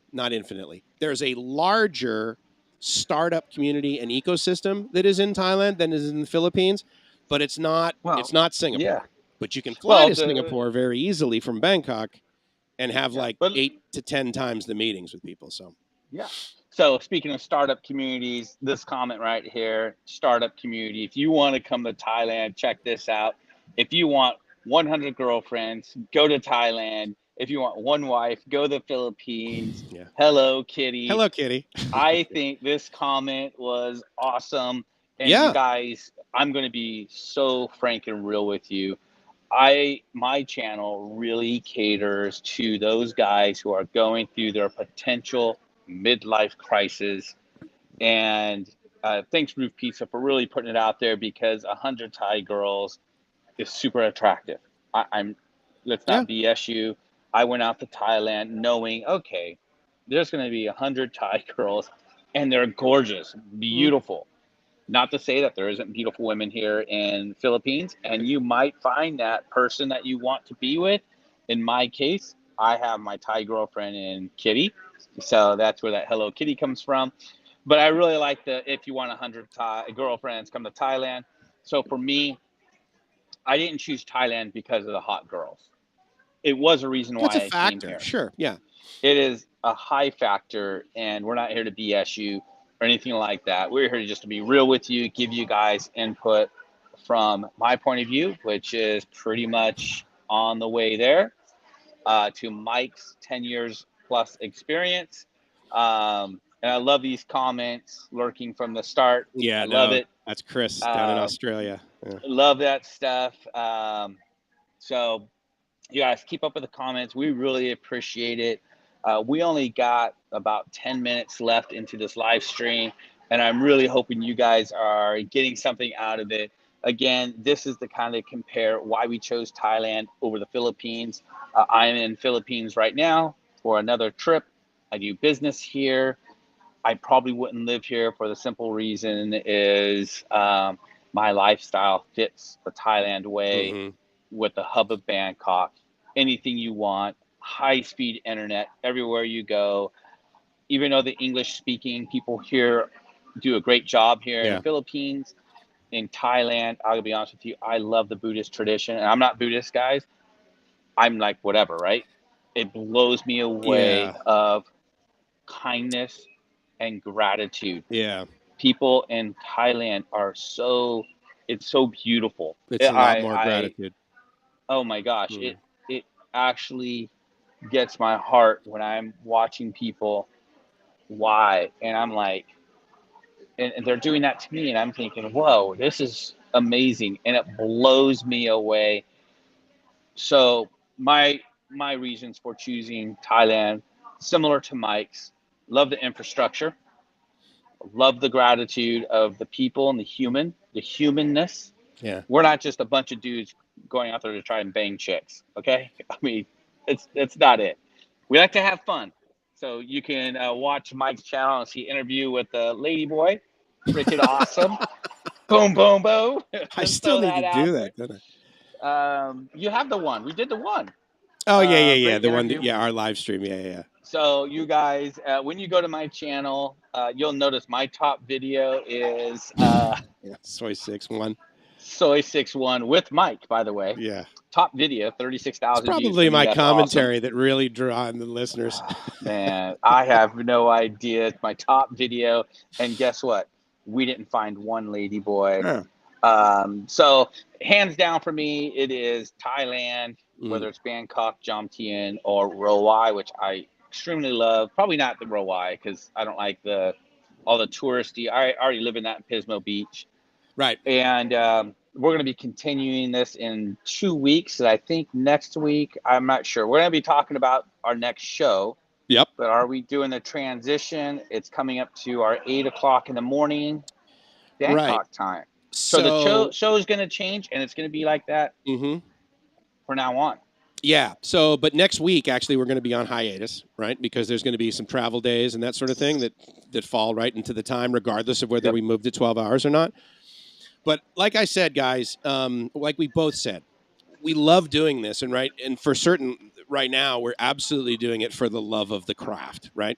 a larger startup community and ecosystem that is in Thailand than is in the Philippines, but it's not Singapore. Yeah. But you can fly to Singapore very easily from Bangkok and have 8 to 10 times the meetings with people. So So speaking of startup communities, this comment right here, startup community. If you want to come to Thailand, check this out. If you want 100 girlfriends, go to Thailand. If you want one wife, go to the Philippines. Yeah. Hello, Kitty. Hello, Kitty. I think this comment was awesome. And Yeah. you guys, I'm going to be so frank and real with you. My channel really caters to those guys who are going through their potential midlife crisis. And thanks, Roof Pizza, for really putting it out there, because 100 Thai girls is super attractive. Let's not BS you. I went out to Thailand knowing, okay, there's going to be 100 Thai girls, and they're gorgeous, beautiful. Not to say that there isn't beautiful women here in Philippines, and you might find that person that you want to be with. In my case, I have my Thai girlfriend in Kitty, so that's where that Hello Kitty comes from. But I really like the if you want 100 Thai girlfriends, come to Thailand. So for me, I didn't choose Thailand because of the hot girls. It was a reason why That's a I came factor. here. Sure. Yeah. It is a high factor, and we're not here to BS you or anything like that. We're here just to be real with you, give you guys input from my point of view, which is pretty much on the way there, to Mike's 10 years plus experience. And I love these comments lurking from the start. Yeah. I love it. That's Chris down in Australia. Yeah. Love that stuff. So you guys keep up with the comments. We really appreciate it. We only got about 10 minutes left into this live stream, and I'm really hoping you guys are getting something out of it. Again, this is the kind of compare why we chose Thailand over the Philippines. I'm in Philippines right now for another trip. I do business here. I probably wouldn't live here for the simple reason is my lifestyle fits the Thailand way with the hub of Bangkok. Anything you want, high-speed internet everywhere you go. Even though the English-speaking people here do a great job here in the Philippines, in Thailand, I'll be honest with you, I love the Buddhist tradition. And I'm not Buddhist, guys. I'm like whatever, right? It blows me away of kindness and gratitude. Yeah. People in Thailand are it's so beautiful. It's a lot more gratitude. Oh my gosh. It actually gets my heart when I'm watching people. Why? And I'm like, and they're doing that to me, and I'm thinking, whoa, this is amazing. And it blows me away. So my reasons for choosing Thailand, similar to Mike's, love the infrastructure, love the gratitude of the people and the humanness. Yeah. We're not just a bunch of dudes going out there to try and bang chicks. Okay. I mean, it's not it. We like to have fun. So you can watch Mike's channel and see interview with the lady boy. Freaking awesome. Boom, boom, boom. I still need to do that, don't I? You have the one. We did the one. Oh, yeah. The interview. one, our live stream. Yeah. So you guys, when you go to my channel, you'll notice my top video is Soy 6-1. Soy 6-1 with Mike, by the way. Yeah. Top video, 36,000 views. Probably my commentary that really drew on the listeners. Man, I have no idea. It's my top video. And guess what? We didn't find one lady boy. So hands down for me, it is Thailand, whether it's Bangkok, Jomtien, or Roai, which I extremely love. Probably not the Roai because I don't like all the touristy. I already live in that Pismo Beach. Right. And we're going to be continuing this in 2 weeks. I think next week, I'm not sure. We're going to be talking about our next show. Yep. But are we doing the transition? It's coming up to our 8 o'clock in the morning Bangkok time. So the show is going to change, and it's going to be like that for now on. Yeah. So, but next week, actually, we're going to be on hiatus, right? Because there's going to be some travel days and that sort of thing that fall right into the time, regardless of whether we moved to 12 hours or not. But like I said, guys, like we both said, we love doing this. And for certain, right now, we're absolutely doing it for the love of the craft, right?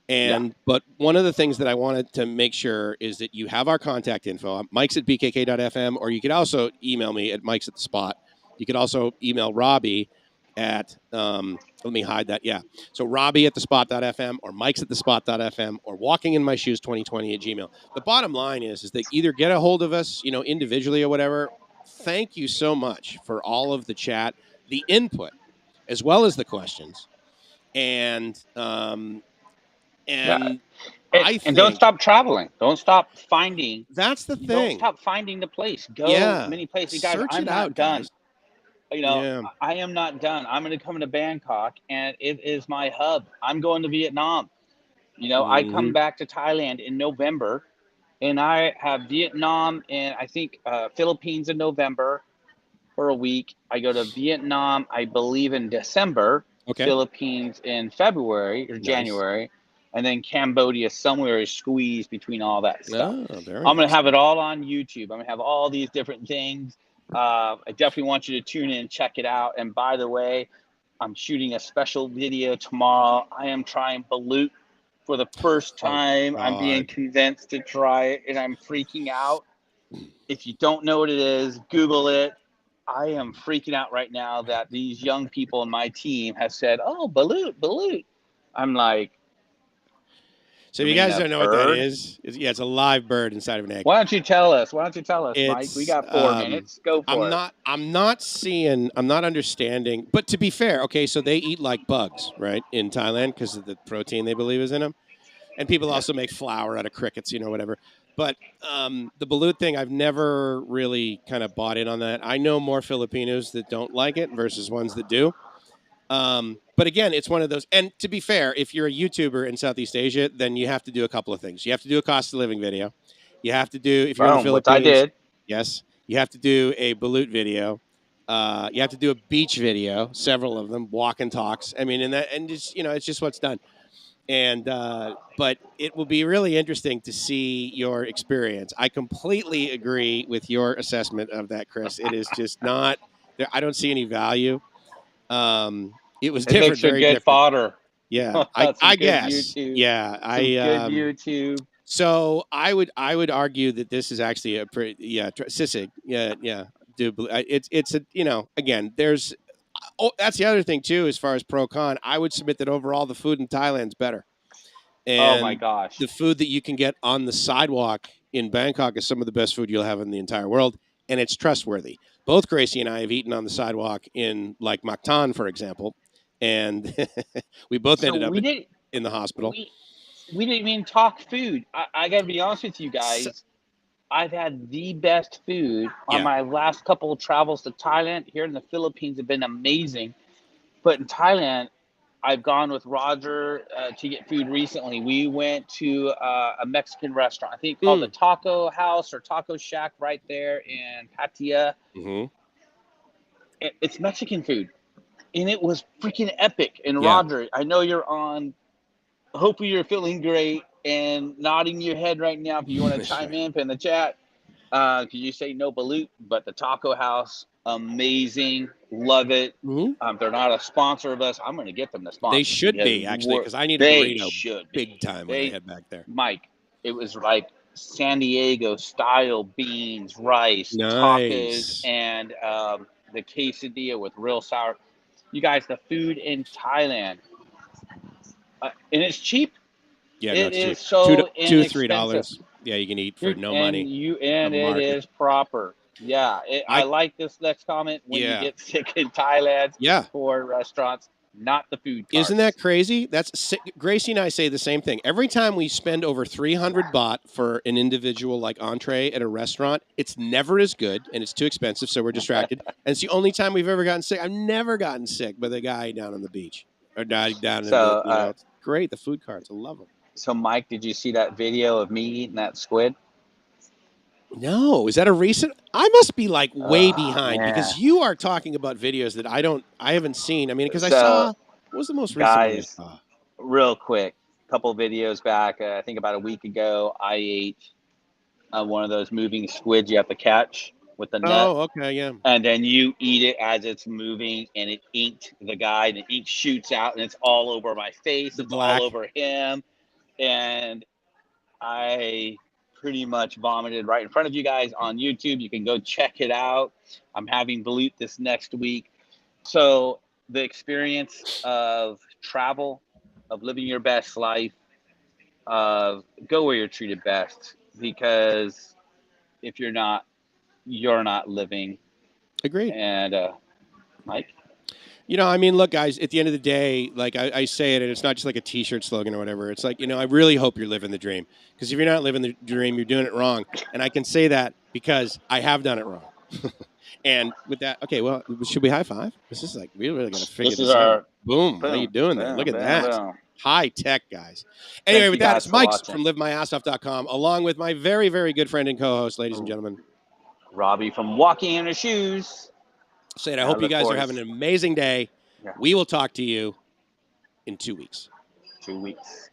But one of the things that I wanted to make sure is that you have our contact info. Mike's at bkk.fm, or you could also email me at Mike's at the spot. You could also email Robbie at, let me hide that. Yeah. So Robbie at thespot.fm or Mike's at thespot.fm or walkinginmyshoes2020 @gmail. The bottom line is that either get a hold of us, individually or whatever. Thank you so much for all of the chat, the input, as well as the questions. And Yeah. I And don't think stop traveling. Don't stop finding. that's the Don't thing. stop finding the place. Go Yeah. many places, guys. Search I'm it not out, done. guys. I am not done. I'm going to come to Bangkok, and it is my hub. I'm going to Vietnam. I come back to Thailand in November, and I have Vietnam and I think Philippines in November for a week. I go to Vietnam, I believe, in December. Okay. Philippines in February or January, and then Cambodia somewhere is squeezed between all that stuff. I'm going to have it all on YouTube. I'm going to have all these different things. I definitely want you to tune in, check it out. And by the way, I'm shooting a special video tomorrow. I am trying balut for the first time. I'm being convinced to try it, and I'm freaking out. If you don't know what it is, Google it. I am freaking out right now that these young people in my team have said, "Oh, balut." I'm like, so if you guys don't know what that is, it's a live bird inside of an egg. Why don't you tell us, Mike? We got 4 minutes. Go for it. I'm not understanding. But to be fair, okay, so they eat like bugs, right, in Thailand because of the protein they believe is in them. And people also make flour out of crickets, whatever. But the balut thing, I've never really kind of bought in on that. I know more Filipinos that don't like it versus ones that do. But again, it's one of those. And to be fair, if you're a YouTuber in Southeast Asia, then you have to do a couple of things. You have to do a cost of living video. You have to do, if you're in the Philippines, which I did. Yes. You have to do a balut video. You have to do a beach video, several of them, walk and talks. I mean, it's just what's done. And but it will be really interesting to see your experience. I completely agree with your assessment of that, Chris. It is just not there. I don't see any value. It was different, makes for very good different. fodder. Yeah, I guess. YouTube. Yeah, good YouTube. So I would argue that this is actually a pretty Sisig. Yeah. It's a again there's. Oh, that's the other thing too, as far as pro con. I would submit that overall the food in Thailand's better. And oh my gosh, the food that you can get on the sidewalk in Bangkok is some of the best food you'll have in the entire world, and it's trustworthy. Both Gracie and I have eaten on the sidewalk in like Mactan, for example, and we both ended up in the hospital. We didn't even talk food. I got to be honest with you guys. I've had the best food on my last couple of travels to Thailand. Here in the Philippines have been amazing. But in Thailand, I've gone with Roger to get food recently. We went to a Mexican restaurant, I think called the Taco House or Taco Shack right there in Pattaya. Mm-hmm. It's Mexican food. And it was freaking epic. And Roger, I know you're on. Hopefully you're feeling great and nodding your head right now. If you want to chime in the chat, because you say no balut, but the Taco House, amazing, love it. Mm-hmm. They're not a sponsor of us. I'm going to get them to sponsor. They should be actually, because I need a burrito big time when I head back there. Mike, it was like San Diego style beans, rice, tacos, and the quesadilla with real sour. You guys, the food in Thailand. And it's cheap. Yeah, it is cheap. so $2-3. Yeah, you can eat for no money. And it is proper. Yeah, I like this next comment. When you get sick in Thailand, for restaurants, not the food carts. Isn't that crazy? Gracie and I say the same thing. Every time we spend over 300 baht for an individual like entree at a restaurant, it's never as good and it's too expensive, so we're distracted. And it's the only time we've ever gotten sick. I've never gotten sick by the guy down on the beach or down in the, it's great. The food carts, I love them. So, Mike, did you see that video of me eating that squid? No, is that a recent? I must be like way behind because you are talking about videos that I haven't seen. I mean, because I saw, what was the most recent one I saw? Real quick, a couple of videos back, I think about a week ago, I ate one of those moving squids you have to catch with the net. Oh, okay, yeah. And then you eat it as it's moving, and it inked the guy, and the ink shoots out, and it's all over my face. It's all over him. And I pretty much vomited right in front of you guys on YouTube. You can go check it out. I'm having balut this next week. So the experience of travel, of living your best life, of go where you're treated best, because if you're not living. Agreed. And Mike? You know, I mean, look, guys, at the end of the day, like I say it, and it's not just like a T-shirt slogan or whatever. It's like, you know, I really hope you're living the dream. Because if you're not living the dream, you're doing it wrong. And I can say that because I have done it wrong. And with that, okay, well, should we high five? This is like, we're really going to figure this out. Boom. How you doing there? Look at that. Boom. High tech, guys. Anyway, with that, it's Mike watching. from LiveMyAssOff.com, along with my very, very good friend and co-host, ladies and gentlemen. Robbie from Walking in Her Shoes. Saying, I hope you guys are having an amazing day. Yeah. We will talk to you in 2 weeks. 2 weeks.